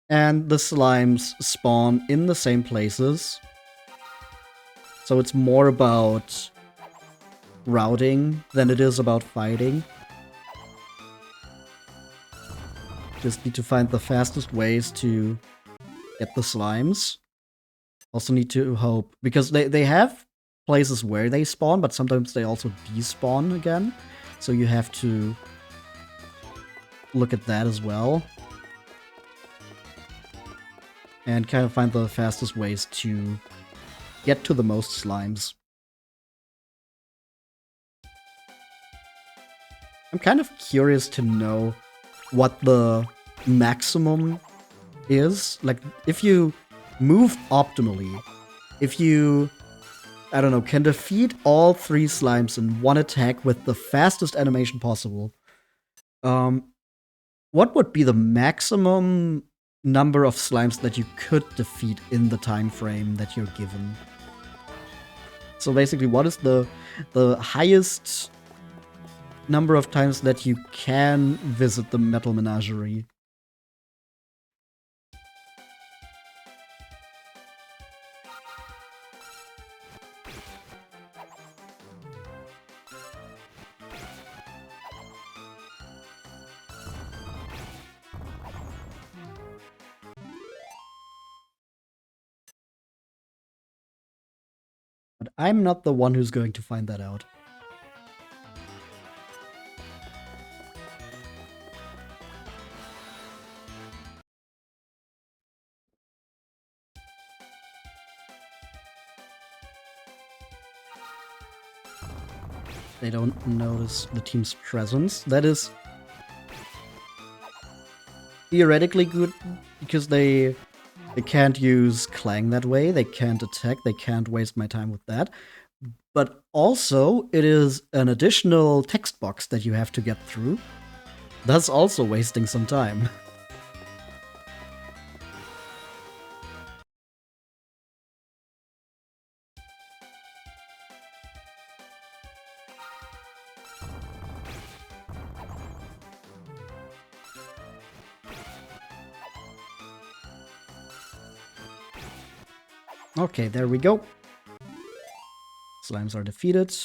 And the slimes spawn in the same places. So it's more about routing than it is about fighting. Just need to find the fastest ways to get the slimes. Also need to hope, because they have places where they spawn, but sometimes they also despawn again. So you have to look at that as well. And kind of find the fastest ways to get to the most slimes. I'm kind of curious to know what the maximum is. Like, if you move optimally, if you, I don't know, can defeat all 3 slimes in one attack with the fastest animation possible, what would be the maximum number of slimes that you could defeat in the time frame that you're given? So basically, what is the highest number of times that you can visit the Metal Menagerie? But I'm not the one who's going to find that out. They don't notice the team's presence. That is theoretically good, because they can't use Clang that way, they can't attack, they can't waste my time with that. But also, it is an additional text box that you have to get through. That's also wasting some time. Okay, there we go. Slimes are defeated.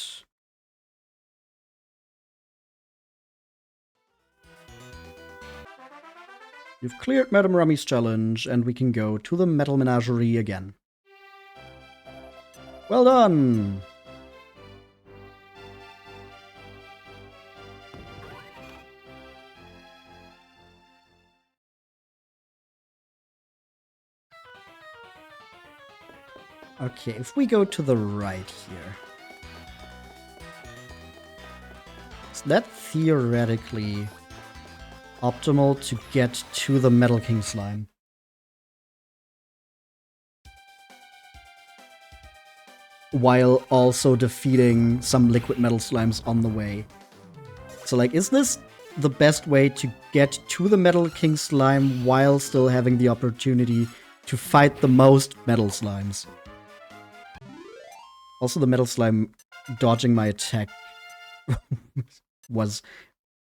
You've cleared Madame Rummy's challenge, and we can go to the Metal Menagerie again. Well done! Okay, if we go to the right here. Is that theoretically optimal to get to the Metal King slime? While also defeating some liquid metal slimes on the way. So, like, is this the best way to get to the Metal King slime while still having the opportunity to fight the most metal slimes? Also, the metal slime dodging my attack was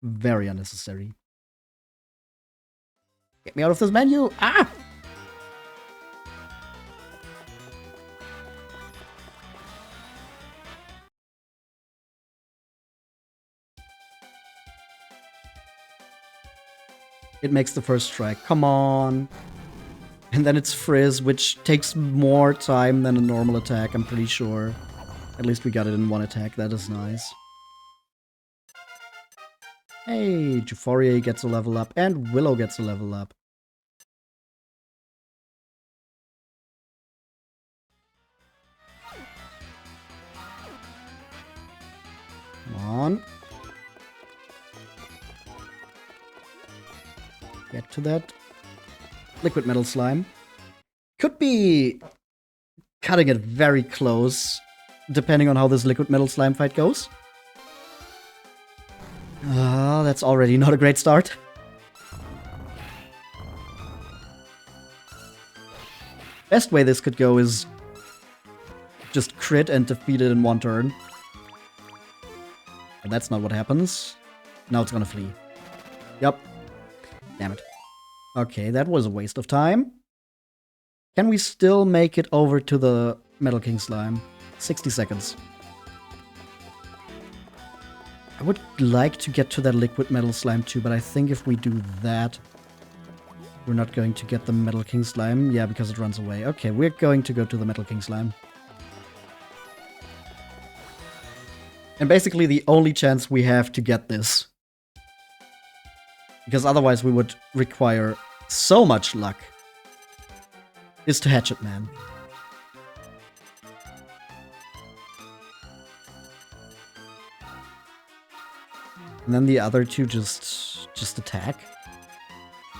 very unnecessary. Get me out of this menu! Ah! it makes the first strike. Come on. And then it's Frizz, which takes more time than a normal attack, I'm pretty sure. At least we got it in one attack, that is nice. Hey, Jaforier gets a level up, and Willow gets a level up. Come on. Get to that liquid metal slime. Could be cutting it very close, depending on how this liquid metal slime fight goes. That's already not a great start. Best way this could go is just crit and defeat it in one turn. But that's not what happens. Now it's gonna flee. Yup. Damn it. Okay, that was a waste of time. Can we still make it over to the Metal King slime? 60 seconds. I would like to get to that liquid metal slime too, but I think if we do that, we're not going to get the Metal King slime. Yeah, because it runs away. Okay, we're going to go to the Metal King slime. And basically the only chance we have to get this. Because otherwise we would require so much luck. Is to Hatchet Man. And then the other two just attack.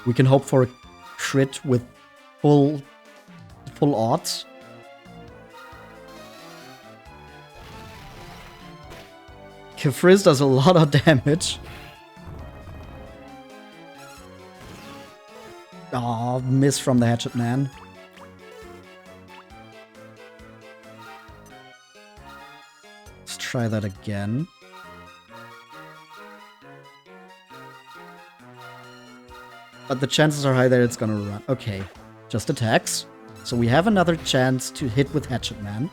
We can hope for a crit with full odds. Frizz does a lot of damage. Oh, miss from the Hatchet Man. Let's try that again. But the chances are high that it's gonna run. Okay, just attacks. So we have another chance to hit with Hatchet Man.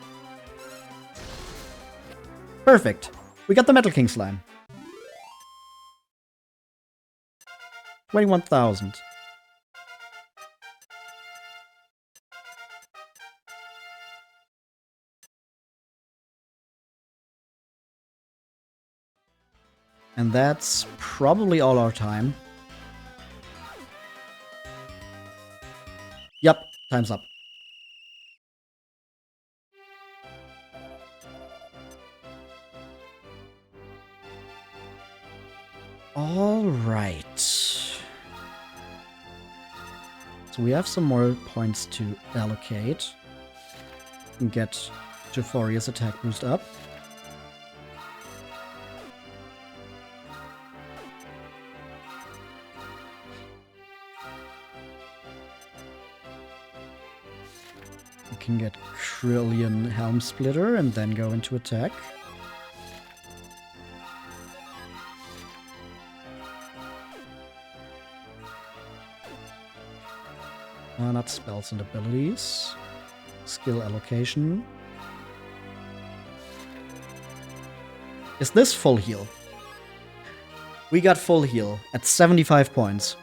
Perfect. We got the Metal King slime. 21,000. And that's probably all our time. Yep, time's up. All right. So we have some more points to allocate. And get Jaforia's attack boost up. We can get Trillion Helm Splitter and then go into attack. Not spells and abilities. Skill allocation. Is this full heal? We got full heal at 75 points.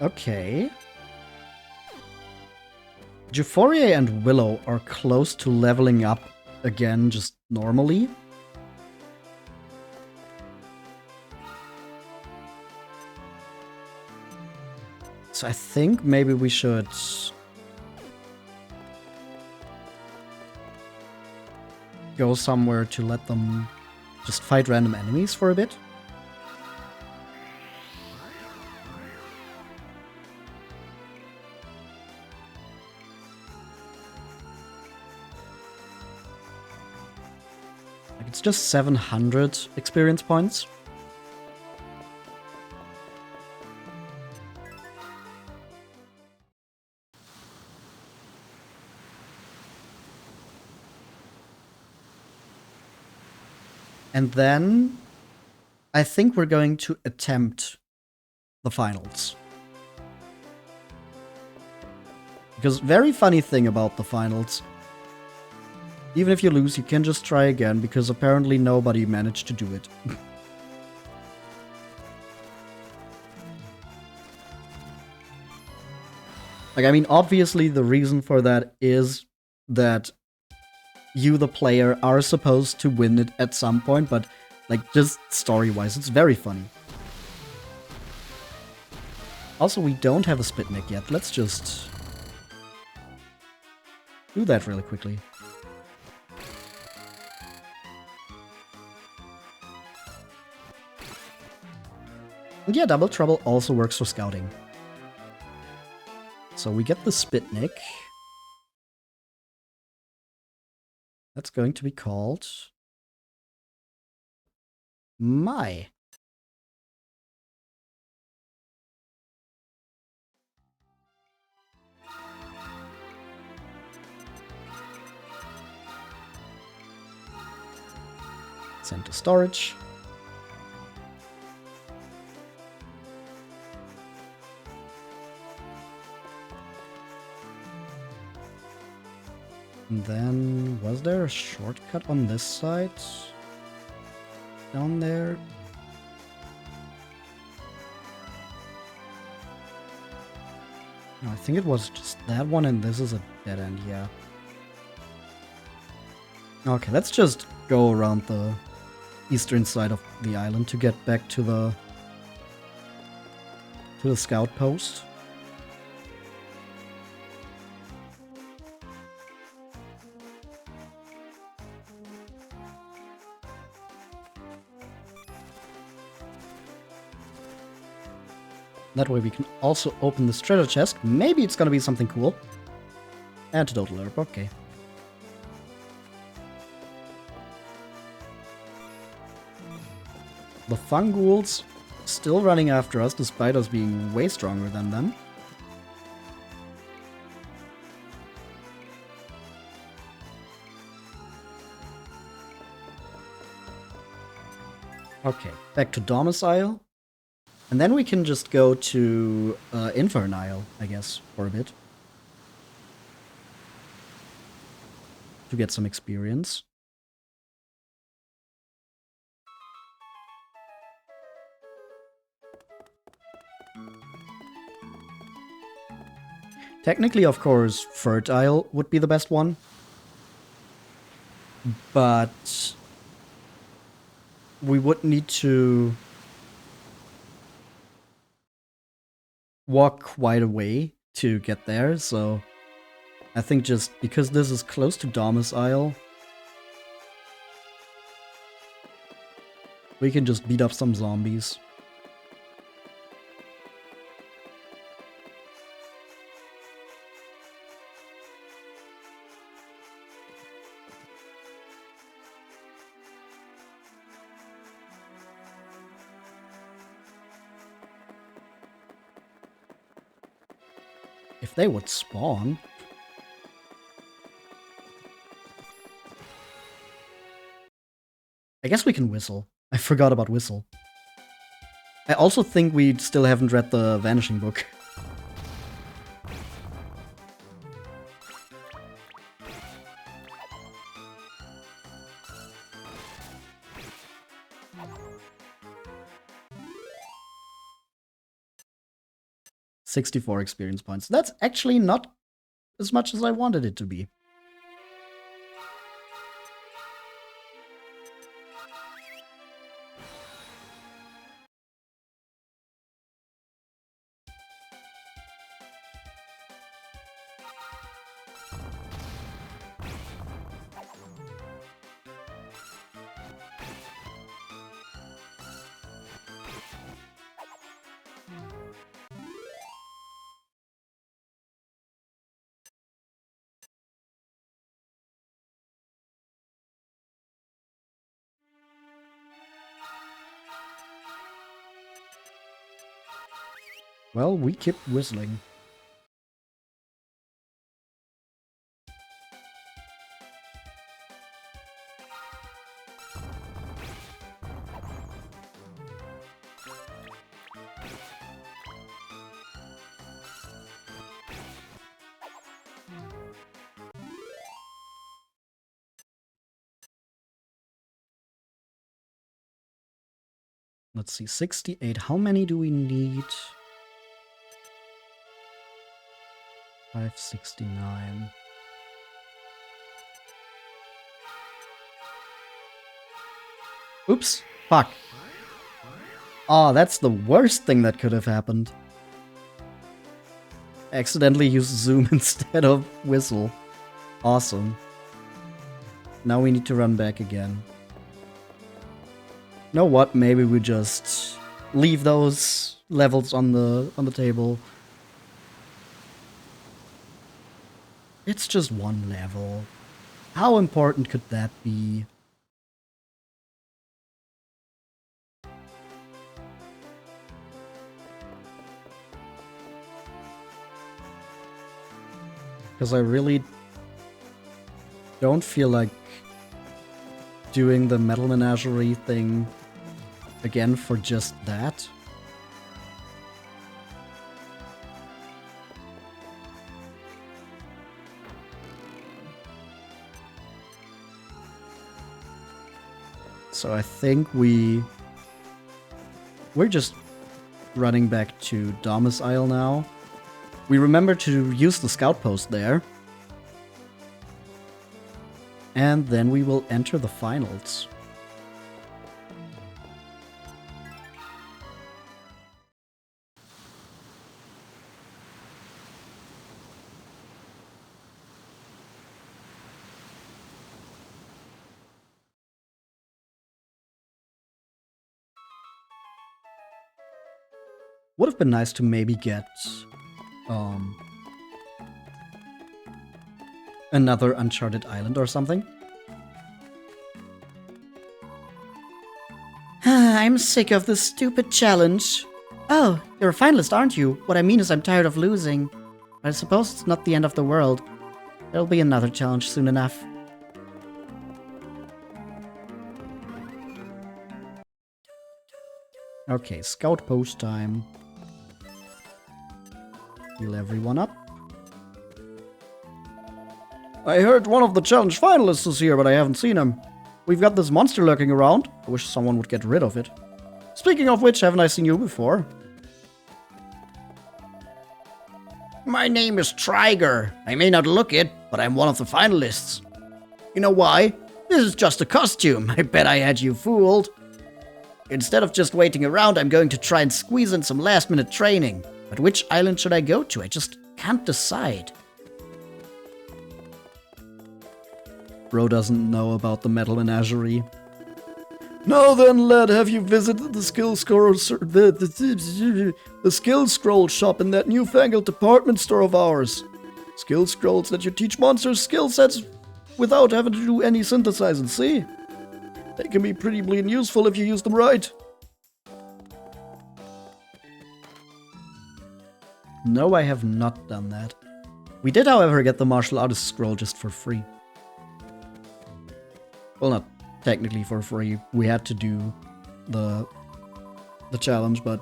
Okay. Jaforier and Willow are close to leveling up again, just normally. So I think maybe we should go somewhere to let them just fight random enemies for a bit. It's just 700 experience points. And then I think we're going to attempt the finals. Because very funny thing about the finals. Even if you lose, you can just try again, because apparently nobody managed to do it. Like, I mean, obviously the reason for that is that you, the player, are supposed to win it at some point, but, like, just story-wise, it's very funny. Also, we don't have a Spitnik yet. Let's just do that really quickly. And yeah, Double Trouble also works for scouting. So we get the Spitnik. That's going to be called My. Send to storage. And then, was there a shortcut on this side? Down there? No, I think it was just that one, and this is a dead end, yeah. Okay, let's just go around the eastern side of the island to get back to the scout post. That way we can also open this treasure chest. Maybe it's gonna be something cool. Antidote herb, okay. The Funghouls still running after us, despite us being way stronger than them. Okay, back to Domicile. And then we can just go to Infernile, I guess, for a bit. To get some experience. Technically, of course, Fertile would be the best one. But we would need to walk quite a way to get there, so I think just because this is close to Domicile, we can just beat up some zombies. If they would spawn. I guess we can whistle. I forgot about whistle. I also think we still haven't read the Vanishing book. $64 experience points. That's actually not as much as I wanted it to be. Well, we keep whistling. Let's see, 68. How many do we need? 569. Oops. Fuck. Oh, that's the worst thing that could have happened. Accidentally used zoom instead of whistle. Awesome. Now we need to run back again. You know what? Maybe we just leave those levels on the table. It's just one level. How important could that be? Because I really don't feel like doing the Metal Menagerie thing again for just that. So I think we're just running back to Domus Isle now. We remember to use the scout post there. And then we will enter the finals. Would have been nice to maybe get another Uncharted Island or something. I'm sick of this stupid challenge. Oh, you're a finalist, aren't you? What I mean is I'm tired of losing. But I suppose it's not the end of the world. There'll be another challenge soon enough. Okay, scout post time. Heal everyone up. I heard one of the challenge finalists is here, but I haven't seen him. We've got this monster lurking around. I wish someone would get rid of it. Speaking of which, haven't I seen you before? My name is Triger. I may not look it, but I'm one of the finalists. You know why? This is just a costume. I bet I had you fooled. Instead of just waiting around, I'm going to try and squeeze in some last-minute training. But which island should I go to? I just can't decide. Bro doesn't know about the Metal Menagerie. Now then, lad, have you visited the skill scroll shop in that newfangled department store of ours? Skill scrolls let you teach monsters skill sets without having to do any synthesizing, see? They can be pretty bleeding useful if you use them right. No, I have not done that. We did, however, get the martial artist scroll just for free. Well, not technically for free. We had to do the challenge, but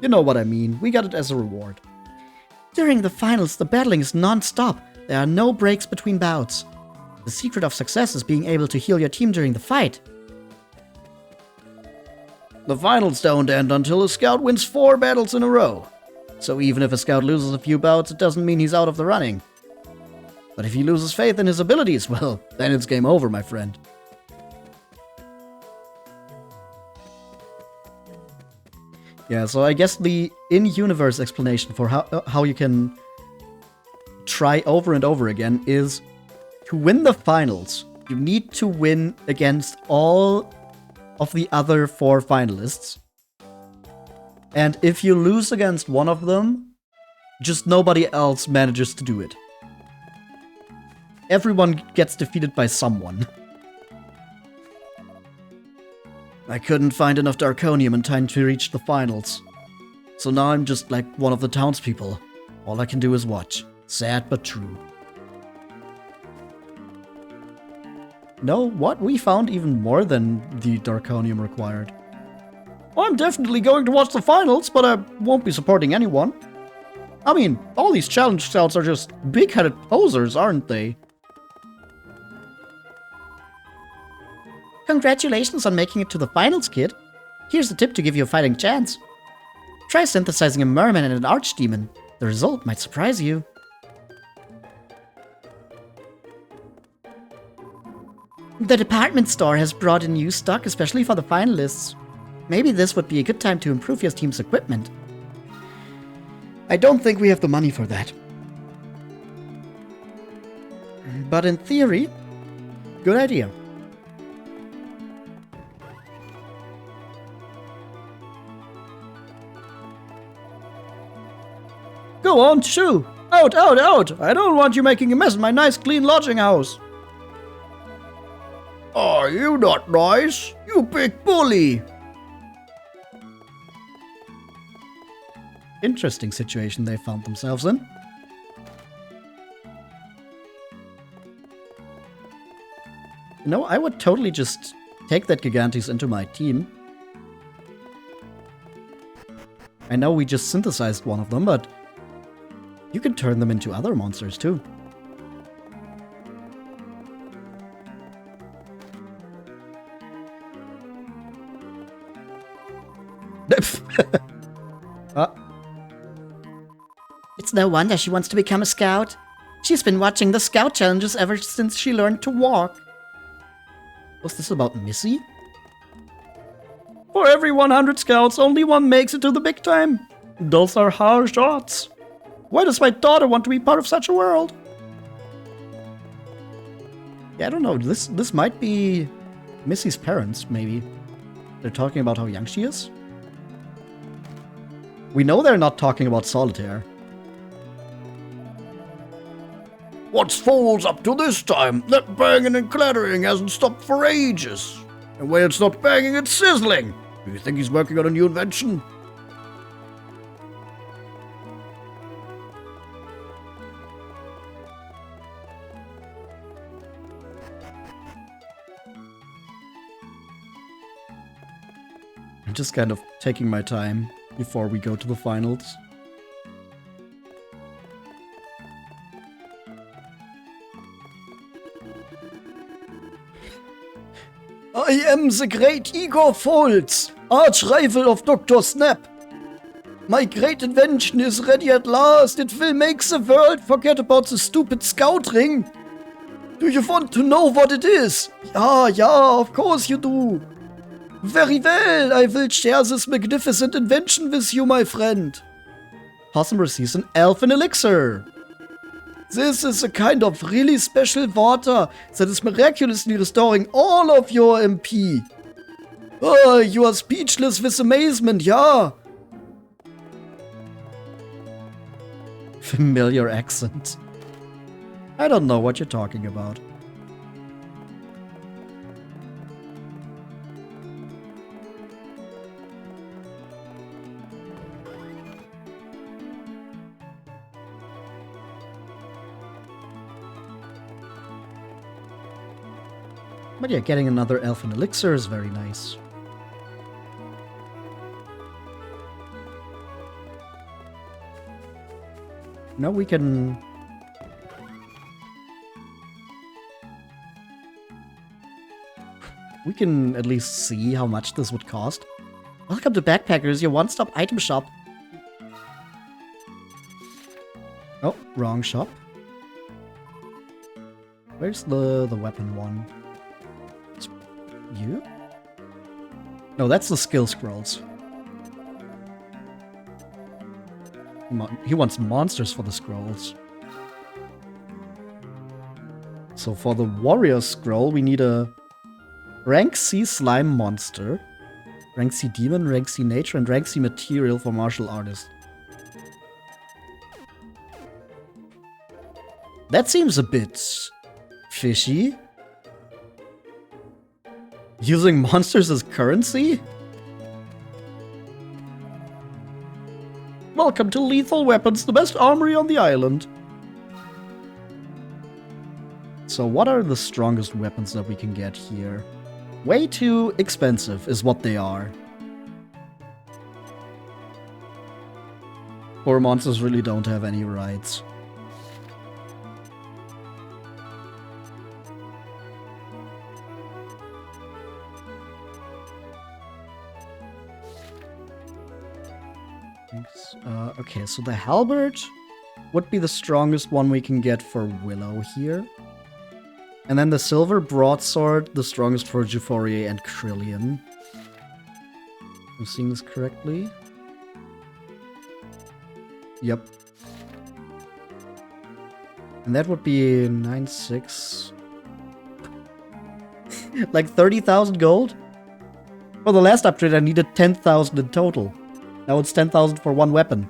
you know what I mean. We got it as a reward. During the finals, the battling is non-stop. There are no breaks between bouts. The secret of success is being able to heal your team during the fight. The finals don't end until a scout wins 4 battles in a row. So even if a scout loses a few bouts, it doesn't mean he's out of the running. But if he loses faith in his abilities, well, then it's game over, my friend. Yeah, so I guess the in-universe explanation for how you can try over and over again is to win the finals, you need to win against all of the other 4 finalists. And if you lose against one of them, just nobody else manages to do it. Everyone gets defeated by someone. I couldn't find enough Darkonium in time to reach the finals. So now I'm just like one of the townspeople. All I can do is watch. Sad but true. No, what? We found even more than the Darkonium required. I'm definitely going to watch the finals, but I won't be supporting anyone. I mean, all these challenge scouts are just big-headed posers, aren't they? Congratulations on making it to the finals, kid. Here's a tip to give you a fighting chance. Try synthesizing a merman and an archdemon. The result might surprise you. The department store has brought in new stock, especially for the finalists. Maybe this would be a good time to improve your team's equipment. I don't think we have the money for that. But in theory, good idea. Go on, shoo! Out, out, out! I don't want you making a mess in my nice, clean lodging house. Are you not nice? You big bully! Interesting situation they found themselves in. You know, I would totally just take that Gigantes into my team. I know we just synthesized one of them, but you can turn them into other monsters too. It's no wonder she wants to become a scout. She's been watching the scout challenges ever since she learned to walk. Was this about Missy? For every 100 scouts, only one makes it to the big time. Those are harsh odds. Why does my daughter want to be part of such a world? Yeah, I don't know. This might be Missy's parents, maybe. They're talking about how young she is. We know they're not talking about Solitaire. What's fools up to this time? That banging and clattering hasn't stopped for ages. And when it's not banging, it's sizzling. Do you think he's working on a new invention? I'm just kind of taking my time before we go to the finals. I am the great Igor Foltz, arch-rival of Dr. Snap. My great invention is ready at last. It will make the world forget about the stupid scout ring. Do you want to know what it is? Yeah, of course you do. Very well, I will share this magnificent invention with you, my friend. Possum receives an elfin elixir. This is a kind of really special water that is miraculously restoring all of your MP. Oh, you are speechless with amazement, yeah. Familiar accent. I don't know what you're talking about. But yeah, getting another elfin elixir is very nice. Now we can... We can at least see how much this would cost. Welcome to Backpackers, your one-stop item shop. Oh, wrong shop. Where's the weapon one? You? No, that's the skill scrolls. He wants monsters for the scrolls. So for the warrior scroll, we need a rank C slime monster, rank C demon, rank C nature, and rank C material for martial artist. That seems a bit fishy. Using monsters as currency? Welcome to Lethal Weapons, the best armory on the island. So what are the strongest weapons that we can get here? Way too expensive is what they are. Poor monsters really don't have any rights. Okay, so the halberd would be the strongest one we can get for Willow here. And then the silver broadsword, the strongest for Juforier and Krillian. I'm seeing this correctly? Yep. And that would be 9,600. Like 30,000 gold? For the last upgrade, I needed 10,000 in total. Now it's 10,000 for one weapon.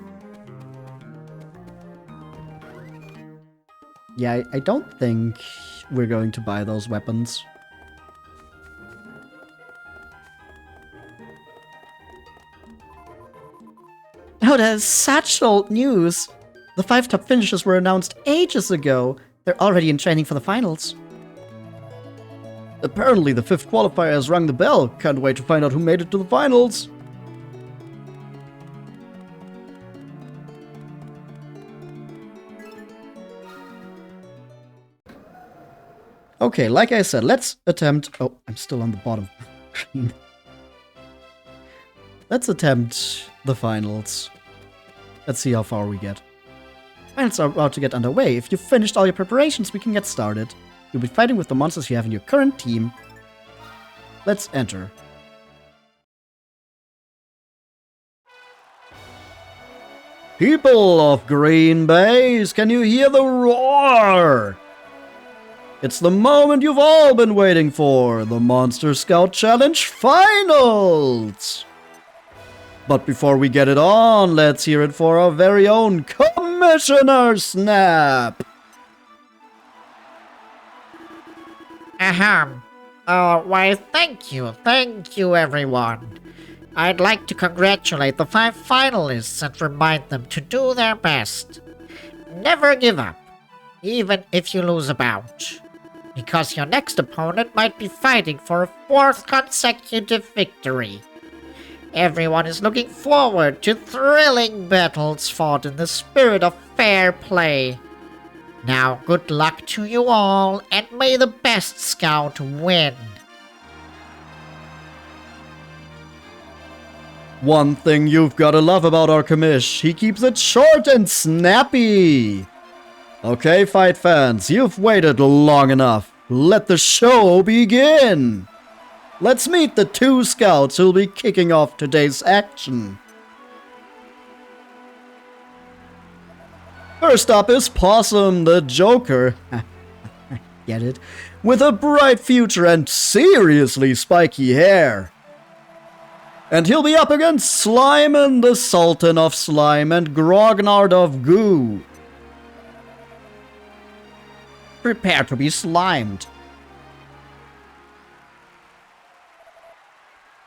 Yeah, I don't think we're going to buy those weapons. Oh, that's such old news. The 5 top finishers were announced ages ago. They're already in training for the finals. Apparently the 5th qualifier has rung the bell. Can't wait to find out who made it to the finals. Okay, like I said, let's attempt... Oh, I'm still on the bottom. Let's attempt the finals. Let's see how far we get. Finals are about to get underway. If you've finished all your preparations, we can get started. You'll be fighting with the monsters you have in your current team. Let's enter. People of Green Base, can you hear the roar? It's the moment you've all been waiting for, the Monster Scout Challenge Finals! But before we get it on, let's hear it for our very own Commissioner Snap! Ahem. Why, thank you everyone. I'd like to congratulate the 5 finalists and remind them to do their best. Never give up, even if you lose a bout. Because your next opponent might be fighting for a 4th consecutive victory. Everyone is looking forward to thrilling battles fought in the spirit of fair play. Now, good luck to you all, and may the best scout win. One thing you've gotta love about our commish, he keeps it short and snappy! Okay, fight fans, you've waited long enough. Let the show begin! Let's meet the 2 scouts who'll be kicking off today's action. First up is Possum the Joker. Get it? With a bright future and seriously spiky hair. And he'll be up against Slimon the Sultan of Slime and Grognard of Goo. Prepare to be slimed.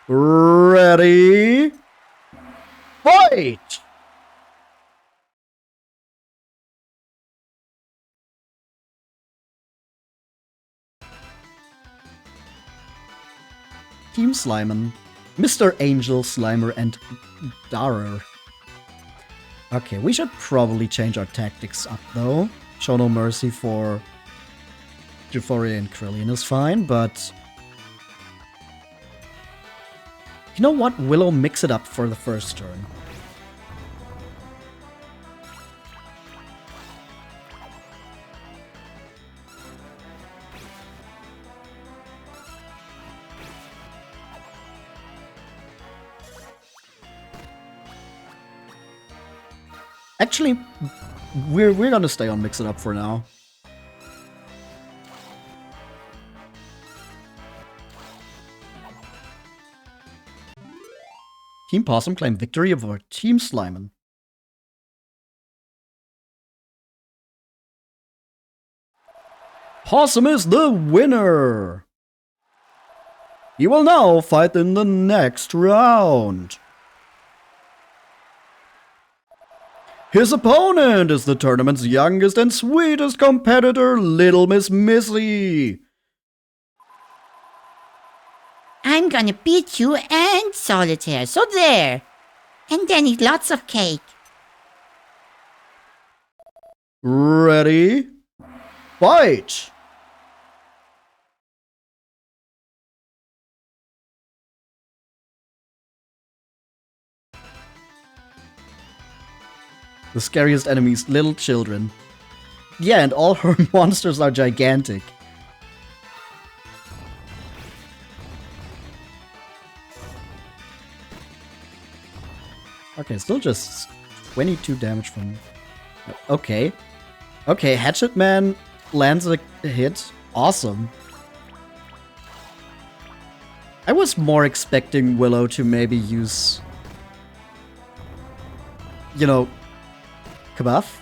Ready? Fight! Team Slimon. Mr. Angel, Slimer, and Darer. Okay, we should probably change our tactics up, though. Show no mercy for Juforier and Krillian is fine, but... You know what? Willow, mix it up for the first turn. Actually, we're gonna stay on Mix It Up for now. Team Possum claimed victory over Team Slimon. Possum is the winner! He will now fight in the next round. His opponent is the tournament's youngest and sweetest competitor, Little Miss Missy. I'm gonna beat you and Solitaire, so there! And then eat lots of cake. Ready? Fight! The scariest enemies, little children. Yeah, and all her monsters are gigantic. Okay, still just 22 damage from... Okay. Okay, Hatchet Man lands a hit. Awesome. I was more expecting Willow to maybe use... You know... Kabuff?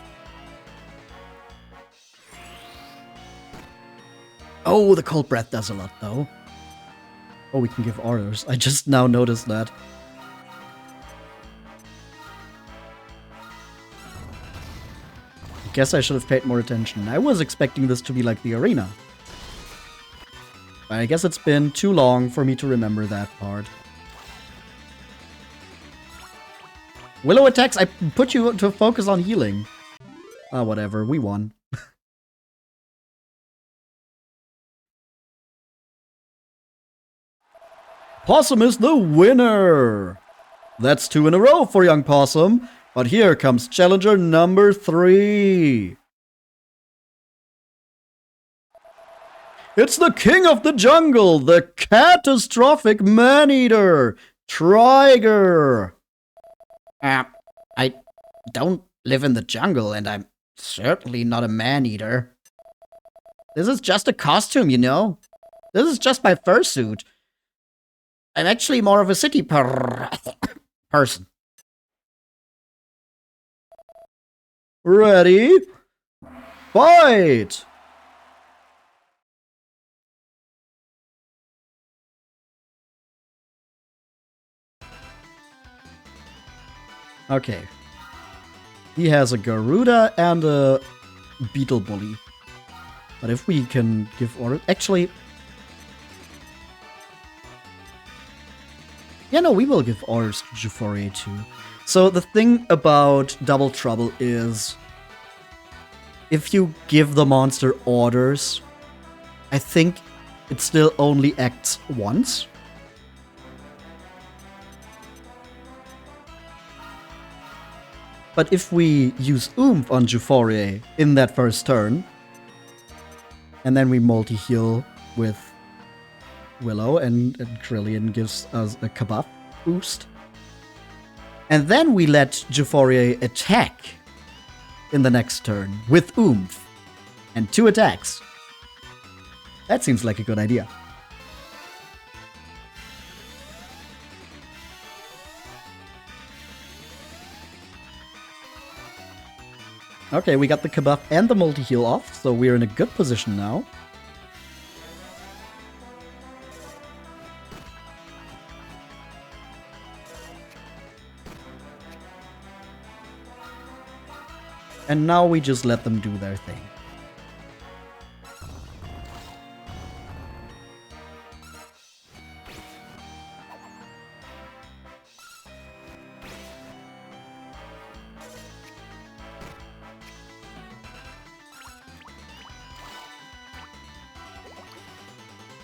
Oh, the Cold Breath does a lot, though. Oh, we can give orders. I just now noticed that. Guess I should have paid more attention. I was expecting this to be like the arena. But I guess it's been too long for me to remember that part. Willow attacks, I put you to focus on healing. Ah, whatever, we won. Possum is the winner! That's 2 in a row for young Possum. But here comes challenger number 3. It's the king of the jungle, the catastrophic man-eater, Trigger. I don't live in the jungle, and I'm certainly not a man-eater. This is just a costume, you know? This is just my fursuit. I'm actually more of a city person. Ready? Fight! Okay. He has a Garuda and a Beetle Bully. But if we can give order... Actually... Yeah, no, we will give orders to Jufore too. So the thing about Double Trouble is... If you give the monster orders, I think it still only acts once. But if we use Oomph on Jufore in that first turn, and then we multi-heal with Willow, and Krillian gives us a Kabuff boost, and then we let Jufore attack in the next turn with Oomph and 2 attacks. That seems like a good idea. Okay, we got the Kabuff and the multi-heal off, so we're in a good position now. And now we just let them do their thing.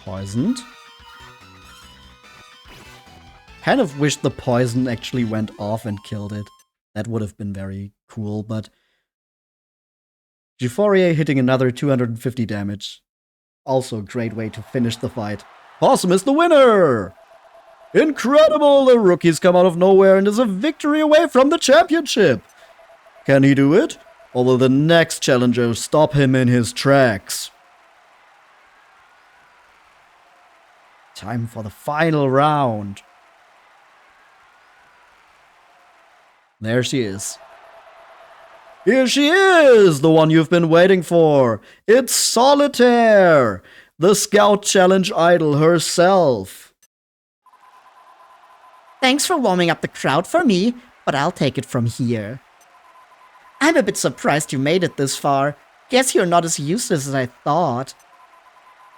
Poisoned. Kind of wish the poison actually went off and killed it. That would have been very cool, but... Jufore hitting another 250 damage. Also a great way to finish the fight. Possum is the winner! Incredible! The rookie's come out of nowhere and is a victory away from the championship! Can he do it? Or will the next challenger stop him in his tracks? Time for the final round. There she is. Here she is, the one you've been waiting for. It's Solitaire, the Scout Challenge idol herself. Thanks for warming up the crowd for me, but I'll take it from here. I'm a bit surprised you made it this far. Guess you're not as useless as I thought.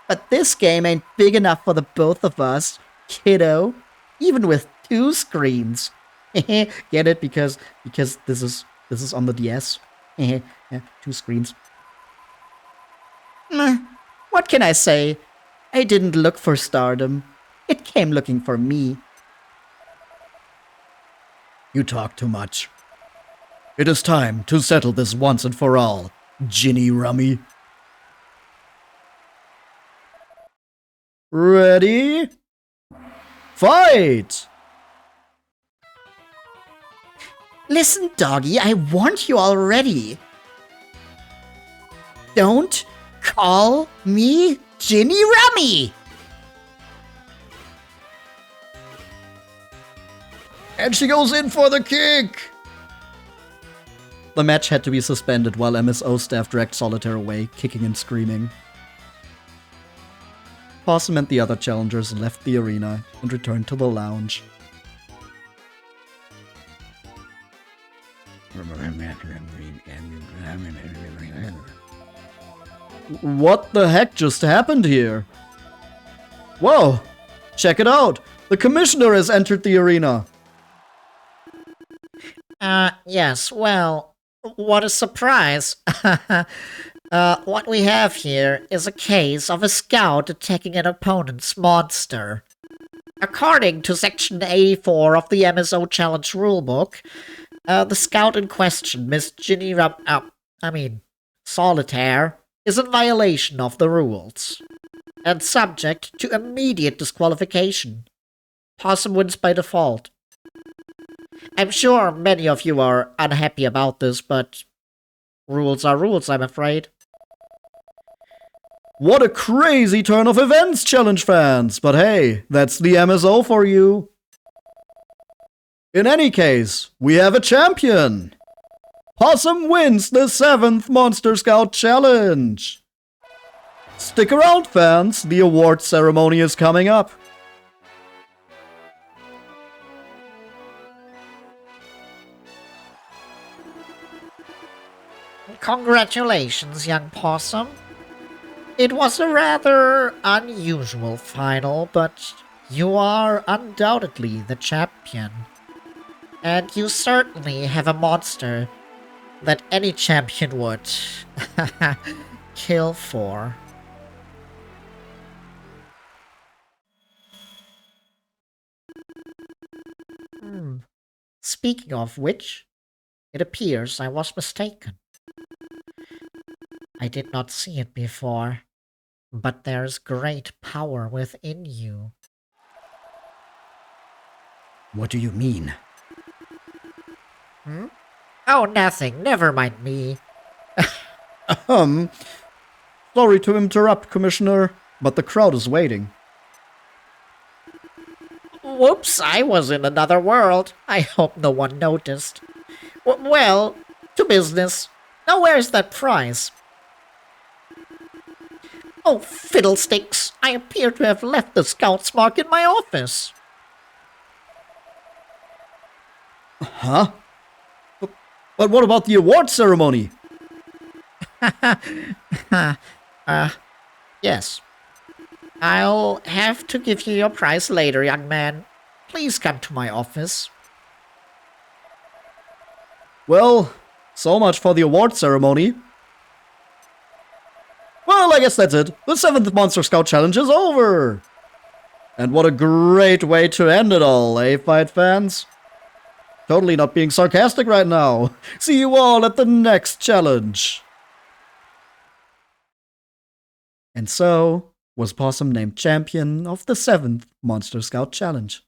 But this game ain't big enough for the both of us, kiddo. Even with 2 screens. Get it? Because this is on the DS. Yeah, 2 screens. What can I say? I didn't look for stardom. It came looking for me. You talk too much. It is time to settle this once and for all, Ginny Rummy. Ready? Fight! Listen, doggy, I warned you already. Don't call me Ginny Rummy! And she goes in for the kick! The match had to be suspended while MSO staff dragged Solitaire away, kicking and screaming. Possum and the other challengers left the arena and returned to the lounge. What the heck just happened here? Whoa! Check it out! The commissioner has entered the arena! Yes, well, what a surprise. What we have here is a case of a scout attacking an opponent's monster. According to Section 84 of the MSO Challenge Rulebook, the scout in question, Miss Solitaire, is in violation of the rules, and subject to immediate disqualification. Possum wins by default. I'm sure many of you are unhappy about this, but rules are rules, I'm afraid. What a crazy turn of events, Challenge fans! But hey, that's the MSO for you. In any case, we have a champion! Possum wins the 7th Monster Scout Challenge! Stick around, fans, the award ceremony is coming up. Congratulations, young Possum. It was a rather unusual final, but you are undoubtedly the champion. And you certainly have a monster that any champion would kill for. Speaking of which, it appears I was mistaken. I did not see it before, but there's great power within you. What do you mean? Oh, nothing. Never mind me. Sorry to interrupt, Commissioner, but the crowd is waiting. Whoops, I was in another world. I hope no one noticed. Well, to business. Now where's that prize? Oh, fiddlesticks! I appear to have left the scout's mark in my office. Huh? But what about the award ceremony? Yes. I'll have to give you your prize later, young man. Please come to my office. Well, so much for the award ceremony. Well, I guess that's it. The 7th Monster Scout Challenge is over! And what a great way to end it all, eh, Fight fans? Totally not being sarcastic right now. See you all at the next challenge! And so was Possum named champion of the 7th Monster Scout Challenge.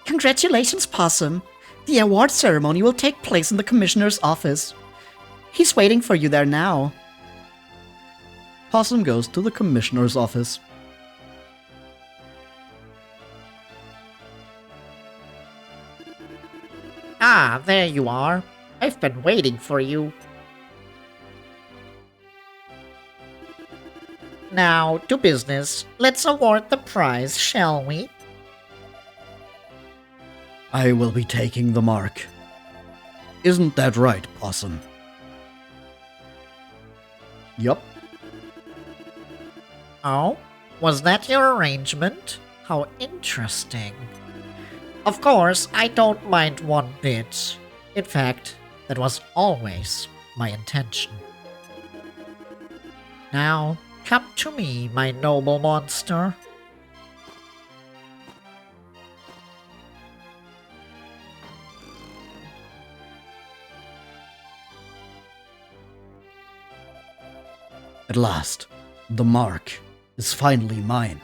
Congratulations, Possum! The award ceremony will take place in the Commissioner's office. He's waiting for you there now. Possum goes to the Commissioner's office. Ah, there you are. I've been waiting for you. Now, to business. Let's award the prize, shall we? I will be taking the mark. Isn't that right, Possum? Yup. Oh? Was that your arrangement? How interesting. Of course, I don't mind one bit. In fact, that was always my intention. Now, come to me, my noble monster. At last, the mark is finally mine.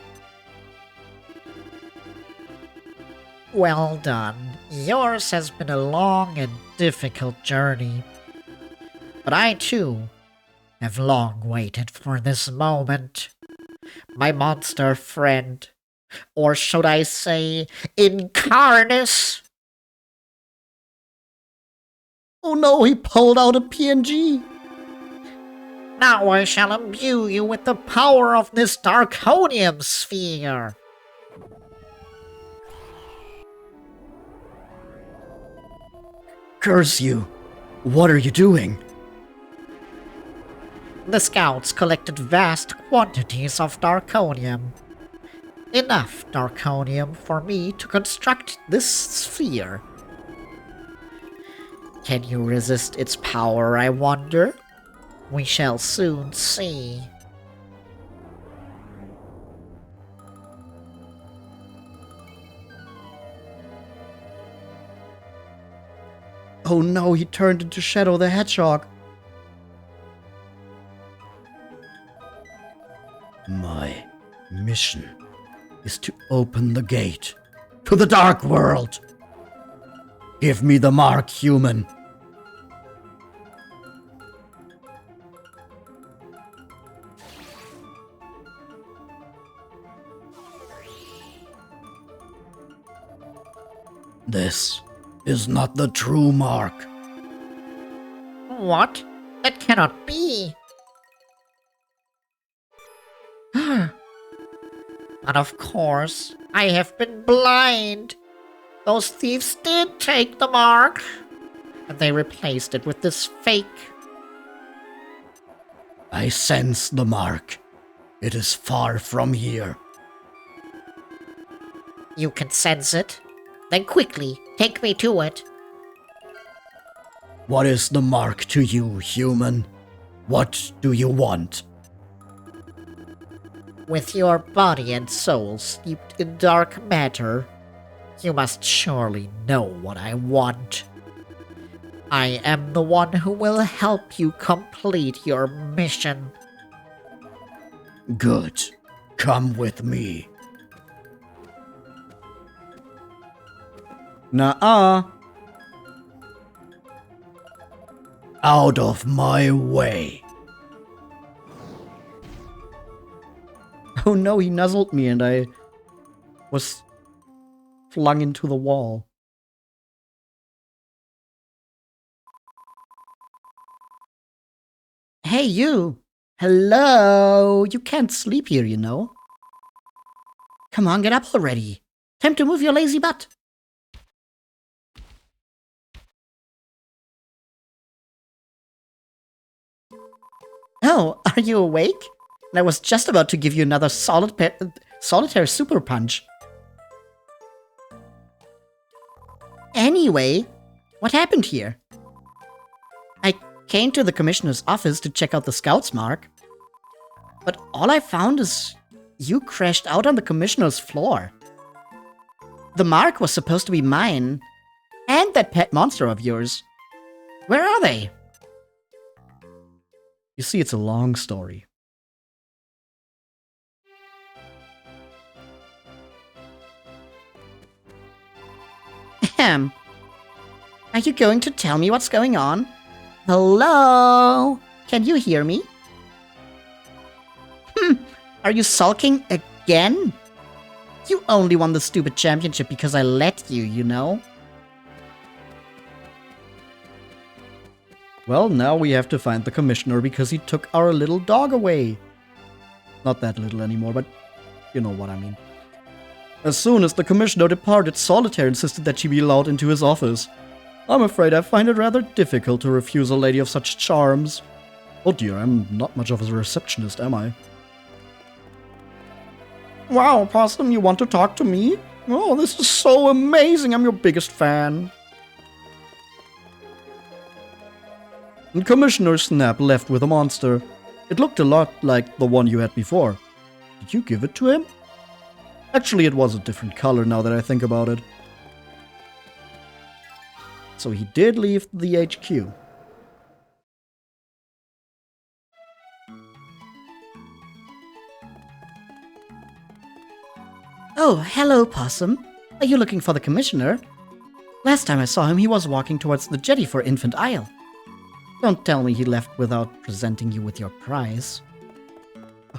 Well done. Yours has been a long and difficult journey. But I, too, have long waited for this moment. My monster friend, or should I say, Incarnus? Oh no, he pulled out a PNG! Now I shall imbue you with the power of this Darkonium sphere. Curse you! What are you doing? The scouts collected vast quantities of Darkonium. Enough Darkonium for me to construct this sphere. Can you resist its power, I wonder? We shall soon see. Oh no, he turned into Shadow the Hedgehog. My mission is to open the gate to the Dark World. Give me the mark, human. This is not the true mark. What? That cannot be. But of course, I have been blind. Those thieves did take the mark, and they replaced it with this fake. I sense the mark. It is far from here. You can sense it? Then quickly, take me to it. What is the mark to you, human? What do you want? With your body and soul steeped in dark matter, you must surely know what I want. I am the one who will help you complete your mission. Good. Come with me. Nuh-uh. Out of my way. Oh no, he nuzzled me and I was flung into the wall. Hey, you! Hello! You can't sleep here, you know. Come on, get up already. Time to move your lazy butt. Oh, are you awake? I was just about to give you another solitaire super punch. Anyway, what happened here? I came to the commissioner's office to check out the scouts mark, but all I found is you crashed out on the commissioner's floor. The mark was supposed to be mine, and that pet monster of yours. Where are they? You see, it's a long story. Ahem. Are you going to tell me what's going on? Hello? Can you hear me? Are you sulking again? You only won the stupid championship because I let you, you know? Well, now we have to find the commissioner because he took our little dog away. Not that little anymore, but you know what I mean. As soon as the commissioner departed, Solitaire insisted that she be allowed into his office. I'm afraid I find it rather difficult to refuse a lady of such charms. Oh dear, I'm not much of a receptionist, am I? Wow, Possum, you want to talk to me? Oh, this is so amazing, I'm your biggest fan. And Commissioner Snap left with a monster. It looked a lot like the one you had before. Did you give it to him? Actually, it was a different color now that I think about it. So he did leave the HQ. Oh, hello, Possum. Are you looking for the Commissioner? Last time I saw him, he was walking towards the jetty for Infant Isle. Don't tell me he left without presenting you with your prize.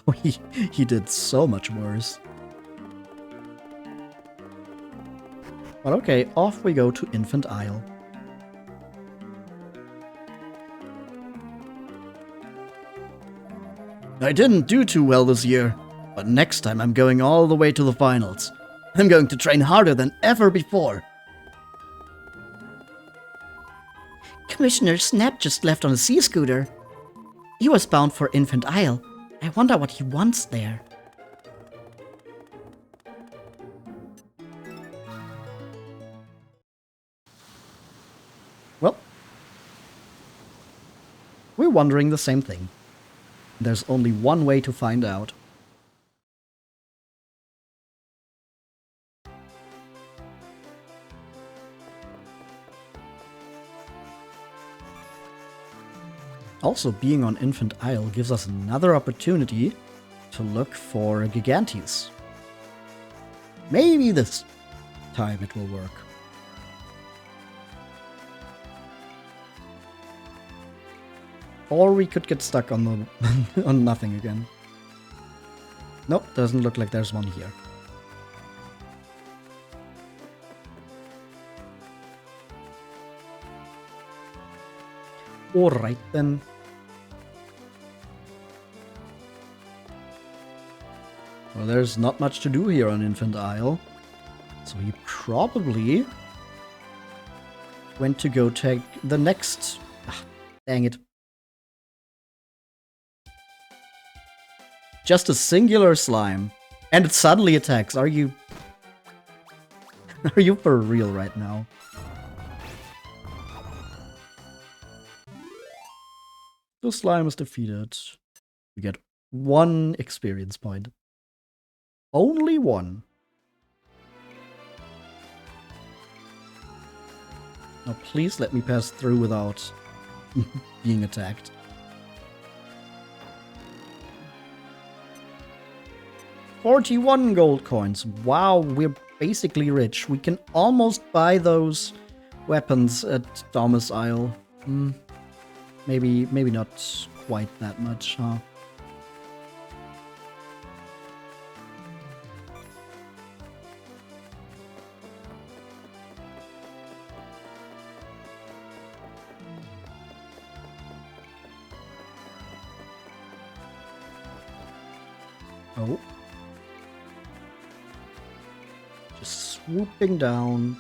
Oh, he did so much worse. But okay, off we go to Infant Isle. I didn't do too well this year, but next time I'm going all the way to the finals. I'm going to train harder than ever before. Commissioner Snap just left on a sea scooter. He was bound for Infant Isle. I wonder what he wants there. Well, we're wondering the same thing. There's only one way to find out. Also, being on Infant Isle gives us another opportunity to look for Gigantes. Maybe this time it will work. Or we could get stuck on the on nothing again. Nope, doesn't look like there's one here. Alright then. Well, there's not much to do here on Infant Isle. So he probably went to go take the next... Ah, dang it. Just a singular slime. And it suddenly attacks. Are you... Are you for real right now? The slime is defeated. We get 1 experience point. Only 1. Now please let me pass through without being attacked. $41 gold coins. Wow, we're basically rich. We can almost buy those weapons at Domus Isle. Maybe not quite that much, huh? Oh. Just swooping down.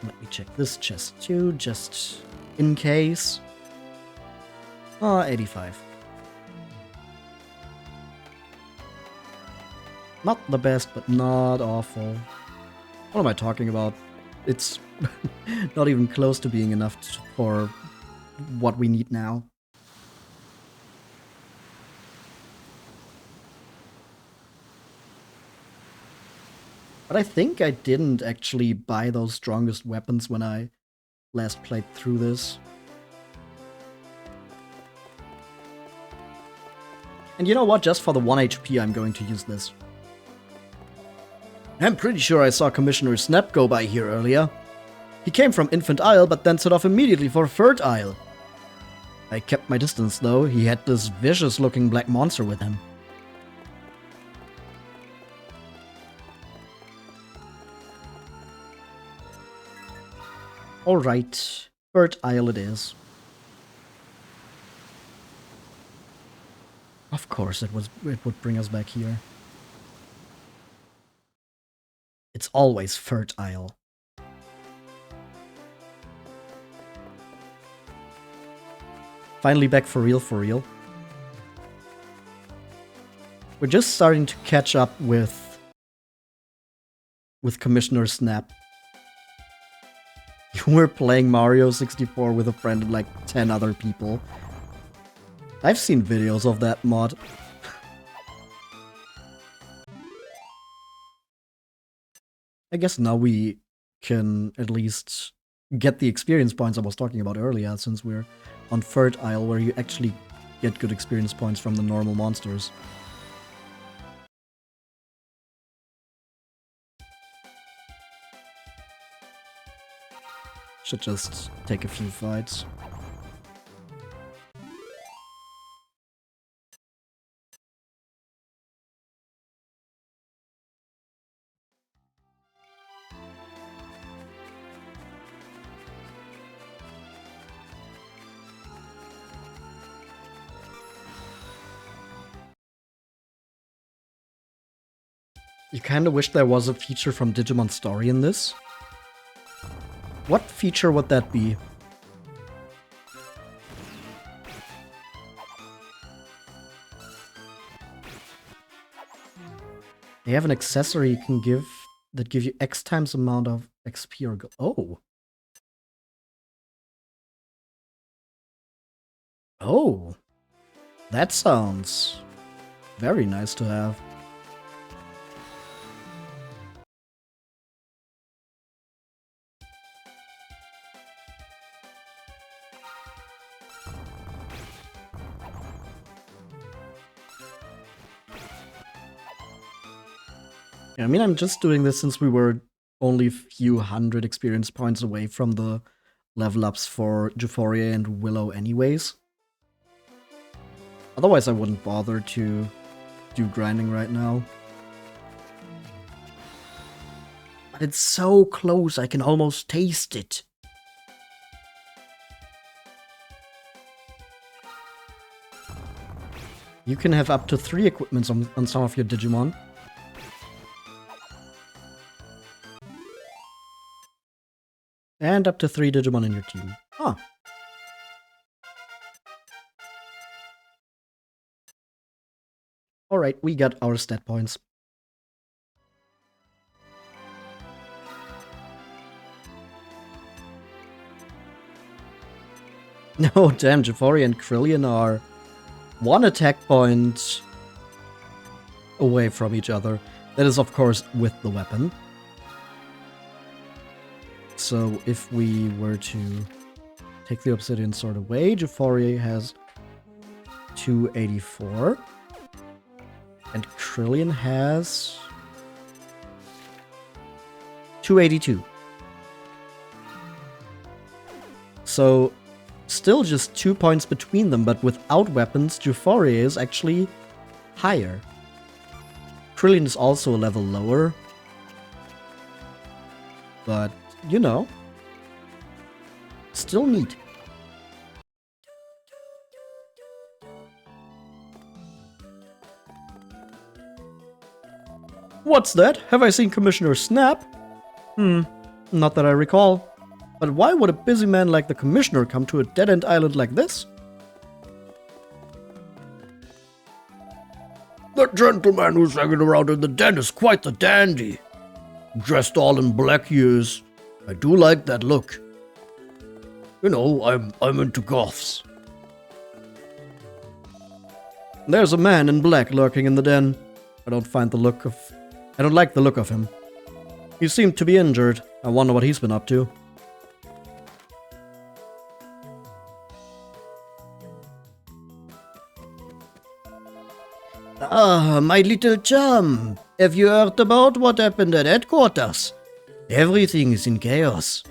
Let me check this chest too, just in case. 85. Not the best, but not awful. What am I talking about? It's not even close to being enough for what we need now. But I think I didn't actually buy those strongest weapons when I last played through this. And you know what? Just for the 1 HP, I'm going to use this. I'm pretty sure I saw Commissioner Snap go by here earlier. He came from Infant Isle, but then set off immediately for Fert Isle. I kept my distance, though. He had this vicious-looking black monster with him. Alright, Fert Isle it is. Of course it would bring us back here. It's always Fert Isle. Finally back for real, for real. We're just starting to catch up with Commissioner Snap. You were playing Mario 64 with a friend and like 10 other people. I've seen videos of that mod. I guess now we can at least get the experience points I was talking about earlier, since we're on Fert Isle, where you actually get good experience points from the normal monsters. Should just take a few fights. You kinda wish there was a feature from Digimon Story in this. What feature would that be? They have an accessory you can give that gives you X times amount of XP or gold. Oh. Oh. That sounds very nice to have. I mean, I'm just doing this since we were only a few hundred experience points away from the level ups for Euphoria and Willow anyways. Otherwise, I wouldn't bother to do grinding right now. But it's so close, I can almost taste it. You can have up to 3 equipments on some of your Digimon. And up to 3 Digimon in your team. Huh. Alright, we got our stat points. No, damn, Jafari and Krillian are 1 attack point away from each other. That is, of course, with the weapon. So if we were to take the Obsidian Sword away, Jafari has 284. And Krillian has 282. So still just 2 points between them, but without weapons, Jafari is actually higher. Krillian is also a level lower. But you know, still neat. What's that? Have I seen Commissioner Snap? Not that I recall. But why would a busy man like the Commissioner come to a dead-end island like this? That gentleman who's hanging around in the den is quite the dandy. Dressed all in black he is. I do like that look. You know, I'm into goths. There's a man in black lurking in the den. I don't like the look of him. He seemed to be injured. I wonder what he's been up to. Ah, my little chum. Have you heard about what happened at headquarters? Everything is in chaos.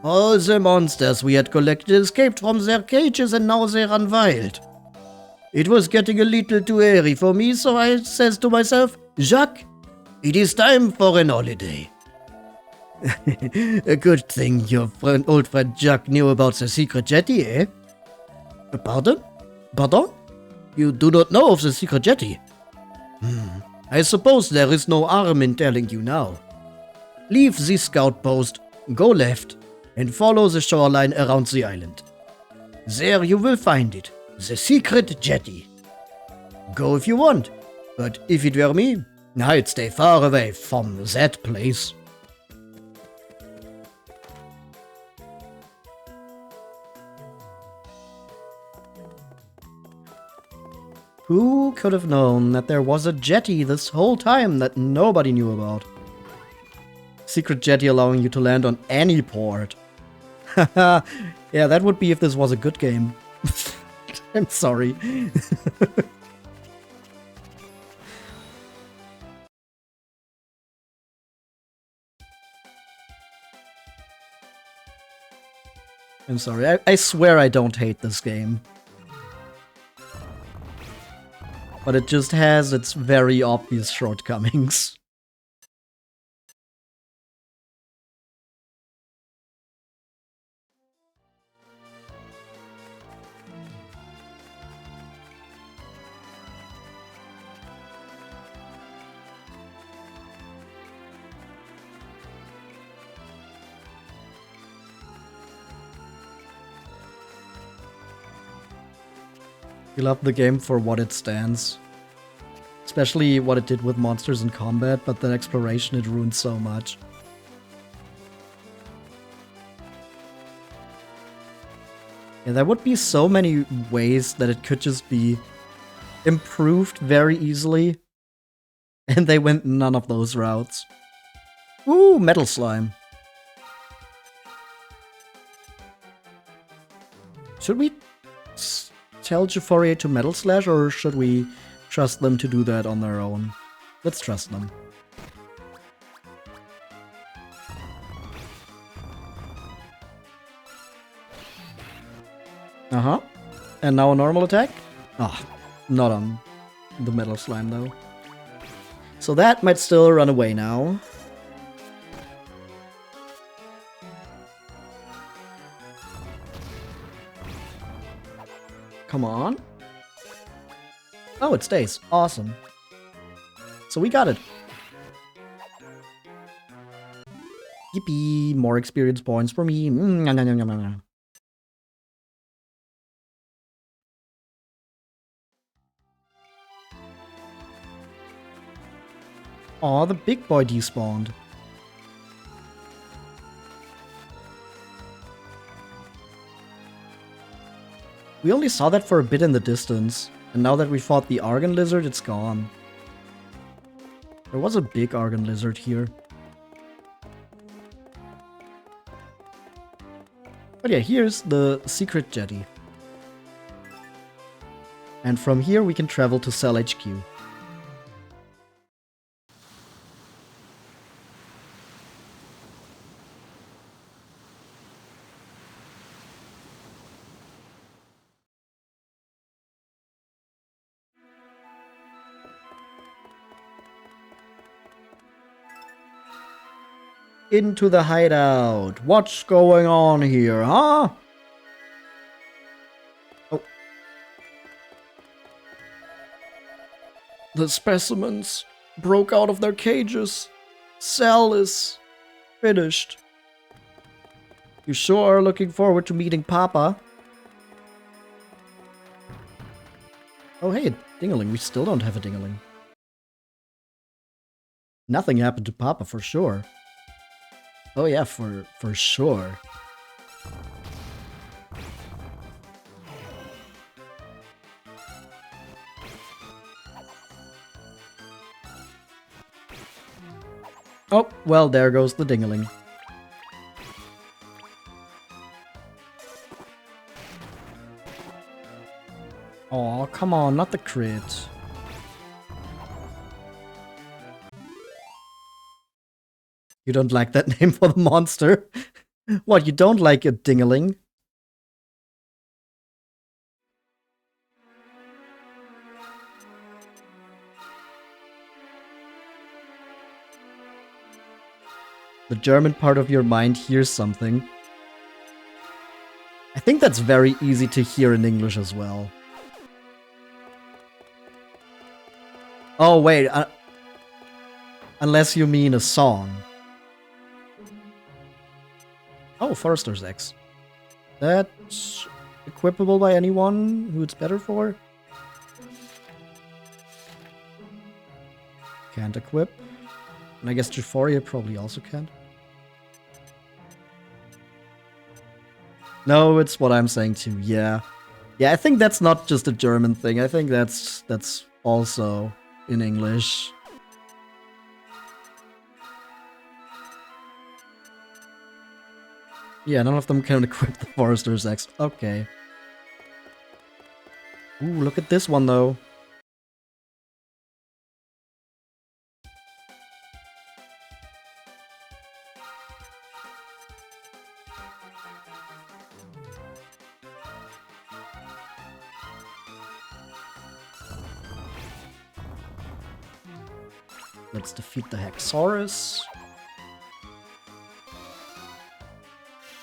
All the monsters we had collected escaped from their cages and now they run wild. It was getting a little too hairy for me, so I says to myself, Jacques, it is time for an holiday. A good thing your old friend Jacques knew about the secret jetty, eh? Pardon? Pardon? You do not know of the secret jetty? I suppose there is no harm in telling you now. Leave the scout post, go left, and follow the shoreline around the island. There you will find it, the secret jetty. Go if you want, but if it were me, I'd stay far away from that place. Who could have known that there was a jetty this whole time that nobody knew about? Secret jetty allowing you to land on any port. Yeah, that would be if this was a good game. I'm sorry. I'm sorry. I swear I don't hate this game. But it just has its very obvious shortcomings. You love the game for what it stands. Especially what it did with monsters in combat, but then exploration it ruined so much. Yeah, there would be so many ways that it could just be improved very easily. And they went none of those routes. Ooh, metal slime. Should we tell Euphoria to Metal Slash, or should we trust them to do that on their own? Let's trust them. Uh-huh. And now a normal attack? Ah, not on the Metal Slime, though. So that might still run away now. Come on. Oh, it stays. Awesome. So we got it. Yippee! More experience points for me. Aw, the big boy despawned. We only saw that for a bit in the distance, and now that we fought the Argon Lizard, it's gone. There was a big Argon Lizard here. But yeah, here's the secret jetty. And from here we can travel to Cell HQ. Into the hideout. What's going on here, huh? Oh. The specimens broke out of their cages. Cell is finished. You sure are looking forward to meeting Papa. Oh hey, Dingaling. We still don't have a Dingaling. Nothing happened to Papa for sure. Oh yeah, for sure. Oh, well, there goes the Dingaling. Aw, come on, not the crit. You don't like that name for the monster? What, you don't like a Dingaling? The German part of your mind hears something. I think that's very easy to hear in English as well. Oh, wait. Unless you mean a song. Oh, Forester's X. That's equipable by anyone who it's better for? Can't equip. And I guess Euphoria probably also can't. No, it's what I'm saying too, yeah. Yeah, I think that's not just a German thing. I think that's also in English. Yeah, none of them can equip the Forester's Axe. Okay. Ooh, look at this one, though. Let's defeat the Hexaurus.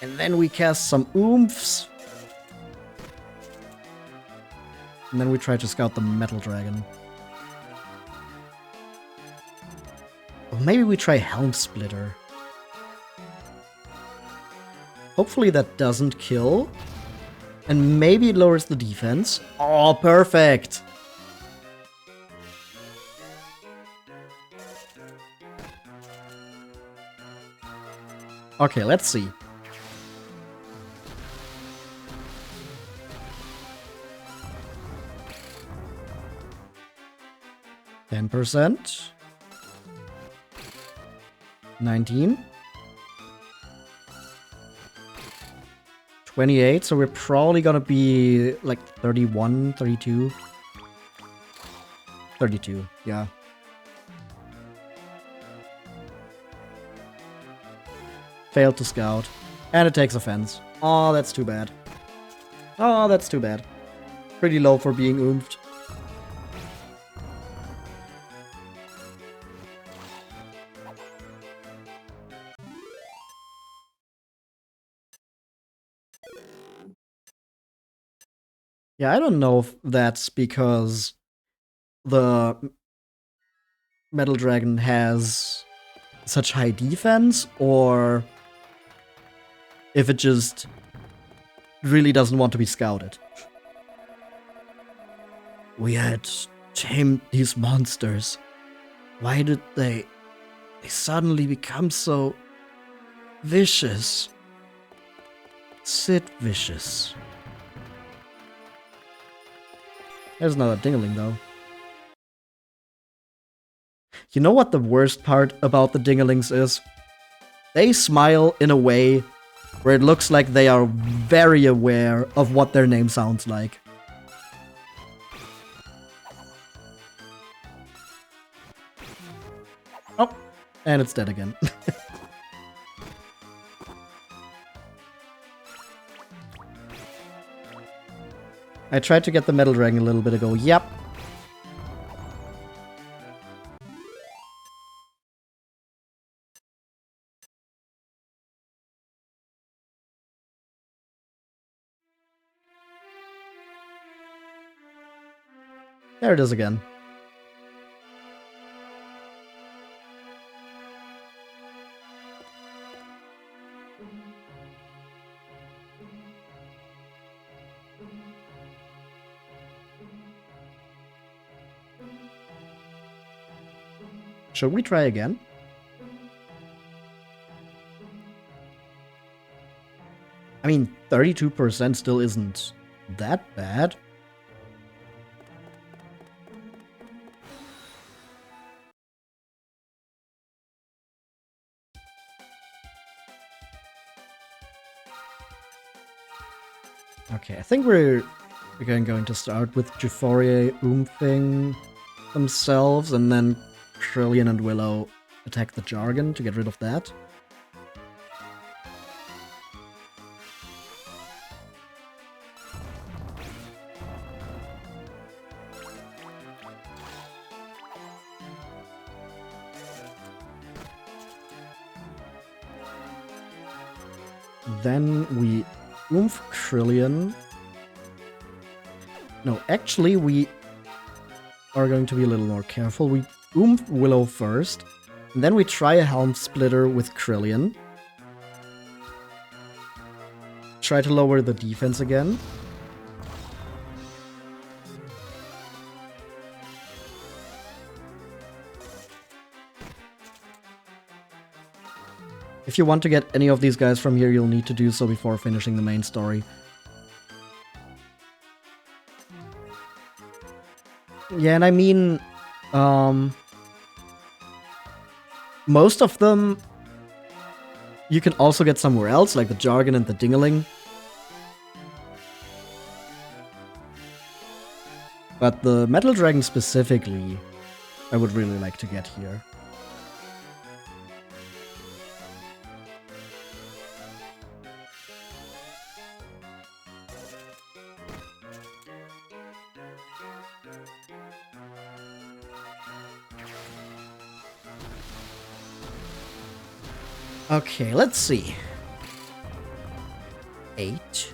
And then we cast some oomphs. And then we try to scout the Metal Dragon. Or maybe we try Helm Splitter. Hopefully that doesn't kill. And maybe it lowers the defense. Oh, perfect! Okay, let's see. %. 19. 28, so we're probably gonna be like 31, 32. 32, yeah. Failed to scout. And it takes offense. Oh, that's too bad. Oh, that's too bad. Pretty low for being oomphed. Yeah, I don't know if that's because the Metal Dragon has such high defense, or if it just really doesn't want to be scouted. We had tamed these monsters. Why did they suddenly become so vicious? Sit vicious. There's another Dingaling, though. You know what the worst part about the Dingalings is? They smile in a way where it looks like they are very aware of what their name sounds like. Oh, and it's dead again. I tried to get the Metal Dragon a little bit ago. Yep. There it is again. Should we try again? I mean, 32% still isn't that bad. Okay, I think we're again going to start with Jaforier oomphing themselves, and then Trillian and Willow attack the Jargon to get rid of that. Then we oomph Trillian. No, actually we are going to be a little more careful. We oomph Willow first, and then we try a Helm Splitter with Krillian. Try to lower the defense again. If you want to get any of these guys from here, you'll need to do so before finishing the main story. Yeah, and I mean, most of them you can also get somewhere else, like the Jargon and the Dingaling. But the Metal Dragon specifically, I would really like to get here. Okay, let's see. 8.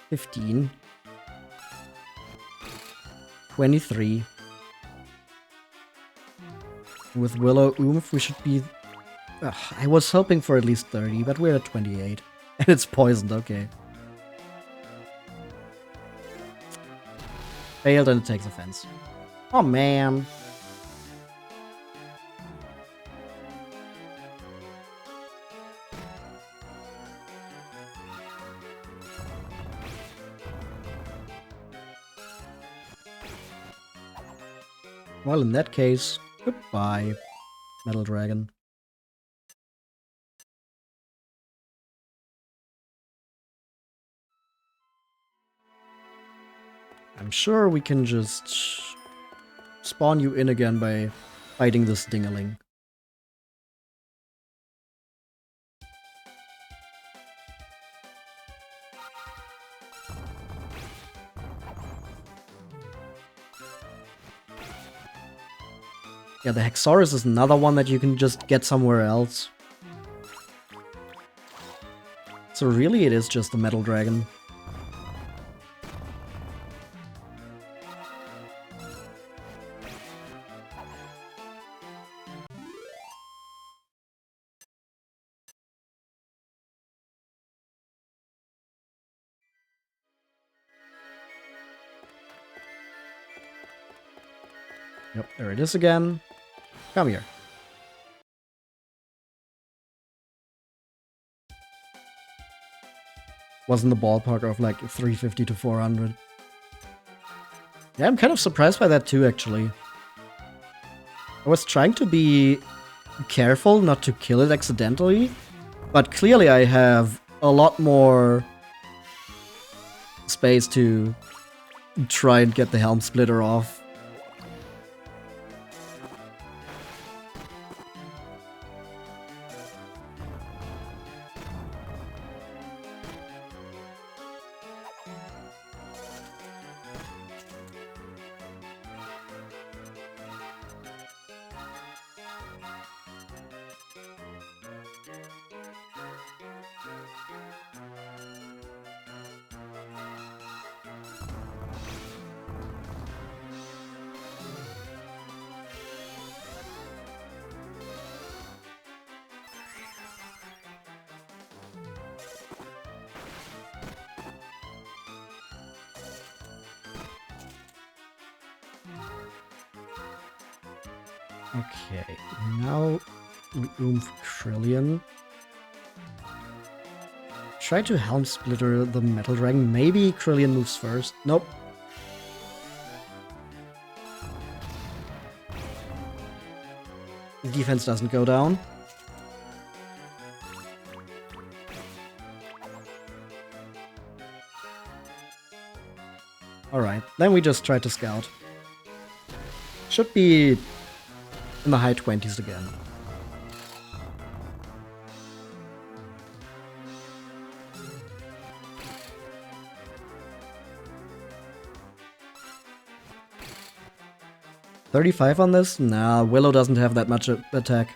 15. 23. With Willow Oomph, we should be... I was hoping for at least 30, but we're at 28. And it's poisoned, okay. Failed and it takes offense. Oh man. Well, in that case, goodbye, Metal Dragon. I'm sure we can just spawn you in again by fighting this Dingaling. Yeah, the Hexorus is another one that you can just get somewhere else. So really it is just the Metal Dragon. Yep, there it is again. Come here. Was in the ballpark of like 350 to 400. Yeah, I'm kind of surprised by that too, actually. I was trying to be careful not to kill it accidentally, but clearly I have a lot more space to try and get the Helm Splitter off. Okay, now we oomph Trillion. Try to Helm Splitter the Metal Dragon. Maybe Trillion moves first. Nope. Defense doesn't go down. Alright, then we just try to scout. Should be in the high 20s again. $35 on this? Nah, Willow doesn't have that much attack.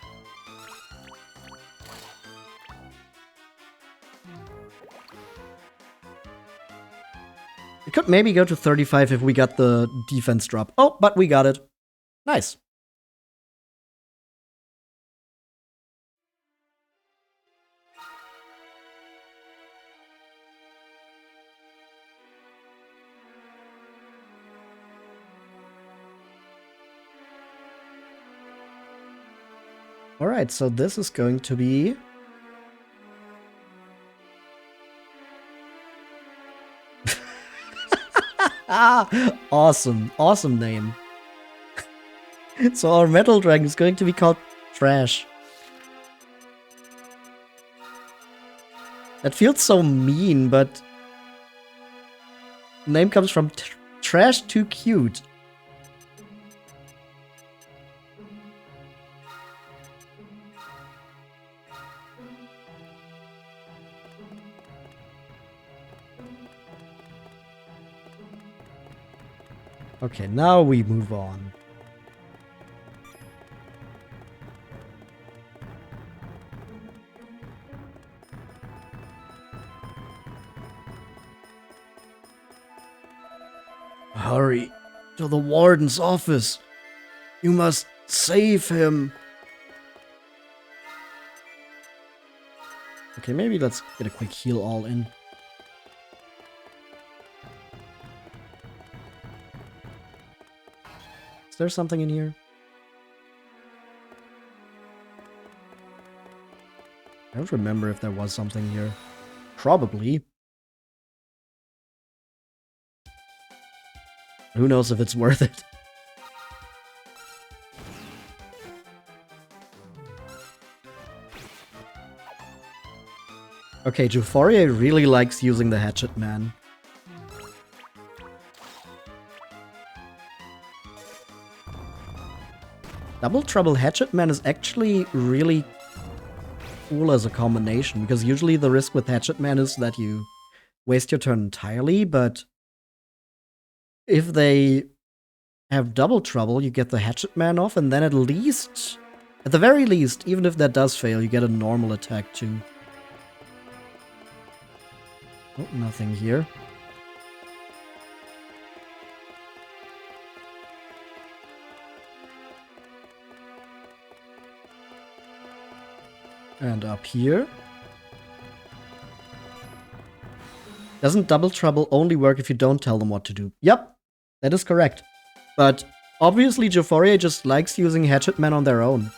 It could maybe go to 35 if we got the defense drop. Oh, but we got it. Nice. Alright, so this is going to be... awesome. Awesome name. So our metal dragon is going to be called Trash. That feels so mean, but the name comes from Trash Too Cute. Okay, now we move on. Hurry to the Warden's office. You must save him. Okay, maybe let's get a quick heal all in. Is there something in here? I don't remember if there was something here. Probably. Who knows if it's worth it? Okay, Euphoria really likes using the Hatchet Man. Double Trouble Hatchet Man is actually really cool as a combination, because usually the risk with Hatchet Man is that you waste your turn entirely, but if they have Double Trouble, you get the Hatchet Man off, and then at the very least, even if that does fail, you get a normal attack too. Oh, nothing here. And up here. Doesn't Double Trouble only work if you don't tell them what to do? Yep, that is correct. But obviously Euphoria just likes using Hatchet Men on their own.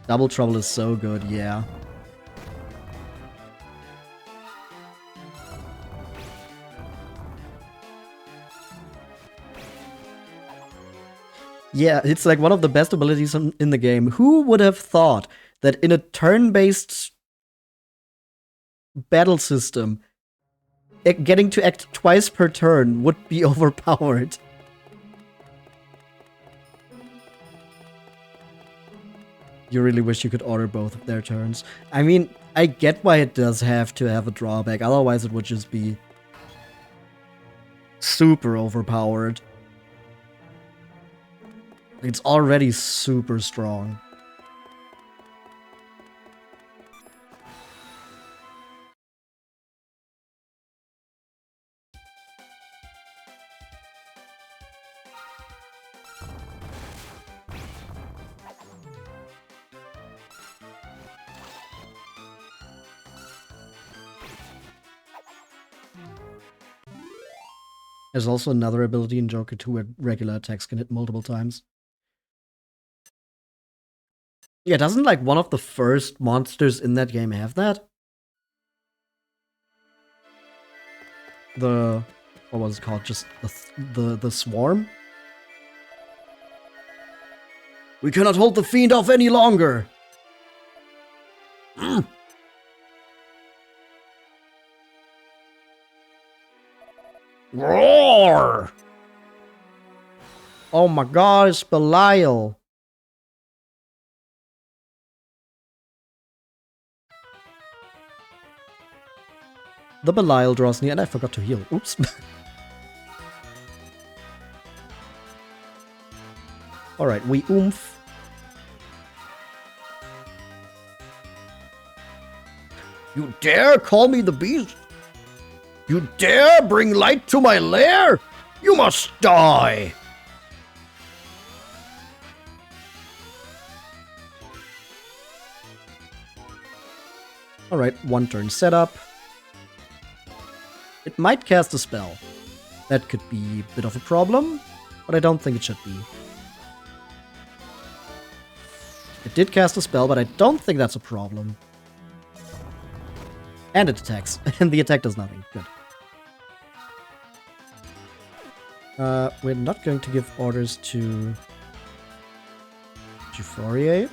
Double Trouble is so good, yeah. Yeah, it's like one of the best abilities in the game. Who would have thought that in a turn-based battle system, getting to act twice per turn would be overpowered? You really wish you could order both of their turns. I mean, I get why it does have to have a drawback, otherwise it would just be super overpowered. It's already super strong. There's also another ability in Joker 2 where regular attacks can hit multiple times. Yeah, doesn't like one of the first monsters in that game have that? What was it called? Just the swarm? We cannot hold the fiend off any longer. Roar! Oh my god, it's Belial. The Belial draws near, and I forgot to heal. Oops. Alright, we oomph. You dare call me the beast? You dare bring light to my lair? You must die! Alright, one turn setup. It might cast a spell. That could be a bit of a problem, but I don't think it should be. did cast a spell, but I don't think that's a problem. And it attacks. And the attack does nothing. Good. We're not going to give orders to Fourier.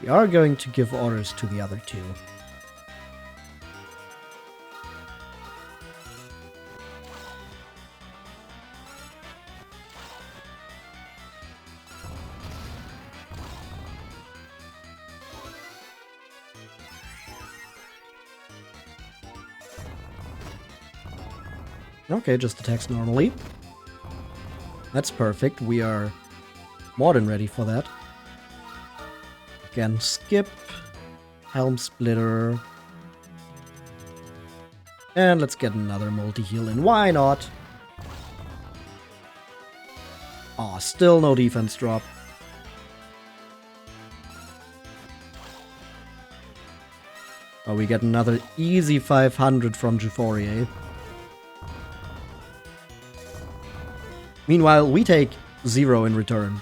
We are going to give orders to the other two. Okay, just attacks normally. That's perfect. We are more than ready for that. Again, skip. Helm Splitter. And let's get another multi-heal in. Why not? Aw, still no defense drop. Oh, we get another easy 500 from Juforier. Meanwhile, we take 0 in return.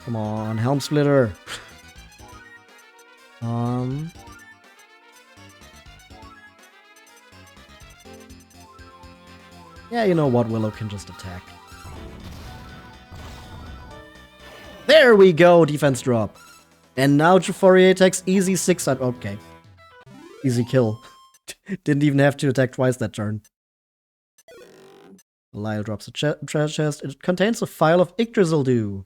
Come on, Helm Splitter. Yeah, you know what? Willow can just attack. There we go, defense drop. And now Juforier takes easy 600. Okay. Easy kill. Didn't even have to attack twice that turn. Belial drops a treasure chest. It contains a file of Yggdrasil Dew.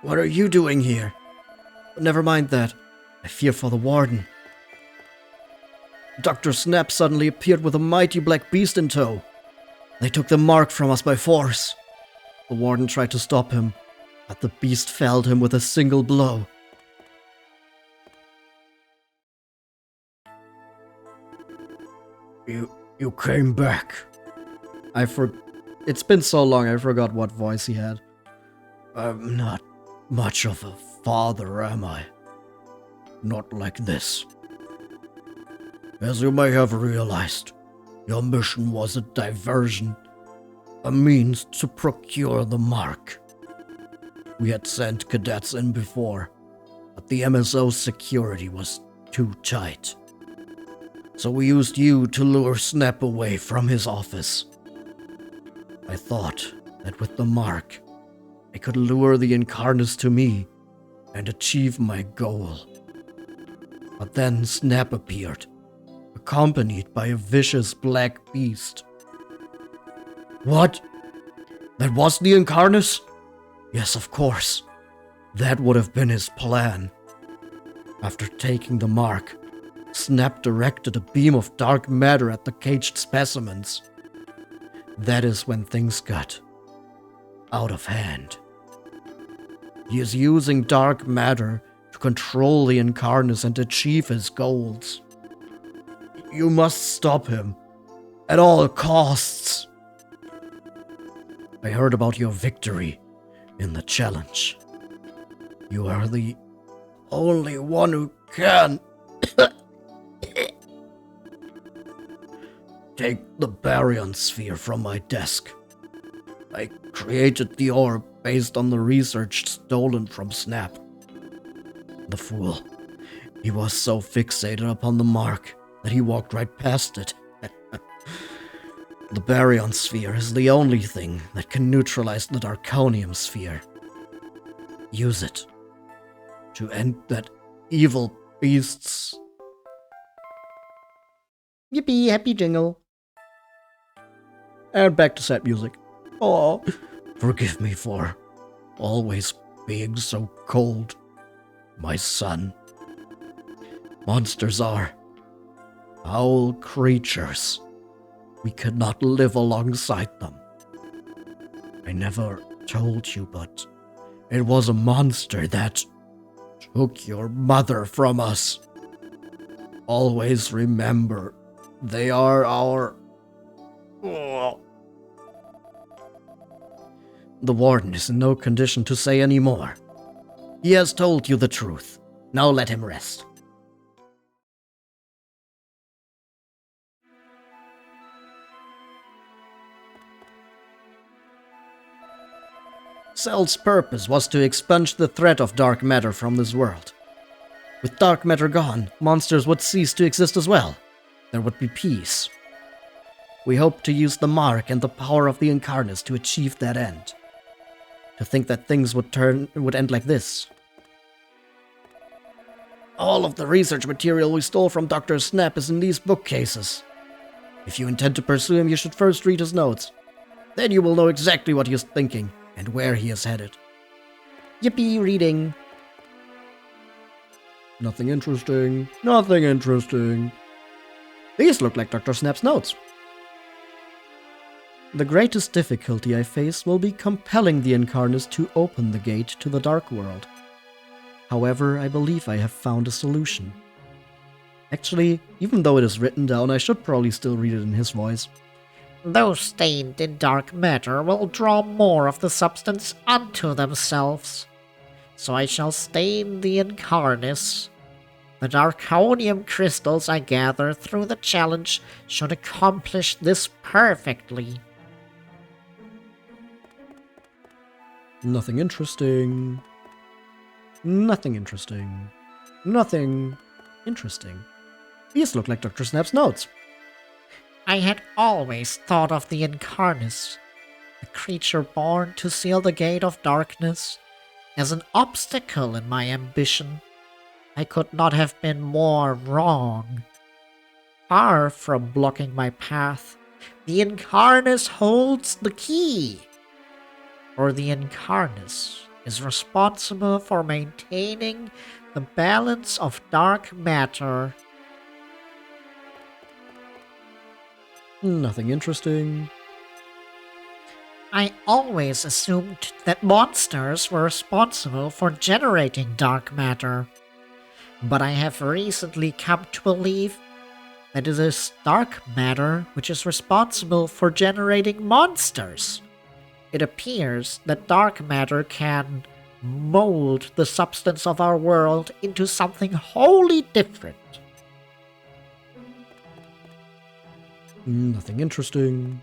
What are you doing here? Never mind that. I fear for the Warden. Dr. Snap suddenly appeared with a mighty black beast in tow. They took the mark from us by force. The Warden tried to stop him, but the beast felled him with a single blow. You came back. It's been so long, I forgot what voice he had. I'm not much of a father, am I? Not like this. As you may have realized, your mission was a diversion. A means to procure the mark. We had sent cadets in before, but the MSO's security was too tight. So we used you to lure Snap away from his office. I thought that with the mark, I could lure the Incarnus to me and achieve my goal. But then Snap appeared, accompanied by a vicious black beast. What? That was the Incarnus? Yes, of course. That would have been his plan. After taking the mark, Snap directed a beam of dark matter at the caged specimens. That is when things got out of hand. He is using dark matter to control the Incarnus and achieve his goals. You must stop him, at all costs. I heard about your victory in the challenge. You are the only one who can take the Baryon Sphere from my desk. I created the orb based on the research stolen from Snap. The fool. He was so fixated upon the mark that he walked right past it. The Baryon Sphere is the only thing that can neutralize the Darkonium Sphere. Use it to end that evil beast's... Yippee, happy jingle. And back to sad music. Oh, forgive me for always being so cold, my son. Monsters are foul creatures. We cannot live alongside them. I never told you, but it was a monster that took your mother from us. Always remember, they are our... Oh. The Warden is in no condition to say any more. He has told you the truth. Now let him rest. Cell's purpose was to expunge the threat of dark matter from this world. With dark matter gone, monsters would cease to exist as well. There would be peace. We hope to use the mark and the power of the Incarnates to achieve that end. To think that things would end like this. All of the research material we stole from Dr. Snap is in these bookcases. If you intend to pursue him, you should first read his notes. Then you will know exactly what he is thinking and where he is headed. Yippee, reading. Nothing interesting. Nothing interesting. These look like Dr. Snap's notes. The greatest difficulty I face will be compelling the Incarnates to open the gate to the Dark World. However, I believe I have found a solution. Actually, even though it is written down, I should probably still read it in his voice. Those stained in dark matter will draw more of the substance unto themselves. So I shall stain the Incarnates. The Darkonium crystals I gather through the challenge should accomplish this perfectly. Nothing interesting. Nothing interesting. Nothing interesting. These look like Dr. Snap's notes. I had always thought of the Incarnates, the creature born to seal the gate of darkness, as an obstacle in my ambition. I could not have been more wrong. Far from blocking my path, the Incarnates holds the key. For the Incarnates is responsible for maintaining the balance of dark matter. Nothing interesting. I always assumed that monsters were responsible for generating dark matter, but I have recently come to believe that it is dark matter which is responsible for generating monsters. It appears that dark matter can mold the substance of our world into something wholly different. Nothing interesting.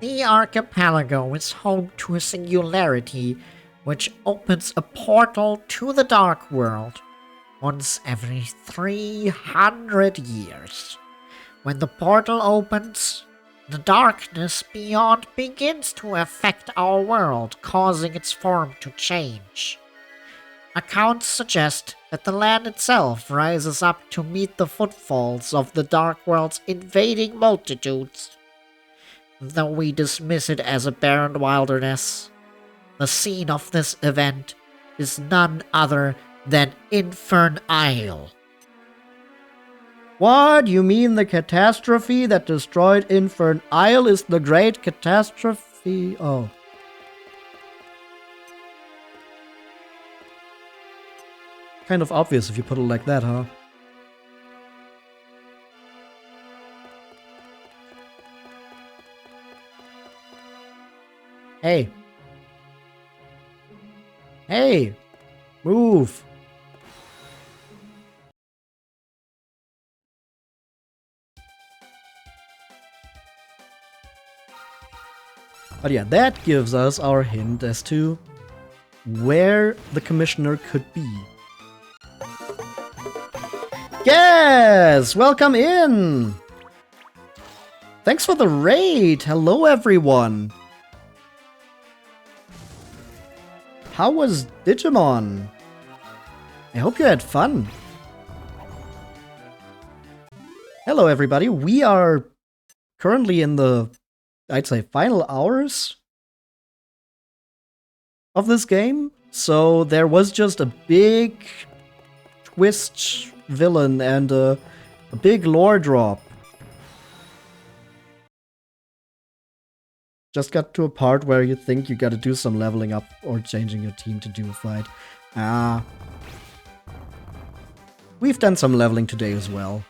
The archipelago is home to a singularity which opens a portal to the dark world once every 300 years. When the portal opens, the darkness beyond begins to affect our world, causing its form to change. Accounts suggest that the land itself rises up to meet the footfalls of the Dark World's invading multitudes. Though we dismiss it as a barren wilderness, the scene of this event is none other than Infern Isle. What? You mean the catastrophe that destroyed Infern Isle is the great catastrophe? Oh. Kind of obvious if you put it like that, huh? Hey. Hey! Move! But yeah, that gives us our hint as to where the commissioner could be. Yes! Welcome in! Thanks for the raid! Hello, everyone! How was Digimon? I hope you had fun. Hello, everybody. We are currently in the, I'd say, final hours of this game. So there was just a big twist villain and a big lore drop. Just got to a part where you think you gotta do some leveling up or changing your team to do a fight. We've done some leveling today as well.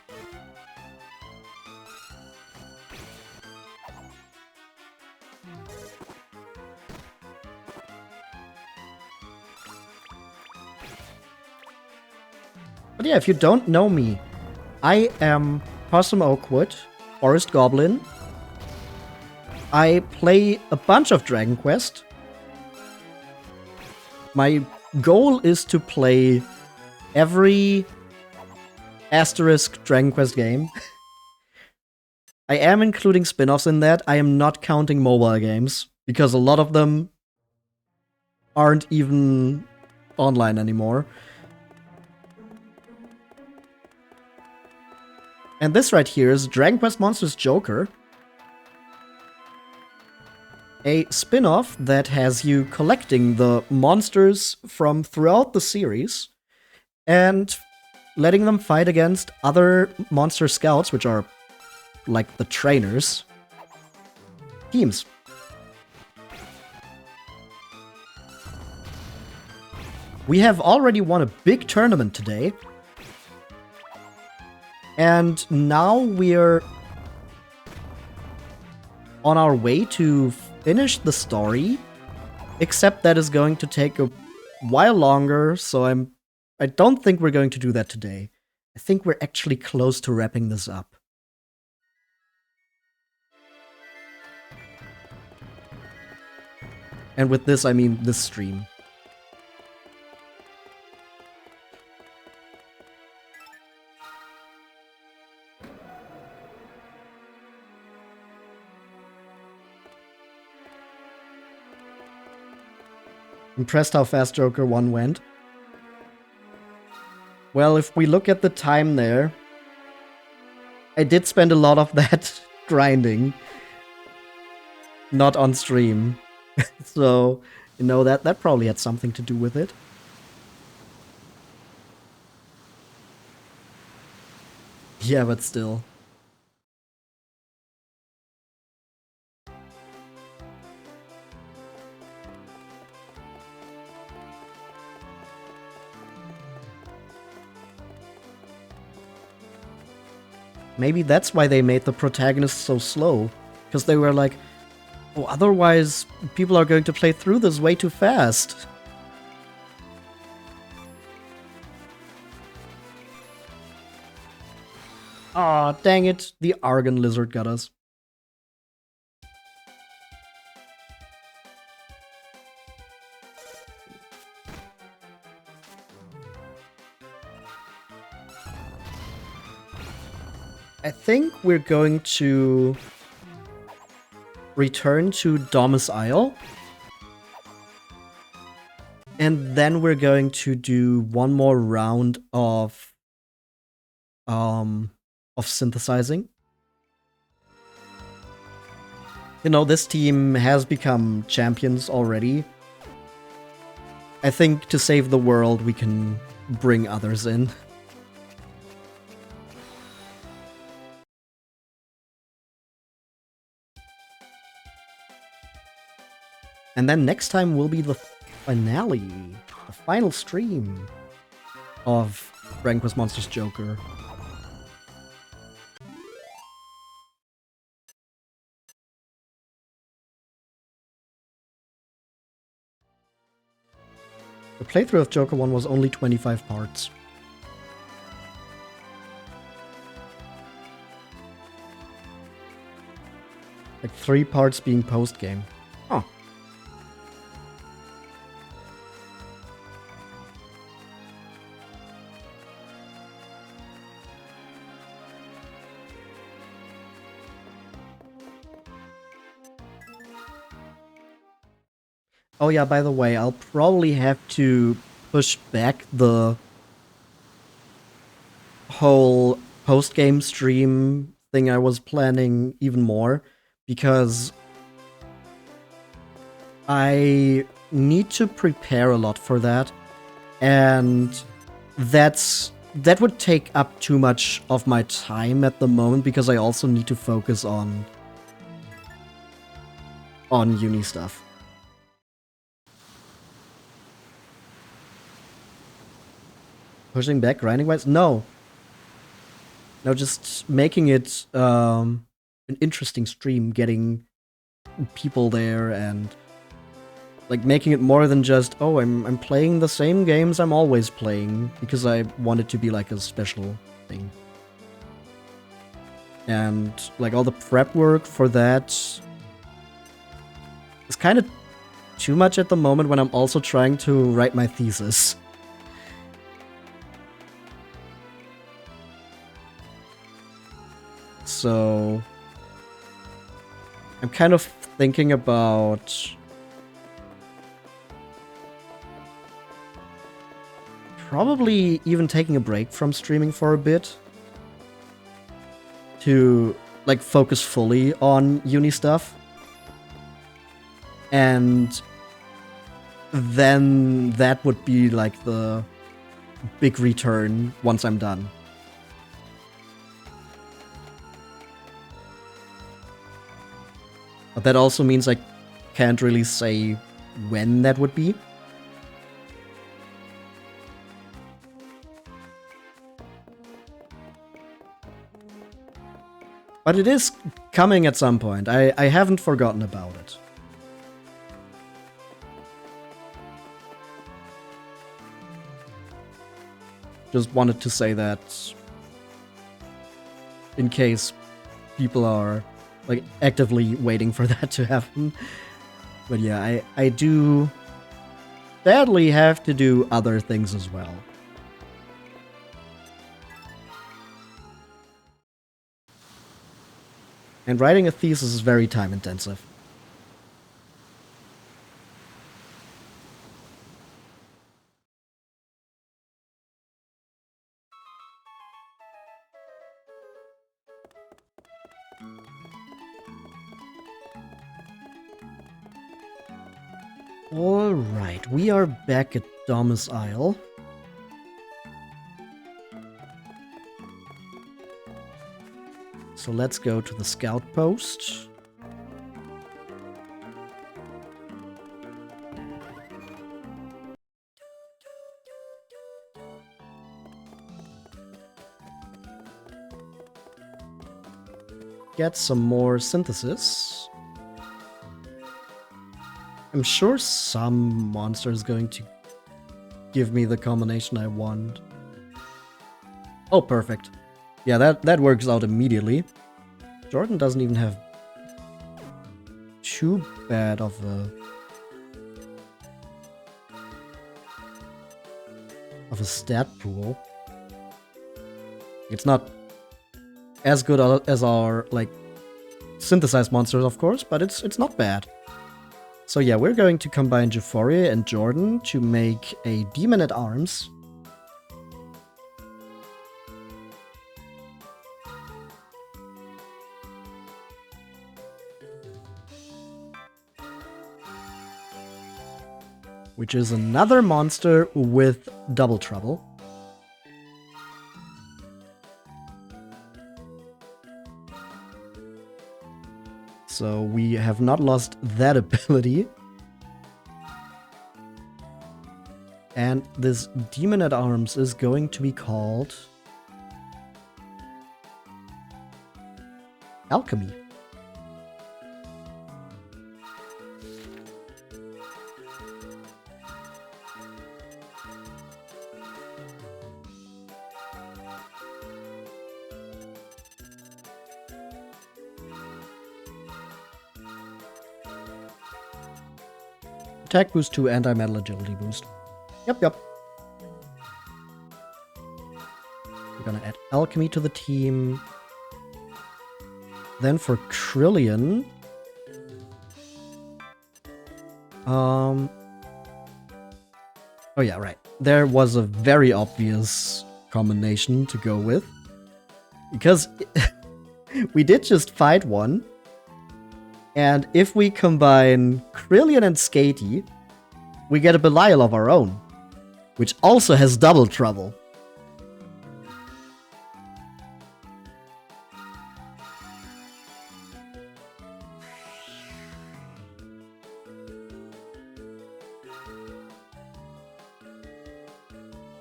But yeah, if you don't know me, I am Possum Oakwood, Forest Goblin. I play a bunch of Dragon Quest. My goal is to play every asterisk Dragon Quest game. I am including spin-offs in that. I am not counting mobile games, because a lot of them aren't even online anymore. And this right here is Dragon Quest Monsters Joker, a spin-off that has you collecting the monsters from throughout the series and letting them fight against other monster scouts, which are like the trainers, teams. We have already won a big tournament today. And now we're on our way to finish the story, except that is going to take a while longer, so I don't think we're going to do that today. I think we're actually close to wrapping this up. And with this, I mean this stream. Impressed how fast Joker 1 went. Well, if we look at the time there, I did spend a lot of that grinding. Not on stream. So, you know, that probably had something to do with it. Yeah, but still. Maybe that's why they made the protagonist so slow. Because they were like, oh, otherwise people are going to play through this way too fast. Aw, dang it. The Argon Lizard got us. I think we're going to return to Domus Isle. And then we're going to do one more round of synthesizing. You know, this team has become champions already. I think to save the world, we can bring others in. And then next time will be the finale, the final stream of Dragon Quest Monsters Joker. The playthrough of Joker 1 was only 25 parts. Like 3 parts being post-game. Huh. Oh yeah, by the way, I'll probably have to push back the whole post-game stream thing I was planning even more, because I need to prepare a lot for that, and that would take up too much of my time at the moment, because I also need to focus on uni stuff. Pushing back grinding-wise? No. No, just making it an interesting stream, getting people there, and like making it more than just, oh, I'm playing the same games I'm always playing, because I want it to be like a special thing. And like all the prep work for that It's kind of too much at the moment when I'm also trying to write my thesis. So I'm kind of thinking about probably even taking a break from streaming for a bit to like focus fully on uni stuff. And then that would be like the big return once I'm done. But that also means I can't really say when that would be. But it is coming at some point. I haven't forgotten about it. Just wanted to say that in case people are like actively waiting for that to happen. But yeah, I do sadly have to do other things as well. And writing a thesis is very time intensive. Alright, we are back at Domus Isle. So let's go to the scout post. Get some more synthesis. I'm sure some monster is going to give me the combination I want. Oh, perfect. Yeah, that works out immediately. Jordan doesn't even have too bad of a stat pool. It's not as good as our like synthesized monsters, of course, but it's not bad. So yeah, we're going to combine Euphoria and Jordan to make a Demon at Arms. Which is another monster with double trouble. So we have not lost that ability. And this Demon at Arms is going to be called Alchemy. Attack boost 2, anti-metal agility boost. Yep. We're gonna add Alchemy to the team. Then for Krillian... Oh yeah, right. There was a very obvious combination to go with. Because we did just fight one. And if we combine Krillian and Skatey, we get a Belial of our own, which also has double trouble.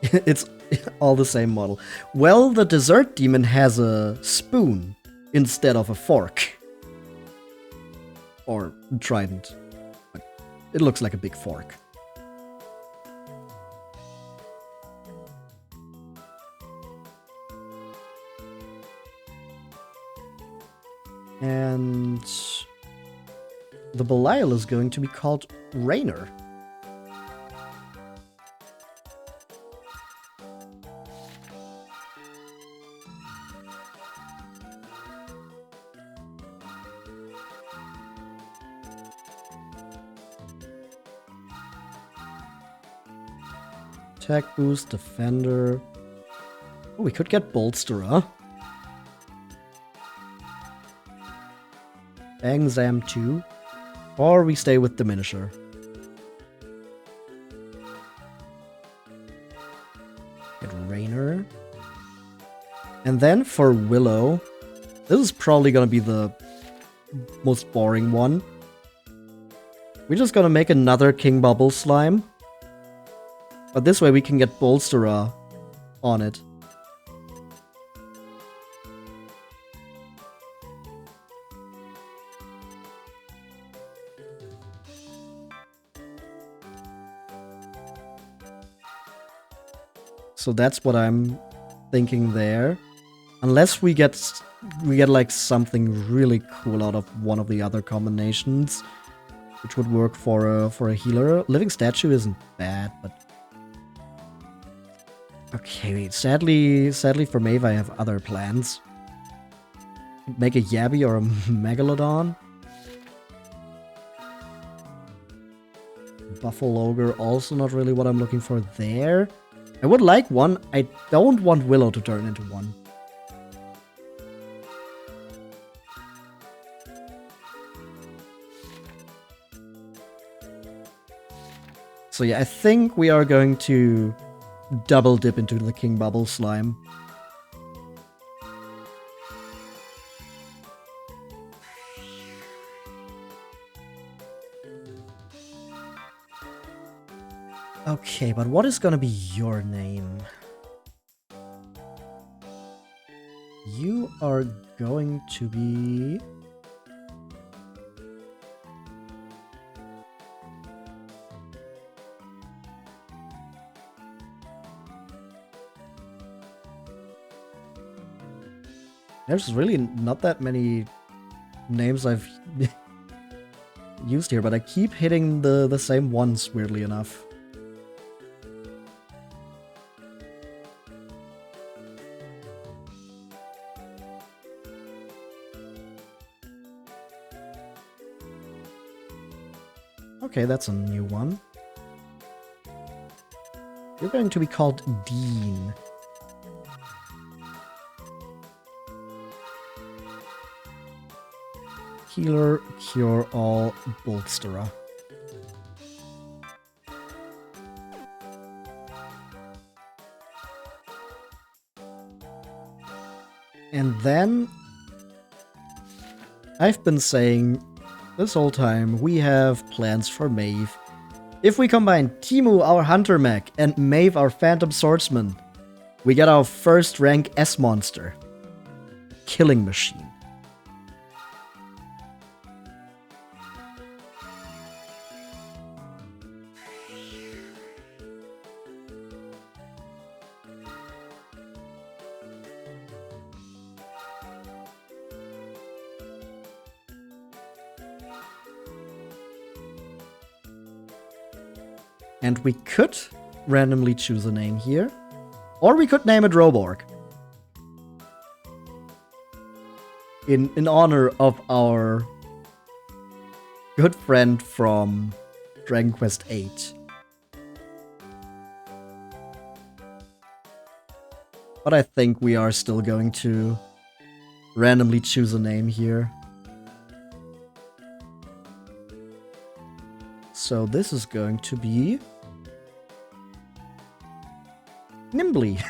It's all the same model. Well, the dessert demon has a spoon instead of a fork. Or trident. But it looks like a big fork. And the Belial is going to be called Rainer. Attack boost, defender. Oh, we could get Bolsterer. Bang Zam 2. Or we stay with Diminisher. Get Rainer. And then for Willow, this is probably gonna be the most boring one. We're just gonna make another King Bubble Slime. But this way we can get Bolsterer on it. So that's what I'm thinking there. Unless we get like something really cool out of one of the other combinations, which would work for a healer. Living Statue isn't bad, but okay, wait. Sadly for Maeve, I have other plans. Make a Yabby or a Megalodon. Buffalo Ogre, also not really what I'm looking for there. I would like one. I don't want Willow to turn into one. So yeah, I think we are going to double dip into the King Bubble Slime. Okay, but what is gonna be your name? You are going to be... There's really not that many names I've used here, but I keep hitting the same ones, weirdly enough. Okay, that's a new one. You're going to be called Dean. Healer, Cure All, Bolsterer. And then I've been saying this whole time we have plans for Maeve. If we combine Timu, our Hunter Mech, and Maeve, our Phantom Swordsman, we get our first rank S monster. Killing Machine. And we could randomly choose a name here. Or we could name it Roborg. In honor of our good friend from Dragon Quest VIII. But I think we are still going to randomly choose a name here. So this is going to be Nimbly.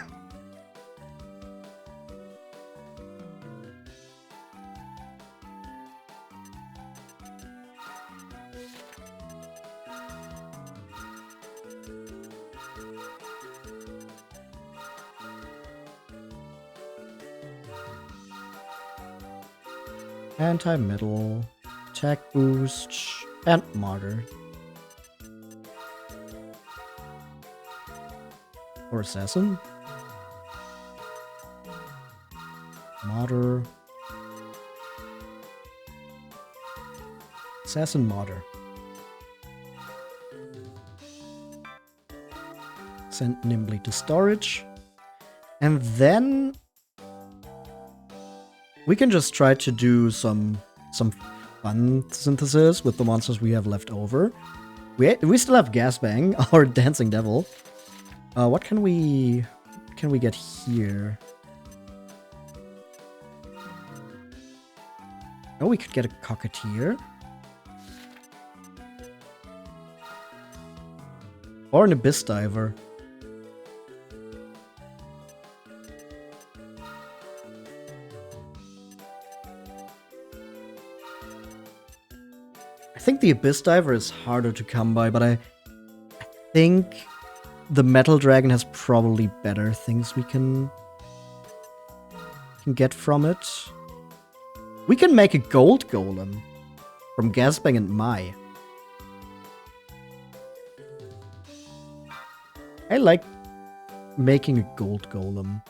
Anti-metal, attack boost, and martyr. Or assassin. Martyr. Assassin Martyr. Send Nimbly to storage. And then we can just try to do some fun synthesis with the monsters we have left over. We still have Gasbang, our dancing devil. What can we get here? Oh, we could get a Cockatier. Or an Abyss Diver. I think the Abyss Diver is harder to come by, but I think the Metal Dragon has probably better things we can get from it. We can make a Gold Golem from Gasbang and Mai. I like making a Gold Golem.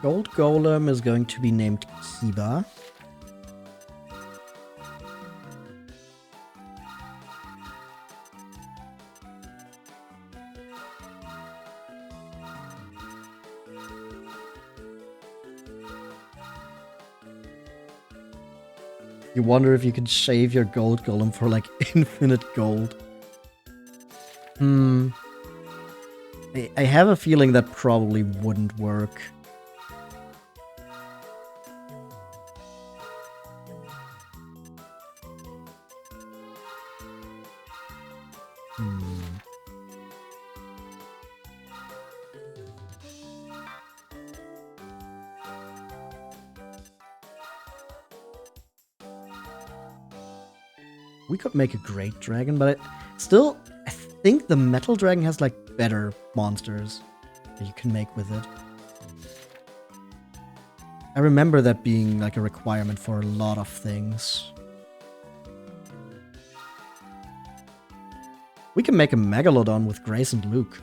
Gold Golem is going to be named Kiba. You wonder if you can shave your Gold Golem for like infinite gold. I have a feeling that probably wouldn't work. We could make a Great Dragon, but I think the Metal Dragon has like better monsters that you can make with it. I remember that being like a requirement for a lot of things. We can make a Megalodon with Grace and Luke.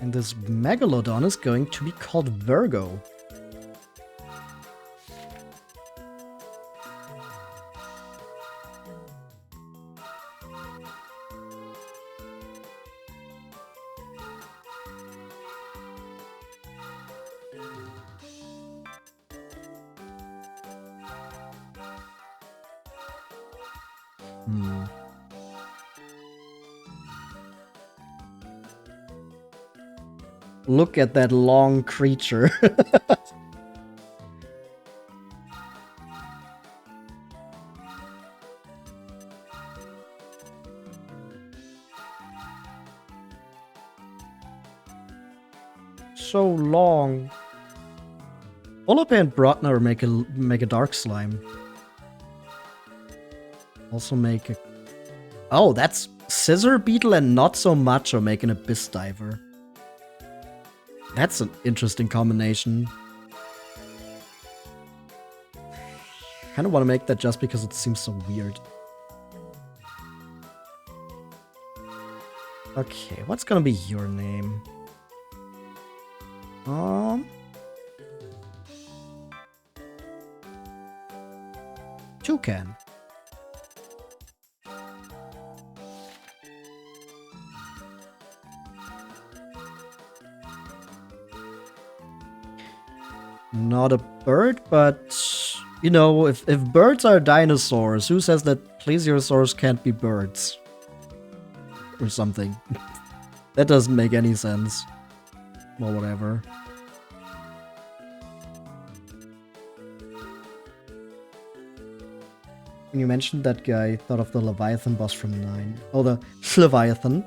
And this Megalodon is going to be called Virgo. Look at that long creature. So long. Olape and Brotner make a dark slime. Also make a... Oh, that's Scissor Beetle and Not So Much are making Abyss Diver. That's an interesting combination. Kind of want to make that just because it seems so weird. Okay, what's gonna be your name? Toucan. Not a bird, but you know, if birds are dinosaurs, who says that plesiosaurs can't be birds? Or something. That doesn't make any sense. Well, whatever. When you mentioned that guy, I thought of the Leviathan boss from 9. Oh, the Leviathan.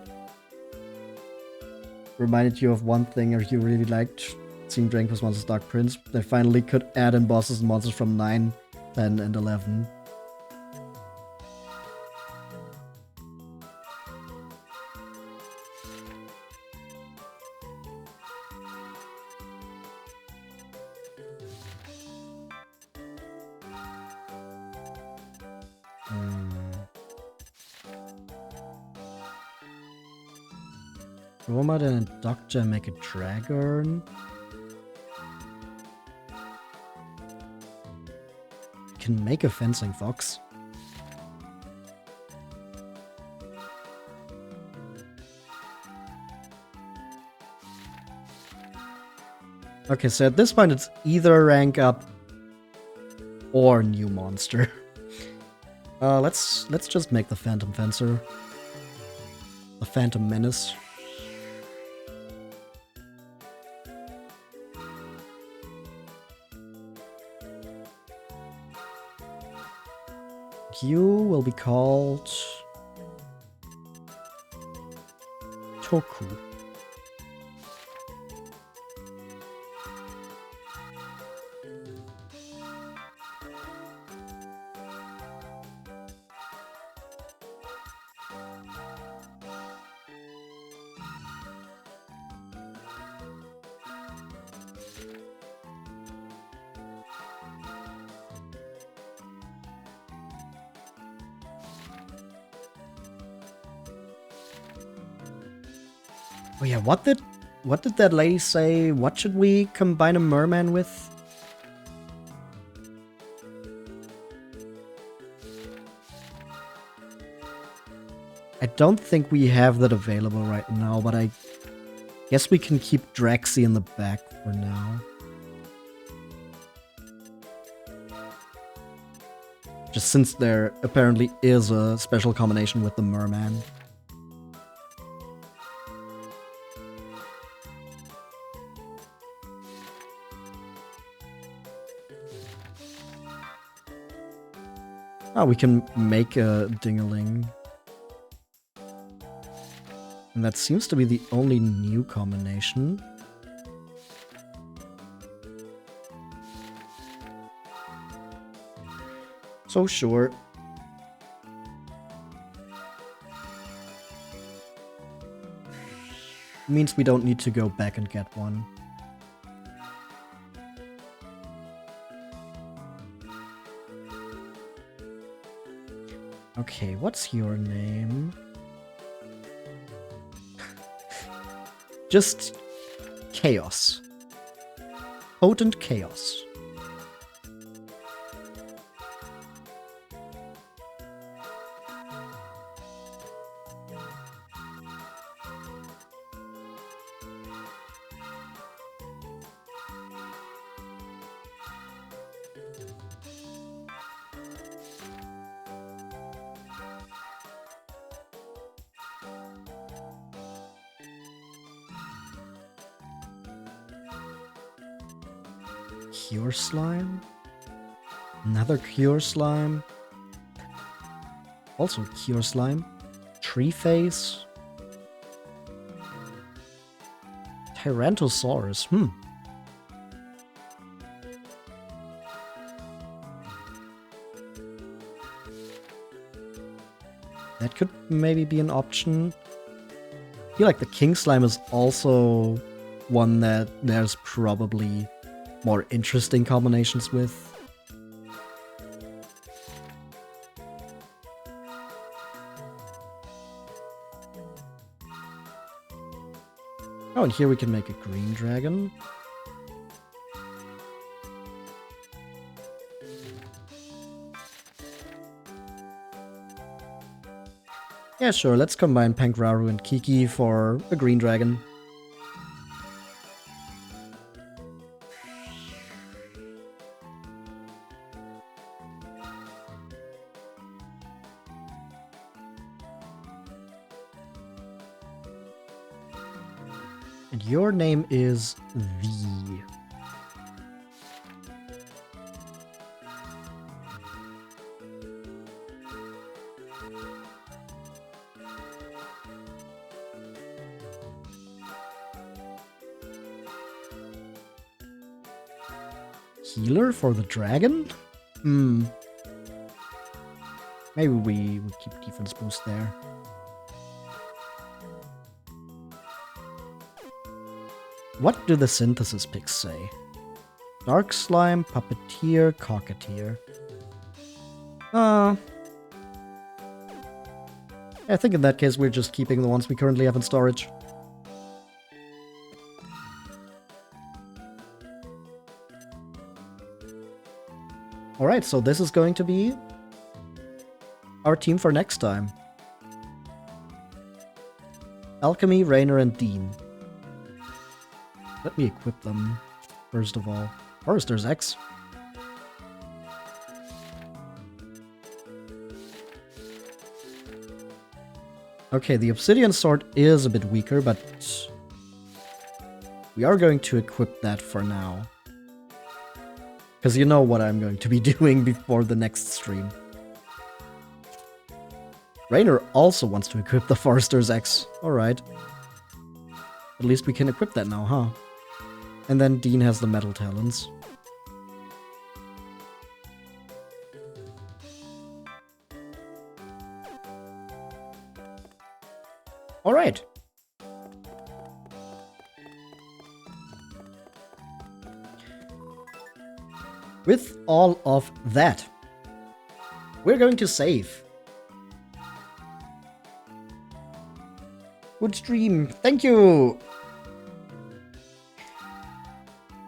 Reminded you of one thing you really liked. Seeing Dragon Quest Monsters Dark Prince. They finally could add in bosses and monsters from 9, 10, and 11. Romad and a doctor make a dragon. Can make a fencing fox. Okay, so at this point it's either rank up or new monster. Let's just make the Phantom Fencer. The Phantom Menace. You will be called Toku. Oh yeah, what did that lady say? What should we combine a merman with? I don't think we have that available right now, but I guess we can keep Draxi in the back for now. Just since there apparently is a special combination with the merman. Oh, we can make a Dingaling. And that seems to be the only new combination. So sure. Means we don't need to go back and get one. Okay, what's your name? Just Chaos. Potent Chaos. Cure Slime? Another Cure Slime? Also Cure Slime? Tree Face? Tyrantosaurus, That could maybe be an option. I feel like the King Slime is also one that there's probably more interesting combinations with. Oh, and here we can make a green dragon. Yeah, sure, let's combine Pankraru and Kiki for a green dragon. And your name is V. Healer for the dragon? Maybe we keep defense boost there. What do the synthesis picks say? Dark Slime, Puppeteer, Cocketeer. I think in that case we're just keeping the ones we currently have in storage. Alright, so this is going to be our team for next time. Alchemy, Raynor, and Dean. Let me equip them, first of all. Forester's X. Okay, the Obsidian Sword is a bit weaker, but we are going to equip that for now. Because you know what I'm going to be doing before the next stream. Raynor also wants to equip the Forester's X. Alright. At least we can equip that now, huh? And then Dean has the Metal Talons. Alright. With all of that, we're going to save. Good stream. Thank you.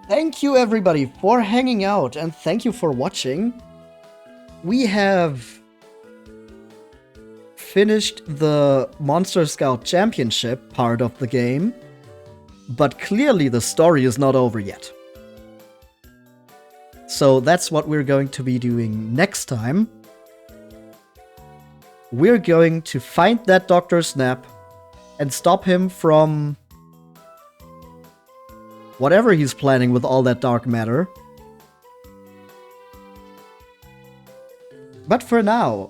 Thank you everybody for hanging out and thank you for watching. We have finished the Monster Scout Championship part of the game, but clearly the story is not over yet. So that's what we're going to be doing next time. We're going to find that Dr. Snap and stop him from whatever he's planning with all that dark matter. But for now,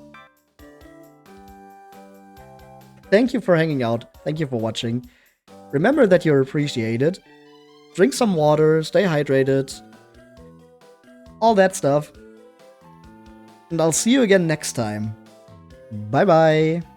thank you for hanging out. Thank you for watching. Remember that you're appreciated. Drink some water, stay hydrated, all that stuff. And I'll see you again next time. Bye bye.